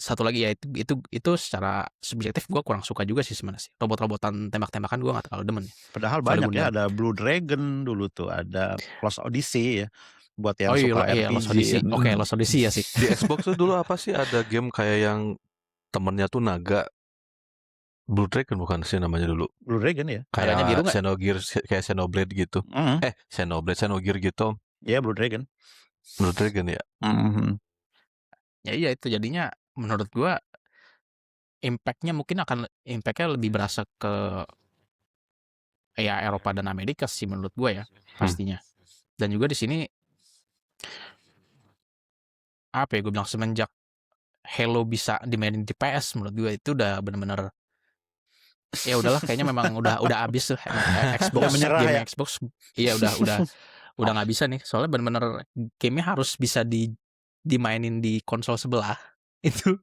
S3: satu lagi ya itu secara subjektif gue kurang suka juga sih sebenarnya sih. Robot-robotan tembak-tembakan gue nggak terlalu demen.
S1: Padahal banyak ya, ada Blue Dragon dulu tuh, ada Lost Odyssey ya, buat yang suka RPG.
S3: Lost Odyssey. Oke, Lost Odyssey ya sih.
S2: Di Xbox tuh dulu apa sih, ada game kayak yang temennya tuh naga, Blue Dragon bukan sih namanya dulu?
S1: Blue Dragon ya?
S3: Kayaknya biru
S2: Kayak
S3: nggak?
S2: Xenogears, kayak Xenoblade gitu. Xenogear gitu.
S1: Ya, Blue Dragon.
S2: Blue Dragon ya.
S3: Ya iya, itu jadinya menurut gua impactnya lebih berasa ke ya Eropa dan Amerika sih menurut gua ya pastinya. Dan juga di sini apa ya, gue bilang semenjak Halo bisa dimainin di PS, menurut gue itu udah bener-bener ya udahlah, kayaknya memang udah abis tuh Xbox,
S1: menyerah
S3: game
S1: ya?
S3: Xbox. Iya udah nggak bisa nih, soalnya bener-bener gamenya harus bisa dimainin di konsol sebelah. Itu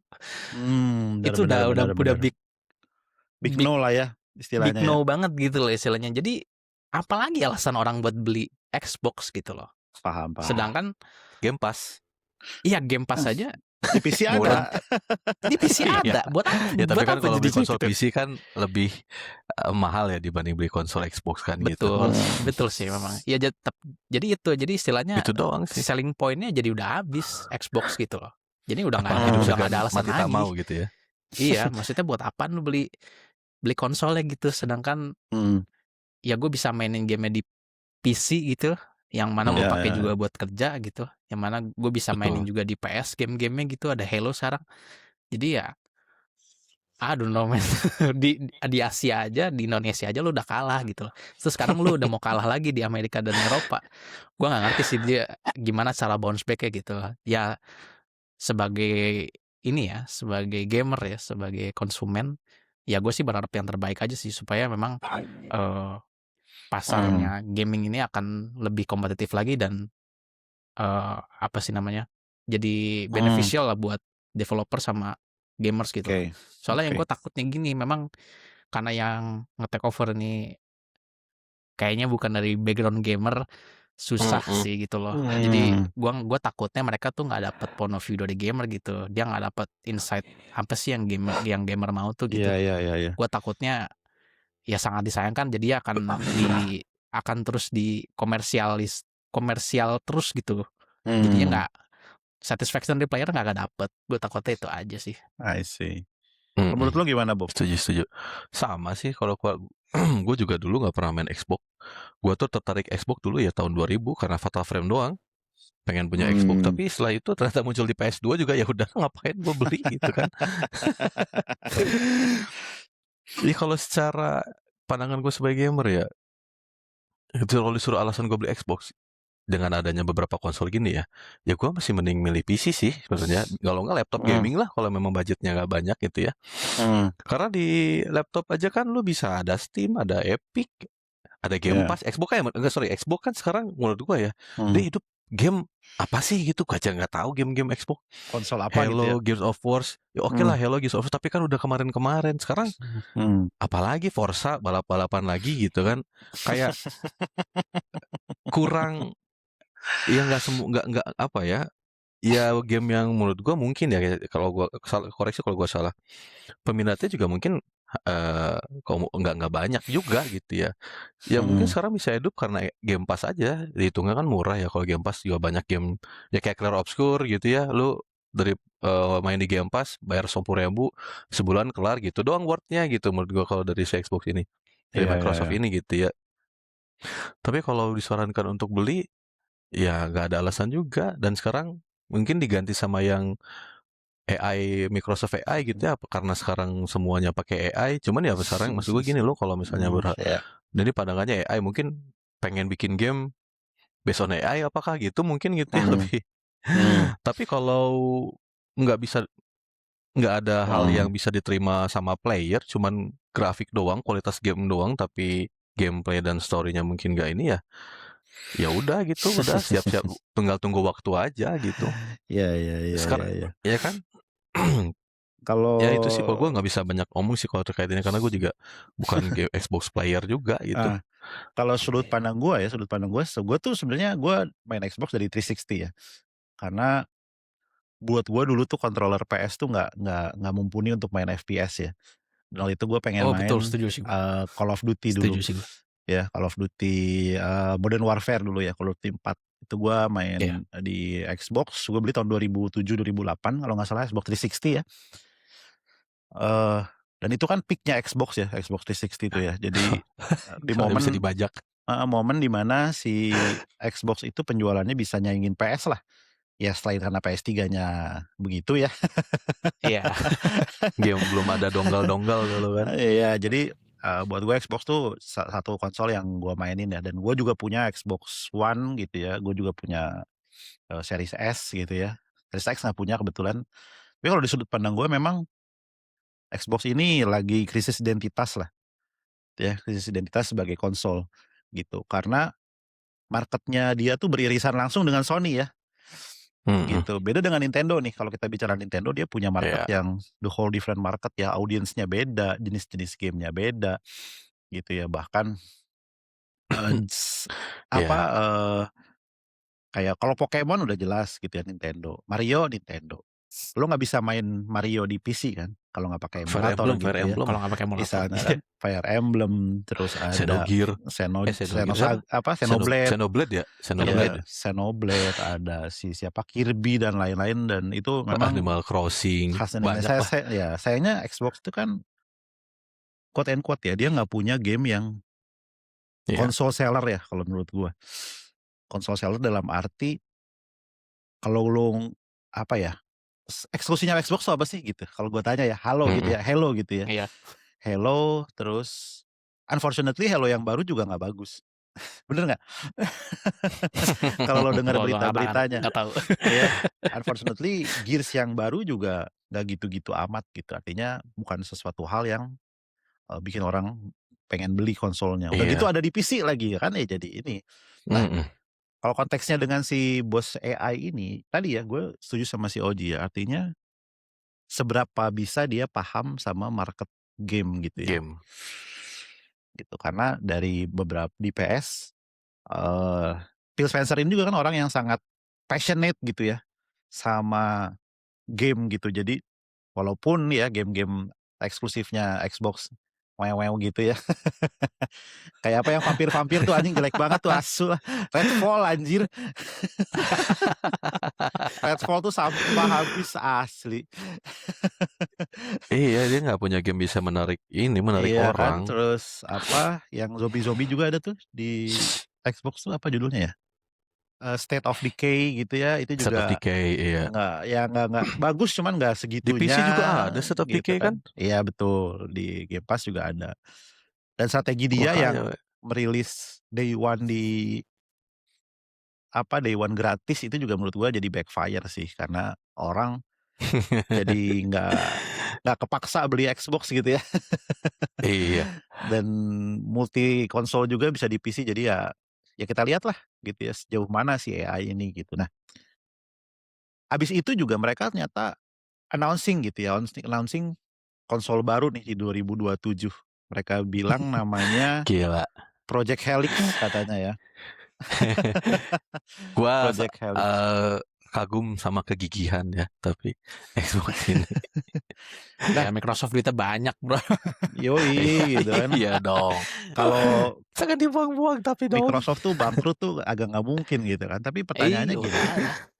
S3: udah
S1: big no lah ya istilahnya.
S3: Big no banget gitu loh istilahnya. Jadi apalagi alasan orang buat beli Xbox gitu loh.
S1: Paham.
S3: Sedangkan
S2: Game Pass.
S3: Iya, Game Pass aja
S1: di PC ada.
S3: Di PC ada. Buat apa?
S2: Ya tapi kan kalau beli
S3: jadi
S2: konsol
S3: gitu?
S2: PC kan lebih mahal ya dibanding beli konsol Xbox kan gitu.
S3: Betul sih memang. Ya jadi istilahnya
S2: Itu doang sih.
S3: selling point-nya jadi udah habis Xbox gitu loh. Jadi udah nggak ada alasan
S2: mati
S3: lagi.
S2: tak mau gitu ya.
S3: Iya, maksudnya buat apaan lu beli konsolnya gitu, sedangkan ya gue bisa mainin game di PC gitu, yang mana gue pakai juga buat kerja gitu, yang mana gue bisa mainin juga di PS game-gamenya gitu, ada Halo sekarang. Jadi ya I don't know man. di Asia aja, di Indonesia aja lu udah kalah gitu loh. Terus sekarang lu udah mau kalah lagi di Amerika dan Eropa. Gue nggak ngerti sih dia gimana cara bounce back-nya gitu. Ya sebagai sebagai gamer ya, sebagai konsumen, ya gue sih berharap yang terbaik aja sih, supaya memang pasarnya gaming ini akan lebih kompetitif lagi dan jadi beneficial lah buat developer sama gamers gitu. Soalnya yang gue takutnya gini, memang karena yang nge-take over ini kayaknya bukan dari background gamer, susah sih gitu loh. Jadi gua takutnya mereka tuh nggak dapet point of view dari gamer gitu. Dia nggak dapet insight apa sih yang gamer mau tuh gitu.
S1: Iya.
S3: Gua takutnya ya sangat disayangkan, jadi akan terus komersial terus gitu. Jadinya nggak satisfaction dari player nggak dapet. Gue takutnya itu aja sih.
S1: I see. Menurut lo gimana, Bob?
S2: Setuju. Sama sih kalau gue juga dulu nggak pernah main Xbox. Gue tuh tertarik Xbox dulu ya tahun 2000 karena Fatal Frame doang. Pengen punya Xbox, tapi setelah itu ternyata muncul di PS2 juga, ya udah ngapain gue beli gitu kan. Jadi kalau secara pandangan gue sebagai gamer ya, itu kalau disuruh alasan gue beli Xbox, dengan adanya beberapa konsol gini ya gue masih mending milih PC sih sebenarnya. Kalau nggak laptop gaming lah kalau memang budgetnya nggak banyak gitu ya. Karena di laptop aja kan lu bisa ada Steam, ada Epic, ada Game
S1: Ya.
S2: Pass. Xbox kan enggak, sorry, Xbox kan sekarang menurut gua ya dia hidup game apa sih gitu, gua aja nggak tahu game-game Xbox.
S1: Konsol apa gitu ya?
S2: Halo, Gears of War, ya oke lah Halo, Gears of War, tapi kan udah kemarin-kemarin. Sekarang apalagi Forza, balap-balapan lagi gitu kan, kayak kurang, ya nggak apa ya, ya game yang menurut gua mungkin ya, kalau gua koreksi kalau gua salah, peminatnya juga mungkin kalau nggak banyak juga gitu ya. Ya mungkin sekarang bisa hidup karena Game Pass aja, dihitungnya kan murah ya kalau Game Pass, juga banyak game ya kayak Clair Obscur gitu ya, lu dari main di Game Pass bayar 10.000 sebulan kelar gitu doang worth-nya gitu menurut gua kalau dari si Xbox ini, dari
S1: Iya, iya,
S2: Microsoft
S1: iya.
S2: ini gitu ya. Tapi kalau disarankan untuk beli, ya nggak ada alasan juga, dan sekarang mungkin diganti sama yang AI, Microsoft AI gitu ya, karena sekarang semuanya pakai AI. Cuman ya sekarang maksud gue gini loh, kalau misalnya
S1: Iya.
S2: jadi pandangannya AI mungkin pengen bikin game based on AI, apakah gitu mungkin gitu ya lebih. Tapi kalau nggak bisa, nggak ada hal yang bisa diterima sama player, cuman grafik doang, kualitas game doang, tapi gameplay dan story-nya mungkin nggak ini ya, ya udah gitu, udah siap-siap, tinggal tunggu waktu aja gitu.
S1: Iya, iya, iya, iya,
S2: Sekarang
S1: iya.
S2: ya kan.
S1: Kalau
S2: Ya itu sih, kalau gue nggak bisa banyak ngomong sih kalau terkait ini, karena gue juga bukan Xbox player juga gitu.
S1: kalau sudut pandang gue ya, gue tuh sebenarnya gue main Xbox dari 360 ya. Karena buat gue dulu tuh controller PS tuh nggak mumpuni untuk main FPS ya. Dan waktu itu gue pengen
S3: Oh
S1: main
S3: betul, setuju sih gue.
S1: Call of Duty dulu.
S3: Setuju sih gue.
S1: Ya, Call of Duty Modern Warfare dulu ya, Call of Duty 4. Itu gue main
S3: Iya.
S1: di Xbox, gue beli tahun 2007-2008 kalau nggak salah, Xbox 360 ya. Dan itu kan peaknya Xbox ya, Xbox 360 itu ya. Jadi di
S2: Soalnya bisa
S1: momen
S2: dibajak.
S1: momen dimana si Xbox itu penjualannya bisa nyaingin PS lah. Ya selain karena PS3-nya begitu ya.
S3: Iya.
S2: Game belum ada donggal-donggal dulu kan.
S1: Iya, jadi buat gue Xbox tuh satu konsol yang gue mainin ya. Dan gue juga punya Xbox One gitu ya. Gue juga punya Series S gitu ya. Series X nggak punya kebetulan. Tapi kalau di sudut pandang gue memang Xbox ini lagi krisis identitas lah. Ya, krisis identitas sebagai konsol gitu. Karena marketnya dia tuh beririsan langsung dengan Sony ya. Gitu. Beda dengan Nintendo nih, kalau kita bicara Nintendo, dia punya market
S2: Iya.
S1: yang the whole different market ya, audiensnya beda, jenis-jenis gamenya beda, gitu ya. Bahkan
S2: Iya.
S1: kayak kalau Pokemon udah jelas gitu ya Nintendo, Mario Nintendo. Lo nggak bisa main Mario di PC kan, kalau nggak pakai
S2: Fire
S1: emulator
S2: Emblem,
S1: gitu
S2: Fire
S1: ya.
S2: Emblem.
S3: Kalau nggak pakai emulator.
S1: Misalnya kan Fire Emblem, terus ada
S2: Xenogear.
S1: Xenoblade.
S2: Xenoblade ya?
S1: Iya, Xenoblade, ada siapa Kirby dan lain-lain, dan itu memang
S2: Animal Crossing.
S1: khas
S2: Banyak
S1: Indonesia.
S2: lah.
S1: Sayangnya Xbox itu kan quote and quote ya, dia nggak punya game yang
S2: Iya.
S1: console seller ya kalau menurut gua. Console seller dalam arti kalau lo apa ya, eksklusifnya Xbox tuh apa sih gitu? Kalau gua tanya ya, Halo gitu ya, Halo gitu ya.
S3: Iya.
S1: Halo, terus unfortunately Halo yang baru juga nggak bagus. Bener nggak? Kalau lo dengar berita-beritanya.
S3: Nggak tahu.
S1: Ya, unfortunately Gears yang baru juga nggak gitu-gitu amat gitu. Artinya bukan sesuatu hal yang bikin orang pengen beli konsolnya. Udah gitu
S2: Iya.
S1: ada di PC lagi kan ya, jadi ini. Nah, kalau konteksnya dengan si bos AI ini, tadi ya gue setuju sama si Oji ya. Artinya seberapa bisa dia paham sama market game gitu ya.
S2: Game.
S1: Gitu, karena dari beberapa di PS, Phil Spencer ini juga kan orang yang sangat passionate gitu ya sama game gitu. Jadi walaupun ya game-game eksklusifnya Xbox wew gitu ya. Kayak apa yang vampir-vampir tuh anjing jelek banget tuh, asu lah. Redfall anjir. Redfall tuh sampah habis asli.
S2: Iya, dia nggak punya game bisa menarik
S1: Iya
S2: orang.
S1: kan, terus apa yang zombie-zombie juga ada tuh di Xbox tuh, apa judulnya ya? State of Decay gitu ya, itu
S2: State of
S1: juga
S2: Decay, iya.
S1: nggak bagus, cuman nggak
S2: Di PC
S1: segitunya
S2: juga ada State of
S1: gitu
S2: Decay kan?
S1: Iya betul, di Game Pass juga ada. Dan strategi dia yang
S2: Makanya.
S1: merilis Day One di Day One gratis itu juga menurut gua jadi backfire sih, karena orang jadi nggak kepaksa beli Xbox gitu ya.
S2: Iya.
S1: Dan multi konsol juga bisa di PC, jadi ya kita lihatlah gitu ya sejauh mana si AI ini gitu. Nah, habis itu juga mereka ternyata announcing gitu ya, announcing konsol baru nih di 2027. Mereka bilang namanya
S2: Gila.
S1: Project Helix katanya ya.
S2: Gua
S1: Project Helix.
S2: kagum sama kegigihan ya, tapi Xbox ini.
S3: Ya Microsoft duitnya banyak, Bro.
S1: Yoi gitu kan.
S2: Iya dong.
S1: Kalau
S2: Jangan dibuang-buang tapi dong.
S1: Microsoft tuh bangkrut tuh agak nggak mungkin gitu kan. Tapi pertanyaannya gini,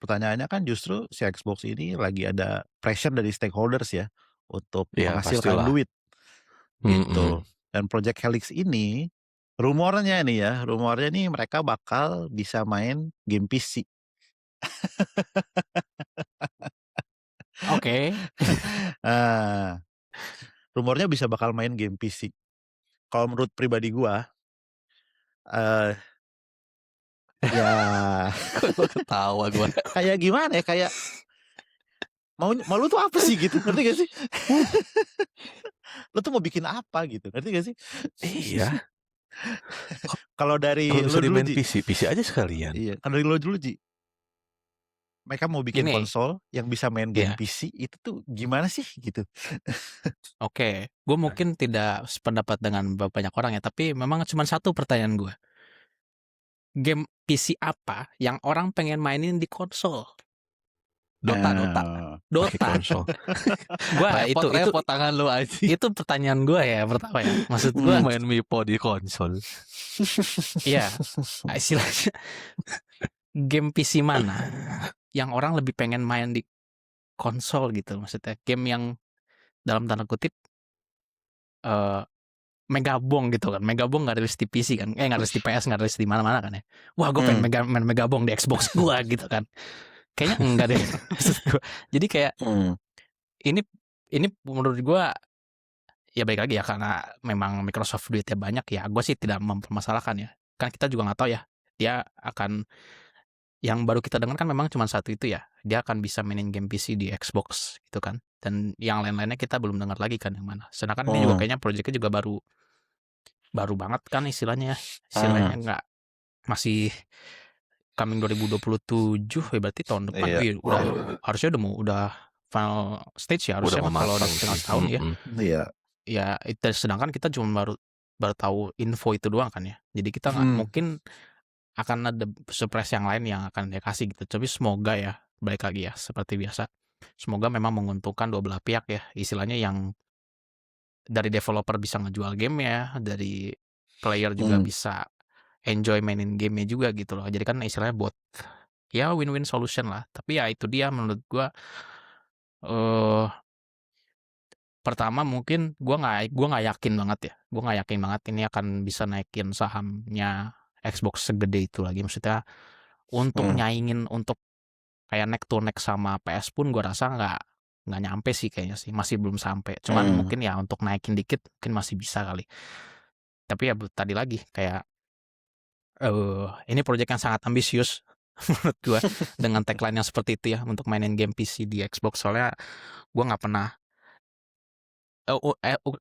S1: pertanyaannya kan justru si Xbox ini lagi ada pressure dari stakeholders ya untuk
S2: Iya,
S1: menghasilkan
S2: pastilah.
S1: duit gitu.
S2: Mm-mm.
S1: Dan Project Helix ini rumornya nih mereka bakal bisa main game PC.
S3: Oke.
S1: Nah, rumornya bisa bakal main game PC. Kalau menurut pribadi gua, ya
S2: Kok ketawa gua.
S1: kayak gimana ya, kayak mau lu tuh apa sih gitu, ngerti gak sih? Lu tuh mau bikin apa gitu, ngerti gak sih?
S2: Iya.
S1: Kalau dari
S2: Kalau bisa
S1: lu dulu
S2: dimain
S1: Ji,
S2: PC aja sekalian.
S1: iya, kalau dari lu dulu Ji, mereka mau bikin
S3: Gini.
S1: konsol yang bisa main game
S3: Iya.
S1: PC itu tuh gimana sih gitu?
S3: Oke, gue mungkin tidak sependapat dengan banyak orang ya, tapi memang cuma satu pertanyaan gue. Game PC apa yang orang pengen mainin di konsol? Dota.
S2: Pakai konsol.
S3: Gua
S2: repot tangan lu aja.
S3: itu pertanyaan gue ya pertama ya. Maksud gue
S2: Main Mipo di konsol.
S3: iya, istilahnya game PC mana yang orang lebih pengen main di konsol gitu, maksudnya game yang dalam tanda kutip Megabong gitu kan. Megabong nggak rilis di PC kan, nggak rilis di PS, nggak rilis di mana-mana kan ya. Wah, gue pengen main Megabong di Xbox gue gitu kan. Kayaknya enggak deh. Maksud gue. Jadi kayak ini menurut gue ya baik lagi ya, karena memang Microsoft duitnya banyak ya. Gue sih tidak mempermasalahkan ya. Kan kita juga nggak tahu ya. Dia akan, yang baru kita dengar kan memang cuma satu itu ya. Dia akan bisa mainin game PC di Xbox gitu kan. Dan yang lain-lainnya kita belum dengar lagi kan yang mana. Sedangkan ini juga kayaknya proyeknya juga baru banget kan istilahnya nggak, masih coming 2027 ya, berarti tahun depan. Udah harusnya udah final stage ya harusnya kan, kalau udah setengah tahun ya.
S1: Iya.
S3: Ya itu, sedangkan kita cuma baru tahu info itu doang kan ya. Jadi kita nggak mungkin akan ada surprise yang lain yang akan dia kasih gitu. Tapi semoga ya, balik lagi ya seperti biasa, semoga memang menguntungkan dua belah pihak ya, istilahnya yang dari developer bisa ngejual game ya, dari player juga bisa enjoy mainin gamenya juga gitu loh. Jadi kan istilahnya buat ya win-win solution lah. Tapi ya itu dia menurut gua, pertama mungkin gua nggak yakin banget ya. Gua nggak yakin banget ini akan bisa naikin sahamnya Xbox segede itu lagi. Maksudnya untuk nyaingin, untuk kayak neck to neck sama PS pun gua rasa nggak nyampe sih kayaknya sih, masih belum sampai. Cuman mungkin ya untuk naikin dikit mungkin masih bisa kali. Tapi ya tadi lagi kayak ini proyek yang sangat ambisius menurut gue dengan tagline yang seperti itu ya, untuk mainin game PC di Xbox. Soalnya gue nggak pernah,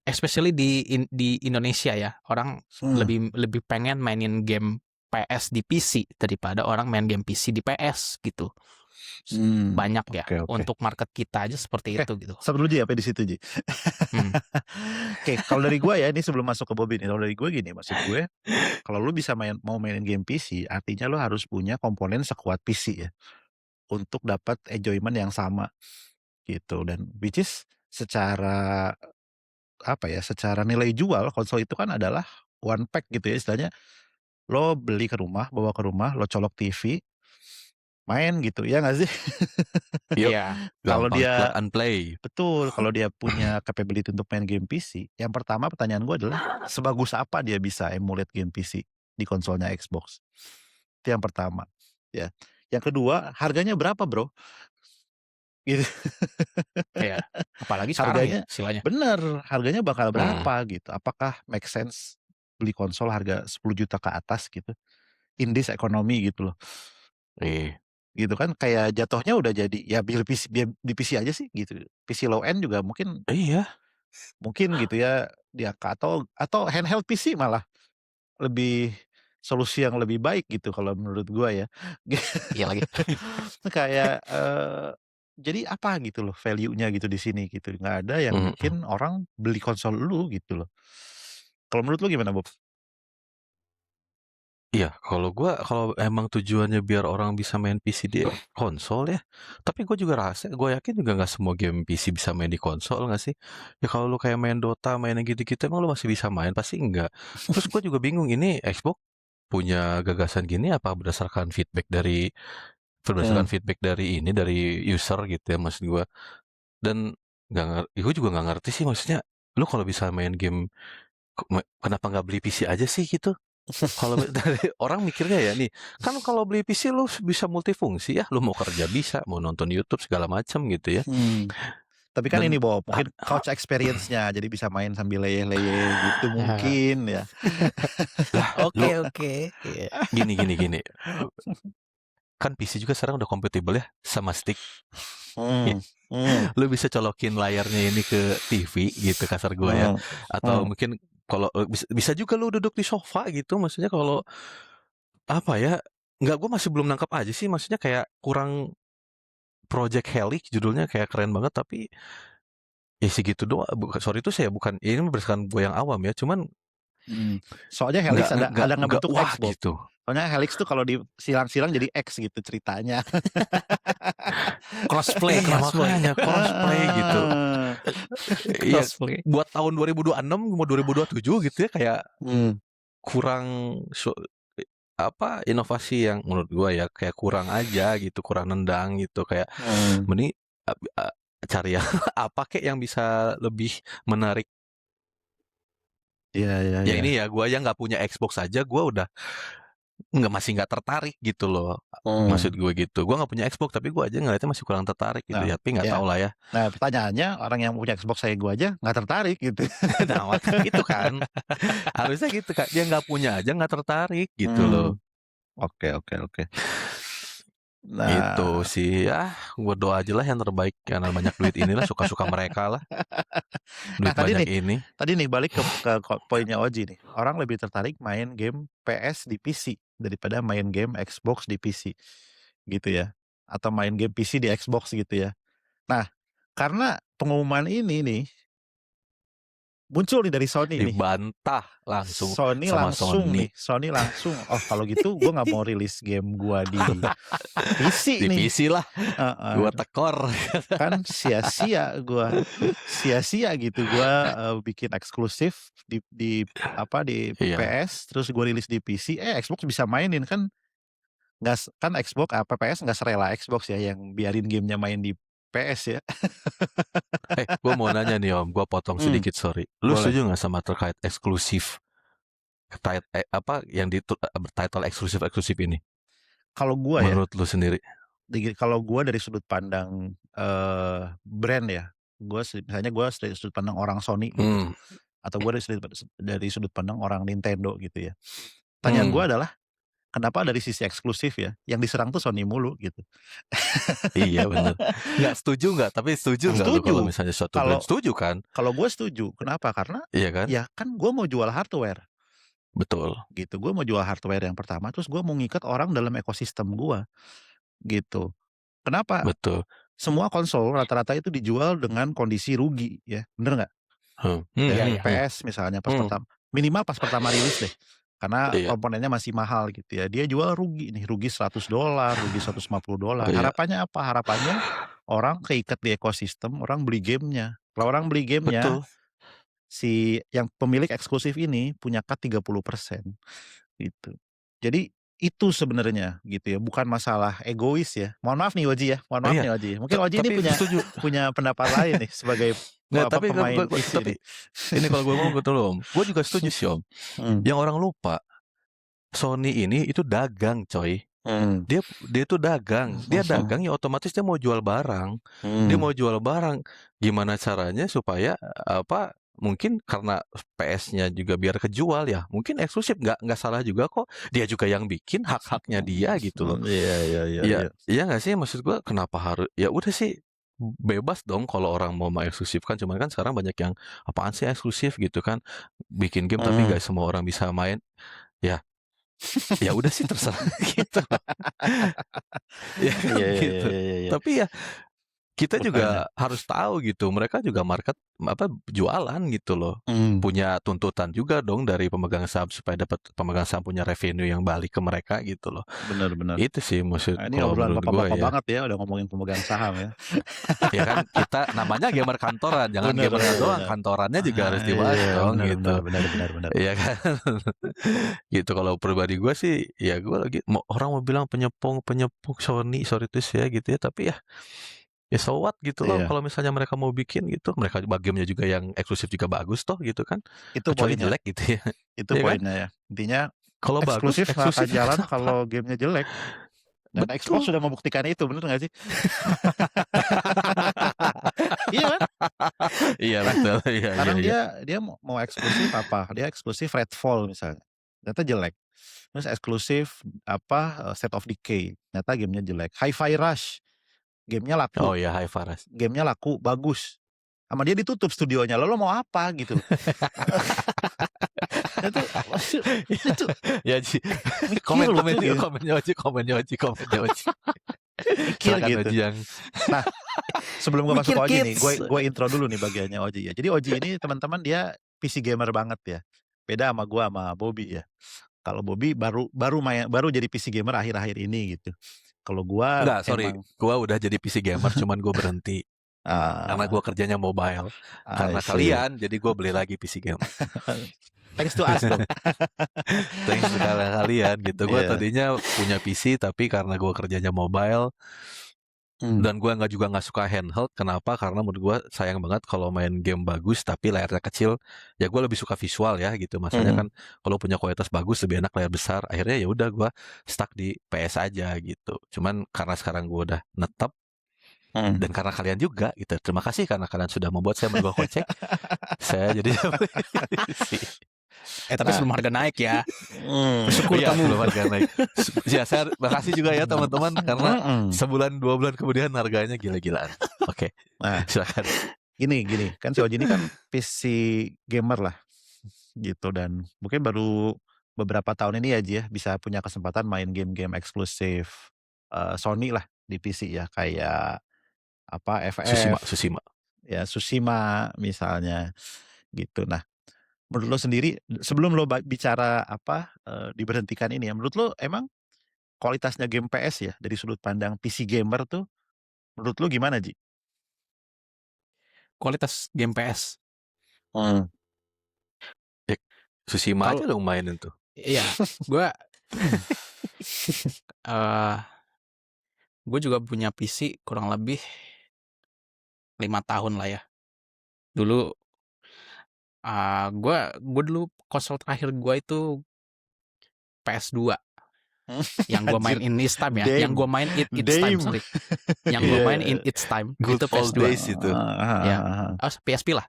S3: especially di Indonesia ya, orang lebih pengen mainin game PS di PC daripada orang main game PC di PS gitu. Banyak ya.
S2: Oke.
S3: Untuk market kita aja seperti itu gitu.
S1: Stop dulu Ji, apa di situ Ji? Oke, kalau dari gue ya, ini sebelum masuk ke Bobby nih, kalau dari gue gini, maksud gue, kalau lu bisa mau mainin game PC, artinya lu harus punya komponen sekuat PC ya, untuk dapat enjoyment yang sama gitu. Dan which is secara secara nilai jual konsol itu kan adalah one pack gitu ya, istilahnya lo beli ke rumah, bawa ke rumah, lo colok TV, main gitu, ya nggak sih?
S3: Iya.
S1: Kalau dia
S2: plug and play.
S1: betul, kalau dia punya capability untuk main game PC, yang pertama pertanyaan gue adalah sebagus apa dia bisa emulate game PC di konsolnya Xbox? Itu yang pertama, ya. Yang kedua, harganya berapa bro? Gitu.
S3: Iya. Apalagi sekarang ya istilahnya.
S1: Bener, harganya bakal berapa gitu? Apakah make sense beli konsol harga 10 juta ke atas gitu? In this economy gitu loh.
S2: Iya.
S1: Gitu kan, kayak jatuhnya udah jadi ya di PC aja sih gitu. PC low end juga mungkin
S2: Iya.
S1: gitu ya, atau handheld PC malah lebih solusi yang lebih baik gitu kalau menurut gua ya.
S3: Iya lagi.
S1: Kayak, jadi apa gitu loh value-nya gitu di sini gitu, nggak ada yang
S2: Mhm.
S1: bikin orang beli konsol lu gitu loh. Kalau menurut lu gimana, Bob?
S2: Iya, kalau emang tujuannya biar orang bisa main PC di konsol ya, tapi gue yakin juga nggak semua game PC bisa main di konsol nggak sih? Ya kalau lu kayak main Dota, main yang gitu-gitu, emang lu masih bisa main? Pasti enggak. Terus gue juga bingung, ini Xbox punya gagasan gini apa berdasarkan feedback dari dari user gitu ya, maksud gue. Dan gue juga nggak ngerti sih, maksudnya lu kalau bisa main game, kenapa nggak beli PC aja sih gitu? Kalau dari orang mikirnya ya nih, kan kalau beli PC lu bisa multifungsi ya, lu mau kerja bisa, mau nonton YouTube segala macam gitu ya.
S1: Tapi kan
S2: Dan
S1: ini Bob,
S2: ha
S1: mungkin couch experience-nya, jadi bisa main sambil leyeh-leyeh gitu mungkin ya.
S2: lah lu
S3: Oke. Iya.
S2: gini, kan PC juga sekarang udah kompatibel ya sama stick.
S1: Mmm, mmm,
S2: Lu bisa colokin layarnya ini ke TV gitu kasar gua ya,
S1: mmm,
S2: atau
S1: mmm.
S2: mungkin kalau bisa juga lu duduk di sofa gitu, maksudnya kalau apa ya, gua masih belum nangkap aja sih, maksudnya kayak kurang Project Helix judulnya, kayak keren banget tapi ya segitu doang. Sorry itu saya bukan, ini berdasarkan gue yang awam ya, cuman
S1: Soalnya Helix ada
S2: nggak
S1: ngebentuk
S2: wah
S1: X, Bob.
S2: gitu.
S1: Soalnya Helix tuh kalau disilang-silang jadi X gitu ceritanya.
S3: Crossplay,
S2: Iya makanya crossplay gitu. Iya,
S3: Crossplay.
S2: buat tahun 2026 mau 2027 gitu ya, kayak
S1: Mmm,
S2: kurang inovasi yang menurut gua ya kayak kurang aja gitu, kurang nendang gitu, kayak
S1: mmm.
S2: mending cari yang apa kek yang bisa lebih menarik.
S1: Iya iya
S2: Ya
S1: iya.
S2: ini ya, gua yang nggak punya Xbox aja gua udah masih nggak tertarik gitu loh. Maksud
S1: Mmm.
S2: gue gitu. Gua nggak punya Xbox tapi gua aja ngeliatnya masih kurang tertarik gitu
S1: Nah,
S2: ya. Tapi nggak
S1: iya.
S2: tahu lah ya.
S1: Nah, pertanyaannya orang yang punya Xbox kayak gua aja nggak tertarik gitu.
S2: Nah, maka itu kan harusnya gitu Kak. Dia nggak punya aja nggak tertarik gitu loh.
S1: Mmm, oke.
S2: Itu
S1: Nah
S2: sih ya, gua doa aja lah yang terbaik, karena banyak duit inilah, suka-suka mereka lah.
S1: nah
S2: Duit banyak ini.
S1: tadi nih balik ke poinnya Oji nih, orang lebih tertarik main game PS di PC daripada main game Xbox di PC, gitu ya, atau main game PC di Xbox gitu ya. Nah, karena pengumuman ini nih, muncul nih dari Sony nih.
S2: Dibantah langsung sama Sony.
S1: Sony langsung, "Oh kalau gitu gue nggak mau rilis game gua di PC
S2: Di
S1: nih."
S2: PC lah,
S1: Heeh,
S2: gua tekor.
S1: kan sia-sia gitu gua, bikin eksklusif di
S2: Iya,
S1: PS, terus gua rilis di PC, Xbox bisa mainin kan kan PS nggak serela Xbox ya yang biarin gamenya main di PS ya.
S2: gua mau nanya nih Om, gua potong
S1: Mmm,
S2: sedikit sorry. Lu
S1: boleh.
S2: setuju nggak sama terkait eksklusif, yang bertitle eksklusif ini?
S1: Kalau gua ya,
S2: Menurut lu sendiri?
S1: kalau gua dari sudut pandang, brand ya, misalnya gua dari sudut pandang orang Sony gitu,
S2: Hmm,
S1: atau gua dari sudut pandang orang Nintendo gitu ya. Pertanyaan
S2: hmm.
S1: gua adalah, kenapa dari sisi eksklusif ya, yang diserang tuh Sony mulu gitu.
S2: Iya bener. Nggak setuju nggak? Tapi setuju nggak lu kalau
S1: Setuju,
S2: misalnya suatu brand?
S1: kalau
S2: Setuju kan?
S1: kalau gue setuju, kenapa? Karena,
S2: Iya kan?
S1: ya kan gue mau jual hardware,
S2: Betul,
S1: gitu. Gue mau jual hardware yang pertama, terus gue mau ngikat orang dalam ekosistem gue, gitu. Kenapa?
S2: betul.
S1: Semua konsol rata-rata itu dijual dengan kondisi rugi ya, bener nggak?
S3: Iya,
S1: Ya,
S3: iya.
S1: PS misalnya
S2: Hmm,
S1: minimal pas pertama rilis deh, karena
S2: iya,
S1: komponennya masih mahal gitu ya, dia jual rugi nih, rugi $100, rugi $150.
S2: iya,
S1: Harapannya apa? Harapannya orang keikat di ekosistem, orang beli gamenya. Kalau orang beli gamenya,
S2: betul.
S1: si yang pemilik eksklusif ini punya cut 30% gitu. Jadi itu sebenarnya gitu ya, bukan masalah egois ya. Mohon maaf nih Oji ya, mohon maaf
S2: Iya,
S1: nih Oji. Mungkin Oji ini
S2: tapi setuju.
S1: punya pendapat lain nih sebagai
S2: Nggak, tapi
S1: pemain PC
S2: tapi
S1: nih.
S2: ini kalau gue ngomong betul Om. Gue juga setuju sih Om.
S1: Mmm,
S2: Yang orang lupa, Sony ini itu dagang coy.
S1: mmm,
S2: Dia tuh dagang. Dia dagang ya otomatis dia mau jual barang. Dia
S1: mmm,
S2: mau jual barang. Gimana caranya supaya apa? mungkin karena PS-nya juga biar kejual ya, mungkin eksklusif, nggak salah juga kok. Dia juga yang bikin, hak-haknya dia gitu loh. Iya, iya nggak sih, maksud gua kenapa harus, ya udah sih bebas dong kalau orang mau mengeksklusifkan. Cuman kan sekarang banyak yang apaan sih eksklusif gitu kan, bikin game tapi nggak semua orang bisa main. Ya, ya udah sih terserah gitu. Ya kan gitu. Tapi ya kita
S1: Makanya.
S2: juga harus tahu gitu, mereka juga market jualan gitu loh. Punya tuntutan juga dong dari pemegang saham supaya dapat pemegang saham punya revenue yang balik ke mereka gitu loh.
S1: Benar.
S2: Itu sih maksud
S1: Nah, ini
S2: kalau
S1: obrolan
S2: menurut gua
S1: bapak-bapak
S2: ya.
S1: banget ya, udah ngomongin pemegang saham ya.
S2: Ya kan kita namanya gamer kantoran, jangan
S1: Bener,
S2: gamernya doang,
S1: bener.
S2: kantorannya juga harus dibahas dong gitu.
S1: Benar.
S2: Iya kan. Gitu kalau pribadi gua sih ya gua lagi orang mau bilang penyepung Sony, sorry to say gitu ya, tapi ya so what gitu loh,
S1: Iya.
S2: kalau misalnya mereka mau bikin gitu, mereka gamenya juga yang eksklusif juga bagus toh gitu kan,
S1: Itu
S2: kecuali
S1: poinnya.
S2: jelek gitu ya.
S1: Itu
S2: Iya kan?
S1: poinnya ya. Intinya
S2: Kalau bagus
S1: eksklusif nggak akan
S2: eksklusif
S1: jalan
S2: kenapa?
S1: kalau gamenya jelek. Dan Xbox
S2: Betul.
S1: sudah membuktikan itu, bener nggak sih? Iya kan?
S2: Iya betul. Iya.
S1: Sekarang dia mau eksklusif apa? Dia eksklusif Redfall misalnya, ternyata jelek. Terus eksklusif apa State of Decay, ternyata gamenya jelek. Hi-Fi Rush, gamenya laku,
S2: Oh iya, Hi Faras.
S1: gamenya laku bagus. Sama dia ditutup studionya, lo mau apa gitu? itu
S2: Ya Ji.
S1: mikir loh tuh gitu.
S2: Komen Oji.
S1: Mikir
S2: Silakan
S1: gitu.
S2: Oji yang.
S1: Nah, sebelum gue masuk ke Oji nih,
S3: kids.
S1: gue intro dulu nih bagiannya Oji ya. Jadi Oji ini teman-teman dia PC gamer banget ya. Beda sama gue sama Bobby ya. Kalau Bobby baru jadi PC gamer akhir-akhir ini gitu. Kalau gue
S2: Enggak, sorry.
S1: emang
S2: Gua udah jadi PC gamer, cuman gue berhenti. Karena gue kerjanya mobile. Karena
S1: I see.
S2: kalian, jadi gue beli lagi PC gamer.
S1: Thanks to us dong.
S2: Thanks karena kalian gitu. Gue
S1: Iya.
S2: tadinya punya PC, tapi karena gue kerjanya mobile, dan gue nggak suka handheld. Kenapa? Karena menurut gue sayang banget kalau main game bagus tapi layarnya kecil. Ya gue lebih suka visual ya gitu. Masalahnya kan kalau punya kualitas bagus lebih enak layar besar. Akhirnya ya udah gue stuck di PS aja gitu. Cuman karena sekarang gue udah netap, dan karena kalian juga gitu. Terima kasih karena kalian sudah membuat saya merogoh kocek. Saya jadi
S3: Tapi sebelum harga naik ya. Bersyukur
S2: Iya,
S3: kamu.
S2: sebelum harga naik. Ya, saya makasih juga ya teman-teman karena sebulan 2 bulan kemudian harganya gila-gilaan. Oke.
S1: Nah,
S2: Silakan.
S1: gini kan si Oji ini kan PC gamer lah gitu, dan mungkin baru beberapa tahun ini aja ya bisa punya kesempatan main game-game eksklusif Sony lah di PC ya, kayak apa FF
S2: Susima.
S1: ya, Tsushima misalnya gitu. Nah, menurut lo sendiri sebelum lo bicara apa diberhentikan ini ya, menurut lo emang kualitasnya game PS ya dari sudut pandang PC gamer tuh menurut lo gimana, Ji?
S3: Kualitas game PS.
S2: Susima aja lo mainin tuh.
S3: Iya, gue juga punya PC kurang lebih 5 tahun lah ya. Dulu gue dulu konsol terakhir gue itu PS2 yang gue main in its time ya, yang gue main in its time, sorry, yang gue main in its time
S2: Good
S3: itu
S2: old
S3: PS2
S2: days itu.
S3: ya. PSP lah,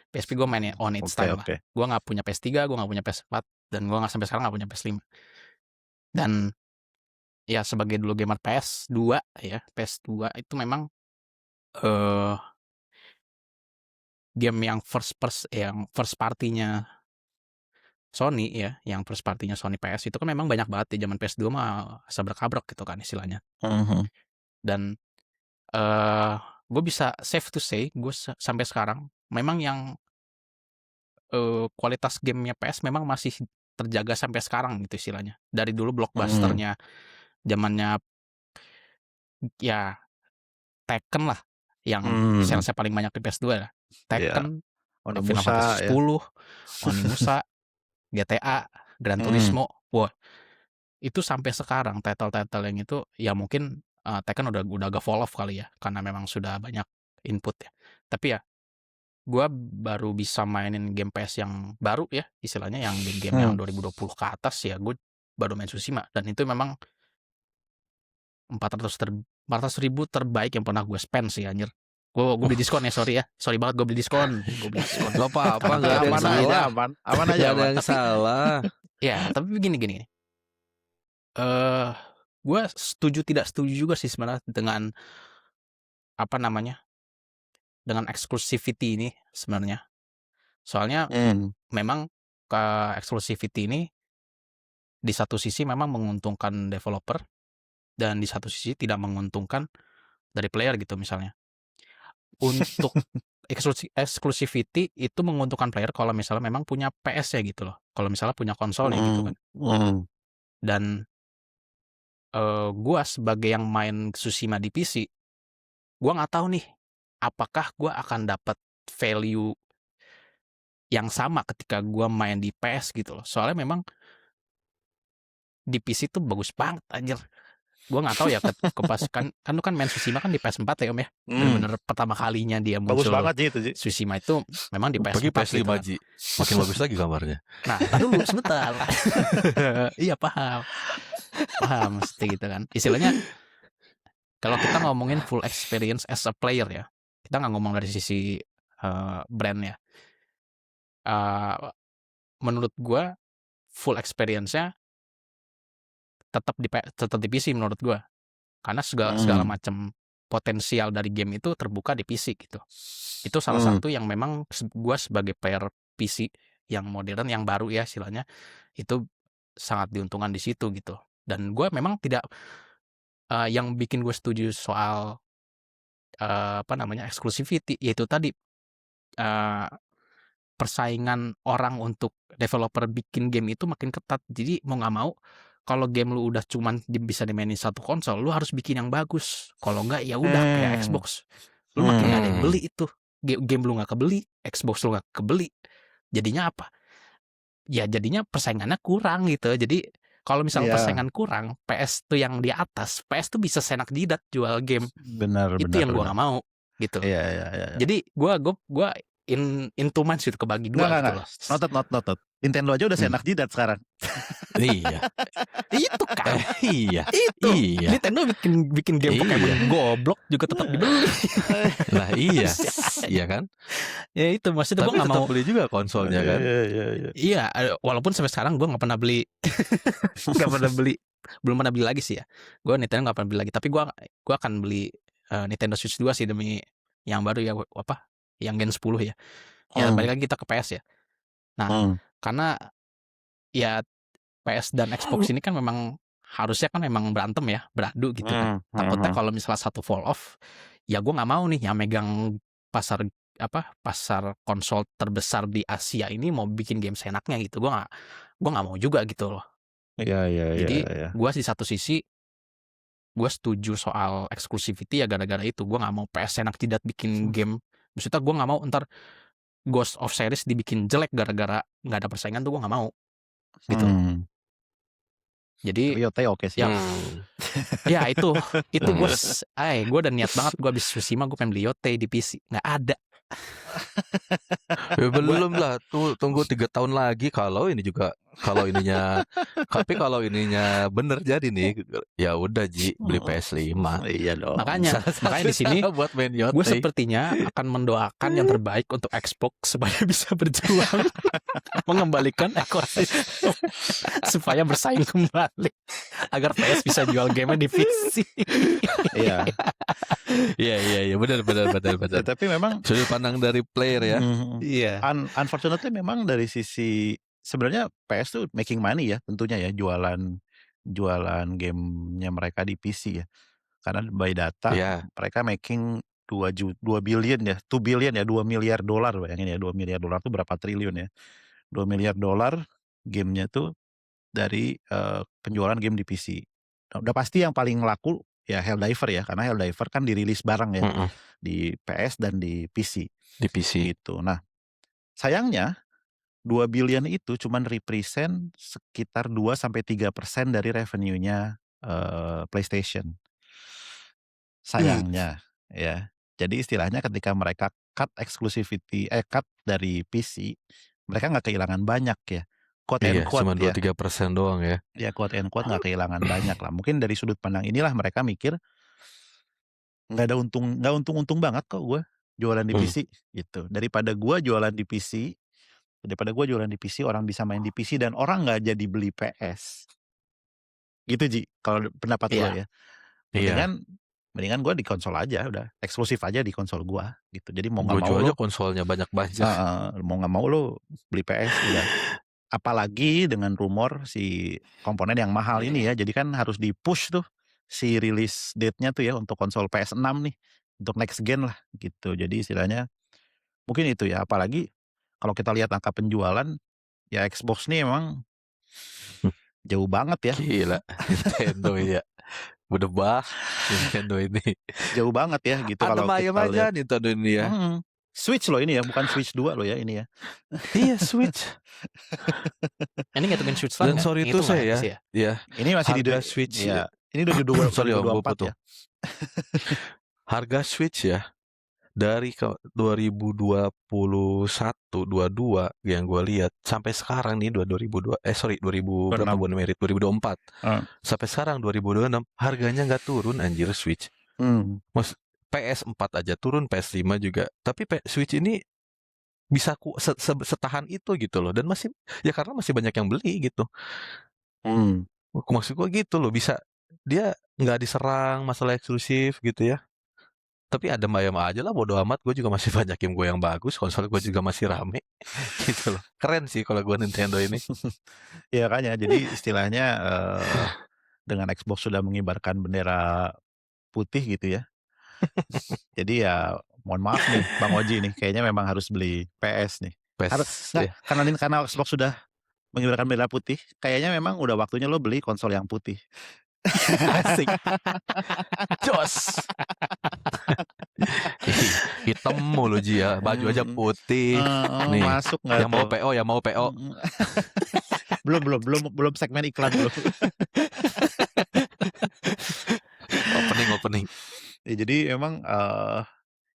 S3: PSP gue main on its time lah. Gue nggak punya PS3, gue nggak punya PS4, dan gue nggak sampai sekarang nggak punya PS5. Dan ya sebagai dulu gamer PS2 ya, PS2 itu memang game yang first partinya Sony ya, yang first partinya Sony PS itu kan memang banyak banget di zaman PS2 mah sabrak-abrek gitu kan istilahnya. Dan gue bisa safe to say gue sampai sekarang memang yang kualitas gamenya PS memang masih terjaga sampai sekarang gitu istilahnya. Dari dulu blockbusternya zamannya ya Tekken lah yang salesnya paling banyak di PS2 lah. Tekken, Final Fantasy 10, Onimusa, GTA, Gran Turismo. Wah, itu sampai sekarang title-title yang itu ya mungkin Tekken udah agak fall off kali ya karena memang sudah banyak input ya. Tapi ya gue baru bisa mainin game PS yang baru ya istilahnya, yang game yang 2020 ke atas ya, gue baru main Tsushima, dan itu memang 400.000 terbaik yang pernah gue spend sih anjir. Gue beli diskon ya, sorry banget gue beli diskon.
S2: Gak apa-apa,
S1: Nanti
S2: gak ada yang
S1: aman aja,
S2: salah.
S1: aman aja,
S2: Gak ada
S1: aman.
S2: yang salah.
S3: Ya, tapi begini. Gue setuju tidak setuju juga sih sebenarnya dengan apa namanya, dengan exclusivity ini sebenarnya. Soalnya memang exclusivity ini di satu sisi memang menguntungkan developer dan di satu sisi tidak menguntungkan dari player gitu misalnya. Untuk exclusivity itu menguntungkan player kalau misalnya memang punya PS ya gitu loh. Kalau misalnya punya konsolnya gitu kan. Dan gue sebagai yang main Tsushima di PC, gue nggak tahu nih apakah gue akan dapat value yang sama ketika gue main di PS gitu loh. Soalnya memang di PC tuh bagus banget anjir. Gue nggak tahu ya kan lu kan main Tsushima kan di PS4 ya Om ya. Bener-bener pertama kalinya dia
S1: Bagus
S3: muncul
S1: banget sih itu, Ji.
S3: Tsushima itu memang di PS4
S2: Bagi PS5
S3: gitu kan.
S2: Ji. Makin bagus lagi gambarnya.
S3: Nah, tar dulu sebentar. Iya paham mesti gitu kan. Istilahnya kalau kita ngomongin full experience as a player ya, kita nggak ngomong dari sisi brand ya. Menurut gue full experience-nya tetap di PC menurut gue, karena segala macam potensial dari game itu terbuka di PC gitu. Itu salah satu yang memang gue sebagai player PC yang modern yang baru ya istilahnya itu sangat diuntungkan di situ gitu. Dan gue memang tidak yang bikin gue setuju soal apa namanya exclusivity yaitu tadi persaingan orang untuk developer bikin game itu makin ketat. Jadi mau nggak mau kalau game lu udah cuman bisa dimainin satu konsol, lu harus bikin yang bagus. Kalau nggak ya udah kayak Xbox, lu makin nggak ada yang beli itu. Game lu nggak kebeli, Xbox lu nggak kebeli. Jadinya apa? Ya jadinya persaingannya kurang gitu. Jadi kalau misalnya persaingan kurang, PS tuh yang di atas, PS tuh bisa senak jidat jual game.
S1: Benar.
S3: Itu yang gue nggak mau gitu.
S1: Iya.
S3: Jadi gue in two minds gitu kebagi dua gitu loh.
S1: Noted. Nintendo aja udah senak jidat sekarang.
S2: Iya.
S3: Itu kan.
S2: Iya.
S3: Itu.
S2: Iya.
S3: Nintendo bikin game Pokemon goblok juga tetap dibeli.
S2: Nah iya. Iya kan?
S3: Ya itu maksudnya gue
S2: Tapi
S3: nggak
S2: tetap
S3: mau
S2: beli juga konsolnya kan.
S3: Iya, walaupun sampai sekarang gue nggak pernah beli, belum pernah beli lagi sih ya. Gue Nintendo nggak pernah beli lagi, tapi gue akan beli Nintendo Switch 2 sih demi yang baru ya apa? Yang Gen 10 ya. Ya balik lagi kita ke PS ya. Nah, karena ya PS dan Xbox ini kan memang harusnya kan memang berantem ya, beradu gitu kan. Takutnya kalau misalnya satu fall off, ya gue nggak mau nih yang megang pasar konsol terbesar di Asia ini mau bikin game seenaknya gitu. Gue nggak mau juga gitu loh.
S1: Iya.
S3: Jadi gue di satu sisi gue setuju soal exclusivity ya gara-gara itu. Gue nggak mau PS enak tidak bikin game. Maksudnya gue nggak mau ntar Ghost of Series dibikin jelek gara-gara nggak ada persaingan tuh gue nggak mau gitu. Jadi
S1: Yote oke sih.
S3: Ya itu gue udah niat banget gue habis Tsushima gue pengen beli Yote di PC, nggak ada.
S2: Ya belum lah, tuh tunggu 3 tahun lagi kalau ininya bener jadi nih, ya udah Ji beli PS5.
S1: Iya dong.
S3: Makanya di sini
S2: buat main Yote.
S3: gue sepertinya akan mendoakan yang terbaik untuk Xbox supaya bisa berjuang mengembalikan ekosistem supaya bersaing kembali agar PS bisa jual game di PC.
S1: Iya.
S2: Iya benar.
S1: Tapi memang
S2: sudut pandang dari player ya.
S3: Iya.
S1: Unfortunately memang dari sisi sebenarnya PS tuh making money ya tentunya ya jualan gamenya mereka di PC ya. Karena by data mereka making 2 billion ya, 2 billion ya, 2 miliar dolar bayangin ya, 2 miliar dolar tuh berapa triliun ya. 2 miliar dolar gamenya tuh dari penjualan game di PC. Udah pasti yang paling laku ya Helldiver ya, karena Helldiver kan dirilis bareng ya di PS dan di PC.
S2: Di PC.
S1: Gitu. Nah, sayangnya 2 billion itu cuman represent sekitar 2-3% dari revenue-nya PlayStation. Sayangnya ya. Jadi istilahnya ketika mereka cut dari PC, mereka nggak kehilangan banyak ya. Quote and quote
S2: cuma
S1: ya.
S2: 2-3% doang ya.
S1: Ya quote and quote nggak kehilangan banyak lah. Mungkin dari sudut pandang inilah mereka mikir nggak untung-untung banget kok gue jualan di
S2: Hmm.
S1: PC gitu. Daripada gue jualan di PC, orang bisa main di PC dan orang nggak jadi beli PS. Gitu Ji, kalau pendapat gue
S3: Iya.
S1: ya.
S2: Iya.
S1: Mendingan gue di konsol aja udah, eksklusif aja di konsol gue gitu. Jadi mau nggak
S2: Gue
S1: mau
S2: jual aja
S1: lo,
S2: konsolnya banyak-banyak.
S1: mau nggak mau lo beli PS udah. Apalagi dengan rumor si komponen yang mahal ini ya, jadi kan harus di-push tuh si release date-nya tuh ya untuk konsol PS6 nih, untuk next gen lah gitu. Jadi istilahnya mungkin itu ya, apalagi kalau kita lihat angka penjualan, ya Xbox nih emang jauh banget ya,
S2: Gila, Nintendo ya. Berdebah Nintendo ini.
S1: jauh banget ya gitu
S2: Adem
S1: kalau
S2: ayem
S1: kita
S2: aja
S1: lihat.
S2: Nintendo ini ya.
S1: Switch loh ini ya, bukan Switch 2 loh ya ini ya.
S2: Iya, Switch.
S3: Ini ngitungin Switch
S2: Dan
S3: Lite
S2: sorry
S3: nggak?
S2: itu
S3: Ngitung nggak
S2: saya
S3: pasti
S2: ya. Ya,
S1: Ini masih
S2: harga Switch
S1: ya, ini udah di
S2: sorry Om, gue
S1: 2024
S2: potong.
S1: ya.
S2: Harga Switch ya dari 2021 22 yang gue lihat sampai sekarang nih 2002 2000 berapa
S1: 26.
S2: bulan Maret 2024 sampai sekarang 2026 harganya nggak turun anjir Switch. Mas PS4 aja turun, PS5 juga. Tapi Switch ini bisa setahan itu gitu loh, dan masih ya karena masih banyak yang beli gitu. Maksud gue gitu loh, bisa dia nggak diserang masalah eksklusif gitu ya. Tapi ada ayam aja lah, bodo amat. Gue juga masih banyak game gue yang bagus, konsol gue juga masih rame gitu loh. Keren sih kalau gue Nintendo ini.
S1: Ya kan ya, jadi istilahnya dengan Xbox sudah mengibarkan bendera putih gitu ya. Jadi ya mohon maaf nih Bang Oji nih, kayaknya memang harus beli PS nih.
S2: Ya.
S1: Karena Xbox sudah mengibarkan bendera putih, kayaknya memang udah waktunya lo beli konsol yang putih.
S2: Asik. Jos. Hitam mulu Ji ya, baju aja putih. Nih,
S1: Masuk nggak
S2: yang mau
S1: tuh?
S2: PO ya mau PO.
S1: belum segmen iklan belum.
S2: Opening.
S1: Ya, jadi emang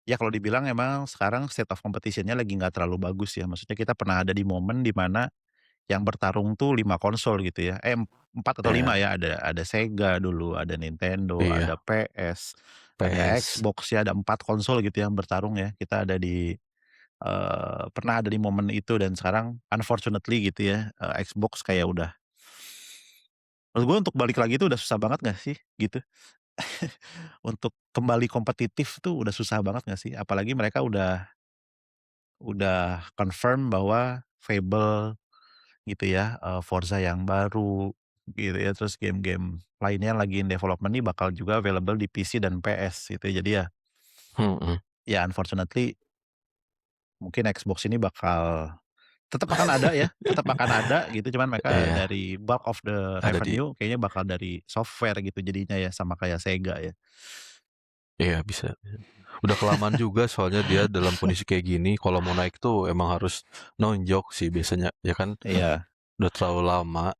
S1: ya kalau dibilang emang sekarang state of competition-nya lagi nggak terlalu bagus ya. Maksudnya kita pernah ada di momen di mana yang bertarung tuh 5 konsol gitu ya. 4 atau 5 ya. Ada Sega dulu, ada Nintendo, ada PS, ada Xbox ya, ada 4 konsol gitu yang bertarung ya. Kita ada di pernah ada di momen itu, dan sekarang unfortunately gitu ya, Xbox kayak udah, menurut gue untuk balik lagi itu udah susah banget gak sih gitu. Untuk kembali kompetitif tuh udah susah banget gak sih? Apalagi mereka udah confirm bahwa Fable gitu ya, Forza yang baru gitu ya, terus game-game lainnya lagi in development nih bakal juga available di PC dan PS gitu. Jadi ya, ya unfortunately mungkin Xbox ini bakal tetap akan ada ya, gitu, cuman mereka dari bulk of the revenue kayaknya bakal dari software gitu jadinya ya, sama kayak Sega ya.
S2: Iya bisa. Udah kelamaan juga soalnya dia dalam kondisi kayak gini, kalau mau naik tuh emang harus nonjok sih biasanya, ya kan?
S1: Iya.
S2: Udah terlalu lama.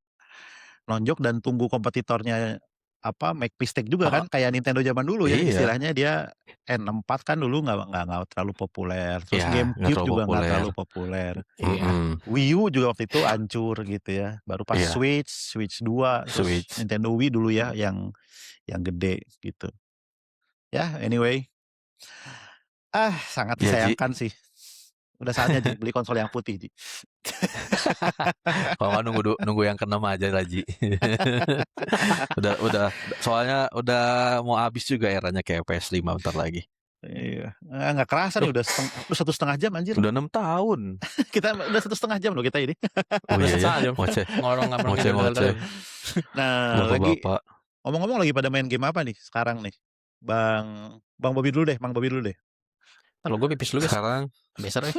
S1: Nonjok dan tunggu kompetitornya make mistake juga kan, kayak Nintendo zaman dulu ya, istilahnya dia N64 kan dulu nggak terlalu populer, terus GameCube juga nggak terlalu populer. Wii U juga waktu itu hancur gitu ya, baru pas Switch 2, terus Nintendo Wii dulu ya yang gede gitu. Ya anyway, sangat disayangkan sih. Udah saatnya Ji, beli konsol yang putih Ji.
S2: Kalau nggak nunggu yang ke-6 aja lah Ji. udah soalnya udah mau habis juga eranya kayak PS5 bentar lagi.
S1: Iya, nggak kerasa nih udah 1,5 jam anjir.
S2: Udah 6 tahun.
S1: Kita udah 1,5 jam loh kita ini.
S2: Oh iya ya,
S3: ngoceh.
S1: Nah, lagi ngomong-ngomong lagi pada main game apa nih sekarang nih? Bang Bobby dulu deh,
S3: Kalau gue pipis dulu guys.
S2: Sekarang
S3: Beser ya.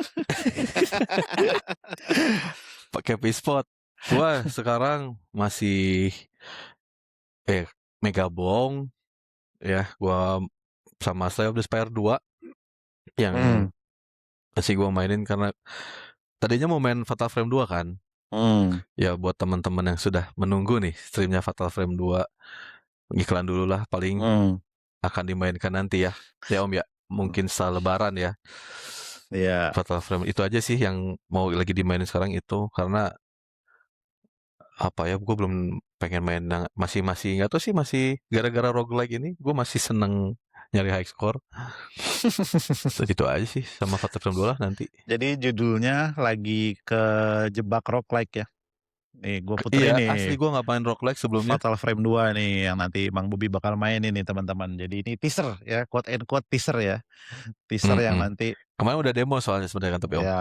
S2: pakai P-Spot. Gua sekarang masih Megabong ya, gua sama Slay of the Spire 2 yang masih gua mainin karena tadinya mau main Fatal Frame 2 kan. Ya buat teman-teman yang sudah menunggu nih streamnya Fatal Frame 2, iklan dulu lah, paling akan dimainkan nanti ya. Ya Om ya, mungkin setelah Lebaran ya.
S1: Iya.
S2: Fatal Frame itu aja sih yang mau lagi dimainin sekarang itu, karena apa ya, gue belum pengen main masih nggak tahu sih, masih gara-gara roguelike ini gue masih seneng nyari high score. Itu aja sih sama Fatal Frame 2 lah nanti.
S1: Jadi judulnya lagi kejebak roguelike ya. Nih gue puterin
S2: Iya, asli
S1: nih
S2: gue nggak main roguelike sebelumnya.
S1: Fatal Frame 2 nih yang nanti Bang Bobi bakal mainin nih teman-teman. Jadi ini teaser ya, quote and quote teaser ya. Teaser yang nanti
S2: Kemarin udah demo soalnya sebenarnya kan, tapi Om.
S1: ya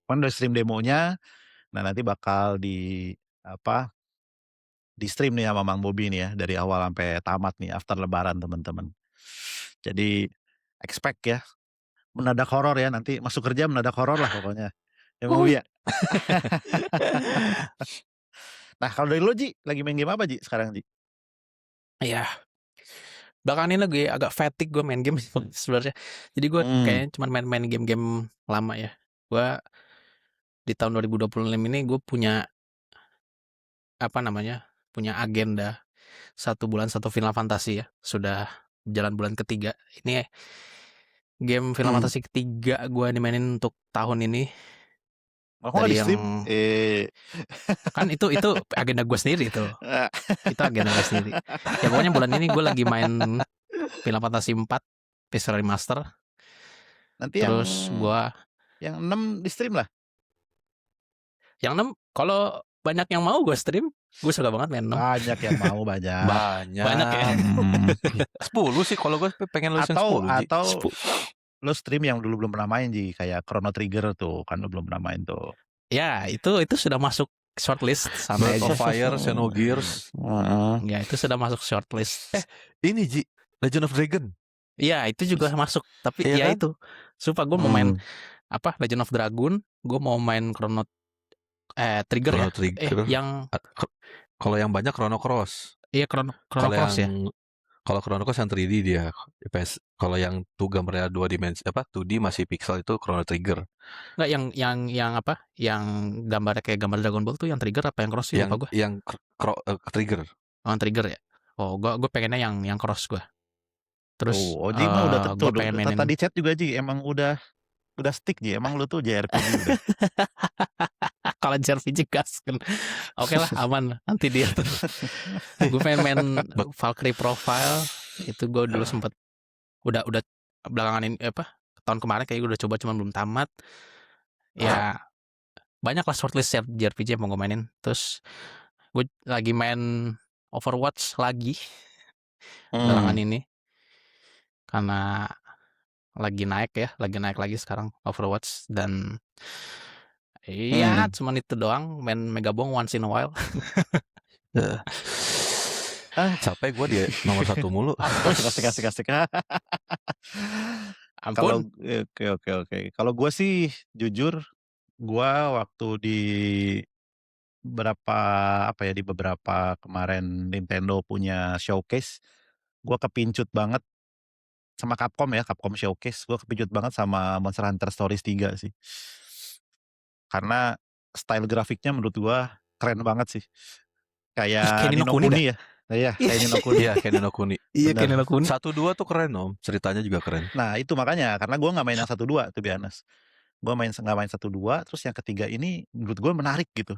S1: kan udah stream demonya. Nah nanti bakal di stream nih sama Bang Bobi nih ya dari awal sampai tamat nih after lebaran teman-teman. Jadi expect ya mendadak horor ya, nanti masuk kerja mendadak horor lah pokoknya. Ya Bang Bobi ya. Nah kalau dari lo Ji, lagi main game apa Ji sekarang Ji?
S3: Iya. Belakangan ini lagi agak fatigue gue main game sebenarnya. Jadi gue kayaknya cuma main game-game lama ya. Gue di tahun 2026 ini gue punya punya agenda 1 bulan 1 Final Fantasy ya. Sudah jalan bulan ketiga. Ini game Final Fantasy ketiga gue dimainin untuk tahun ini.
S1: Kok nggak di stream?
S3: Kan itu agenda gue sendiri tuh. Itu agenda gue sendiri. Ya pokoknya bulan ini gue lagi main Final Fantasy 4 PS Remaster.
S1: Nanti
S3: terus
S1: yang 6 di stream lah.
S3: Yang 6 kalau banyak yang mau gue stream, gue suka banget main 6.
S1: Banyak yang mau banyak
S3: ya.
S2: 10 sih kalau gue pengen lu 10
S1: atau lo stream yang dulu belum pernah main Ji, kayak Chrono Trigger tuh kan lo belum pernah main tuh.
S3: Ya itu sudah masuk shortlist
S2: sampai of Fire, Xenogears.
S3: Ya itu sudah masuk shortlist.
S2: Ini Ji, Legend of Dragon.
S3: Iya itu juga masuk, tapi ya kan? Itu sumpah gue mau main Legend of Dragon, gue mau main Chrono Trigger ya. Yang
S2: kalau yang banyak Chrono Cross.
S3: Iya Chrono Cross ya.
S2: Kalau Chrono Cross yang 3D dia. Kalau yang tuh gambarnya 2 dimensi 2D masih pixel itu Chrono Trigger.
S3: Enggak yang gambarnya kayak gambar Dragon Ball tuh yang Trigger apa yang Cross sih apa gue?
S2: Yang Trigger.
S3: Oh, Trigger ya. Oh, gue pengennya yang Cross gue. Terus
S1: Ji mah udah tentu tadi chat juga Ji emang udah stick Ji, emang lu tuh JRPG udah.
S3: Kalau JRPG gas kan. Oke lah aman nanti dia tuh. Gue pengen main Valkyrie Profile itu gue dulu sempet udah belakangan ini tahun kemarin kayak gue udah coba cuman belum tamat. Ya banyak lah shortlist JRPG yang mau gue mainin. Terus gue lagi main Overwatch lagi belakangan ini karena lagi naik lagi sekarang Overwatch dan cuman itu doang main Megabong once in a while.
S2: Capek gue dia nomor 1 mulu.
S1: Kasih.
S3: Ampun.
S1: Oke. Kalau gue sih jujur gue waktu di beberapa kemarin Nintendo punya showcase, gue kepincut banget sama Capcom Showcase, gue kepincut banget sama Monster Hunter Stories 3 sih. Karena style grafiknya menurut gue keren banget sih. Kayak Ni no Kuni ya. Iya, kayak Ni no Kuni.
S2: Iya, kayak Ni no Kuni.
S3: Iya, kayak Ni no Kuni.
S2: 1-2 tuh keren Om, ceritanya juga keren.
S1: Nah, itu makanya karena gue enggak main yang 1-2 to be honest. Gue enggak main 1-2, terus yang ketiga ini menurut gue menarik gitu.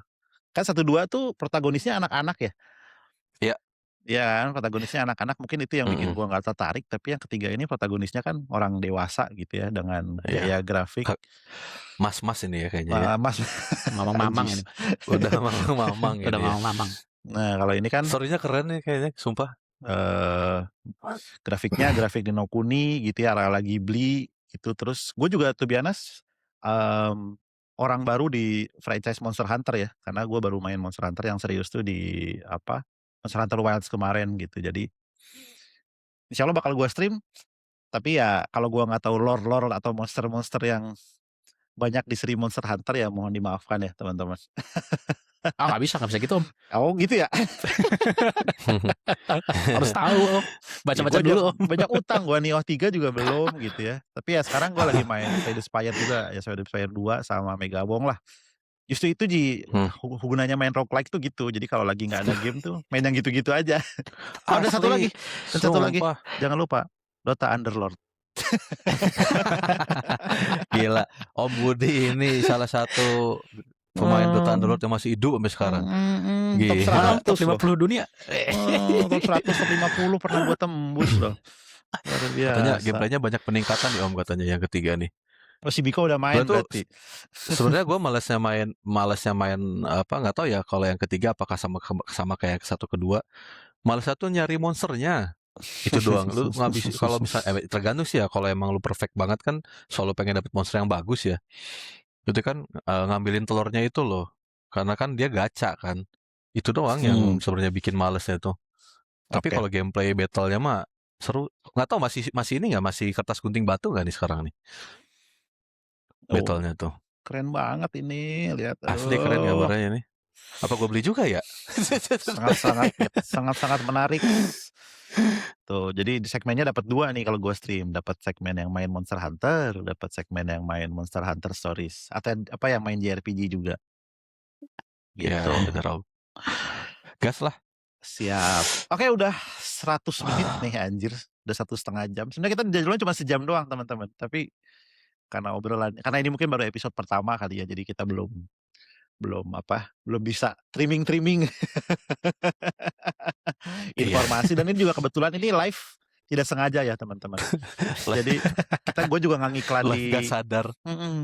S1: Kan 1-2 tuh protagonisnya anak-anak ya.
S2: Iya.
S1: Iya kan, protagonisnya anak-anak, mungkin itu yang bikin gue nggak tertarik. Tapi yang ketiga ini protagonisnya kan orang dewasa gitu ya, dengan gaya grafik
S2: mas-mas ini ya kayaknya ya.
S1: Mas
S3: mamang-mamang ini.
S2: Udah mamang-mamang ini.
S3: Udah mamang-mamang.
S1: Nah kalau ini kan
S2: story-nya keren nih kayaknya, sumpah.
S1: Grafiknya grafik Ni no Kuni gitu ya, ala Ghibli gitu. Terus gue juga to be honest, orang baru di franchise Monster Hunter ya, karena gue baru main Monster Hunter yang serius tuh di Monster Hunter Wilds kemarin gitu. Jadi insya Allah bakal gue stream. Tapi ya kalau gue nggak tahu lore atau monster-monster yang banyak di seri Monster Hunter ya mohon dimaafkan ya teman-teman.
S3: Nggak bisa gitu Om.
S1: Oh gitu ya.
S3: Harus tahu Om. Baca-baca dulu Om.
S1: Banyak utang gue, Nioh 3 juga belum gitu ya. Tapi ya sekarang gue lagi main Slay the Spire juga ya, Slay the Spire 2 sama Megabong lah. Justru itu Ji, gunanya main roguelike tuh gitu. Jadi kalau lagi nggak ada game tuh main yang gitu-gitu aja. Ada satu lagi, jangan lupa Dota Underlord.
S2: Gila, Om Budi ini salah satu pemain Dota Underlord yang masih hidup sampai sekarang.
S3: Top 100, top 50 dunia.
S1: Top 100, top 50 pernah gue tembus loh. Luar
S2: Katanya
S1: biasa.
S2: gameplaynya banyak peningkatan nih Om katanya yang ketiga nih.
S1: Oh, si Biko udah main
S2: Gue tuh
S1: berarti.
S2: sebenarnya gue malesnya main apa nggak tahu ya kalau yang ketiga apakah sama kayak satu kedua. Malesnya tuh nyari monsternya. Itu doang. Lu ngabis kalau misalnya tergantung sih ya kalau emang lu perfect banget kan selalu pengen dapet monster yang bagus ya. Itu kan ngambilin telurnya itu loh. Karena kan dia gacha kan. Itu doang yang sebenarnya bikin malesnya tuh. Tapi
S1: Oke.
S2: kalau gameplay battle-nya mah seru. Nggak tahu masih ini nggak masih kertas gunting batu nggak nih sekarang nih
S1: Oh,
S2: battle-nya tuh.
S1: keren banget ini. Lihat.
S2: Asli keren
S1: Aduh.
S2: gambarnya nih. Apa gue beli juga ya?
S1: Sangat-sangat menarik. Tuh, jadi di segmennya dapat 2 nih kalau gue stream, dapat segmen yang main Monster Hunter, dapat segmen yang main Monster Hunter Stories, atau apa yang main JRPG juga.
S2: Ya,
S1: Gitu.
S2: bener Om. Gas lah.
S1: Siap. Oke, udah 100 menit nih anjir. Udah 1,5 jam. Sebenarnya kita jadwalnya cuma sejam doang, teman-teman. Tapi karena ini mungkin baru episode pertama kali ya, jadi kita belum bisa trimming informasi. Dan ini juga kebetulan ini live tidak sengaja ya teman-teman. Jadi gue juga nggak ngiklan
S2: Live gak sadar.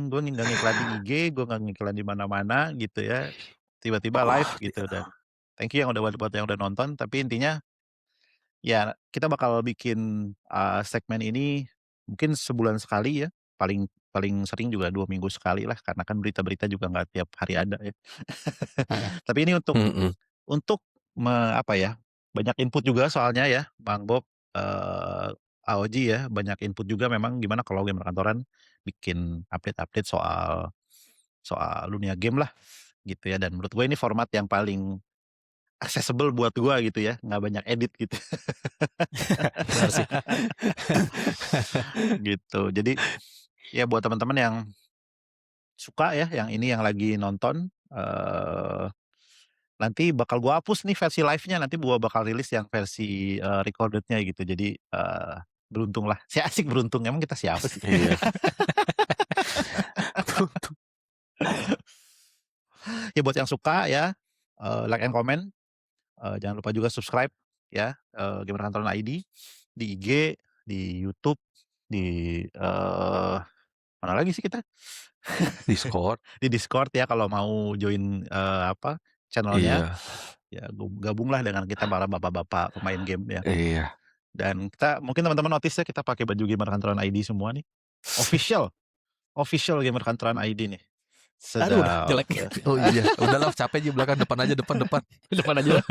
S1: gue nggak ngiklan di IG, gue nggak ngiklan di mana-mana gitu ya. Tiba-tiba live gitu. Dan thank you buat yang udah nonton. Tapi intinya ya kita bakal bikin segmen ini mungkin sebulan sekali ya. Paling paling sering juga 2 minggu sekali lah, karena kan berita-berita juga nggak tiap hari ada ya. Tapi ini untuk apa ya, banyak input juga soalnya ya, Bang Bob, AOG ya, banyak input juga memang gimana kalau game kantoran bikin update-update soal dunia game lah, gitu ya. Dan menurut gue ini format yang paling accessible buat gue gitu ya, nggak banyak edit gitu.
S3: Benar sih.
S1: Gitu. Jadi ya buat teman-teman yang suka ya, yang lagi nonton, nanti bakal gua hapus nih versi live-nya, nanti gua bakal rilis yang versi recorded-nya gitu. Jadi beruntung lah. Si asik beruntung, emang kita siapa sih?
S2: Iya.
S1: Ya buat yang suka ya, like and comment, jangan lupa juga subscribe ya, Gamer Kantoran ID di IG, di YouTube, di mana lagi sih kita?
S2: Discord.
S1: Di Discord ya kalau mau join channel-nya.
S2: Iya.
S1: Ya gabunglah dengan kita para bapak-bapak pemain game ya.
S2: Iya.
S1: Dan kita mungkin teman-teman notice ya, kita pakai baju Gamer Kantoran ID semua nih. Official Gamer Kantoran ID nih.
S3: Aduh, udah jelek.
S2: Oh iya, udahlah capek aja belakang depan aja depan.
S3: Depan aja.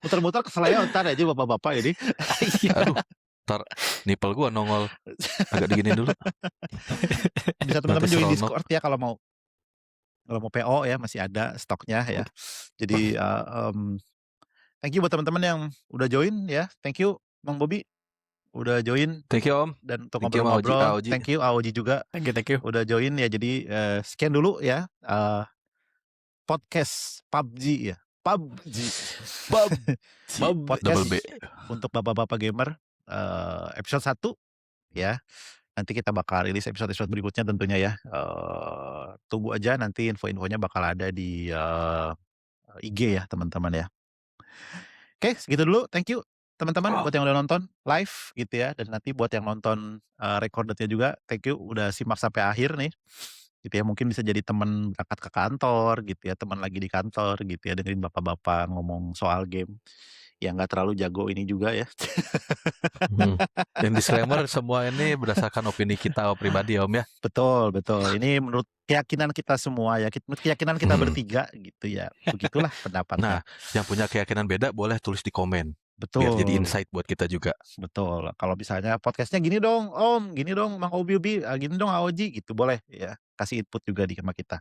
S1: Muter-muter keselaya ntar aja bapak-bapak ini.
S2: Aduh, ntar nipel gua nongol. Agak diginin dulu.
S1: Bisa teman-teman
S2: Nanti
S1: join
S2: seronok.
S1: Discord ya kalau mau PO ya, masih ada stoknya ya. Jadi thank you buat teman-teman yang udah join ya. Thank you Bang Bobby udah join.
S2: Thank you Om.
S1: Dan untuk
S2: Thank you,
S1: ngobrol-ngobrol,
S2: AOG.
S1: thank you AOG juga
S3: Thank you.
S1: udah join ya. Jadi sekian dulu ya podcast PUBG ya. PUBG. Podcast
S2: Double B.
S1: untuk bapak-bapak gamer episode 1 ya. Nanti kita bakal rilis episode-episode berikutnya tentunya ya. Tunggu aja, nanti info-infonya bakal ada di IG ya teman-teman ya. Oke, segitu dulu. Thank you teman-teman buat yang udah nonton live gitu ya. Dan nanti buat yang nonton recorded-nya juga, thank you udah simak sampai akhir nih. Gitu ya, mungkin bisa jadi teman berangkat ke kantor gitu ya, teman lagi di kantor gitu ya, dengerin bapak-bapak ngomong soal game yang nggak terlalu jago ini juga ya.
S2: Yang disclaimer semua ini berdasarkan opini kita pribadi Om ya.
S1: Betul. Ini menurut keyakinan kita semua ya, menurut keyakinan kita bertiga gitu ya. Begitulah pendapatnya.
S2: Nah, yang punya keyakinan beda boleh tulis di komen.
S1: Betul.
S2: Biar jadi insight buat kita juga.
S1: Betul. Kalau misalnya podcastnya gini dong Om, gini dong Mang Obi, gini dong AOG gitu, boleh ya. Kasih input juga di sama kita.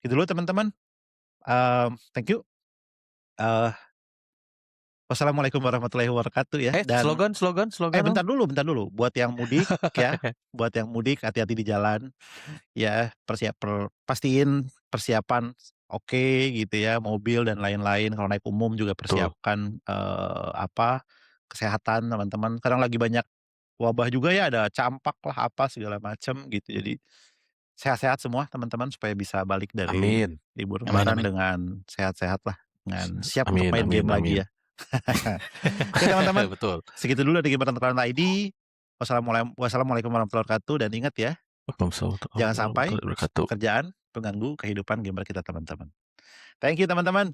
S1: Gitu dulu teman-teman. Thank you. Wassalamualaikum warahmatullahi wabarakatuh ya. Dan
S2: slogan.
S1: bentar dulu. Buat yang mudik ya, buat yang mudik hati-hati di jalan. Ya, pastiin persiapan oke gitu ya, mobil dan lain-lain. Kalau naik umum juga persiapkan kesehatan teman-teman. Kadang lagi banyak wabah juga ya, ada campak lah apa segala macam gitu. Jadi sehat-sehat semua teman-teman supaya bisa balik dari libur lebaran dengan sehat-sehat lah, dengan siap untuk main game lagi ya. Oke teman-teman,
S2: Betul.
S1: segitu dulu dari Gibran.id. Wassalamualaikum warahmatullahi wabarakatuh, dan ingat ya, jangan sampai pekerjaan mengganggu kehidupan gamer kita teman-teman. Thank you teman-teman.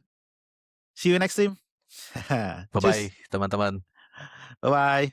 S1: See you next time.
S2: Bye-bye
S1: Cheers.
S2: teman-teman.
S1: Bye-bye.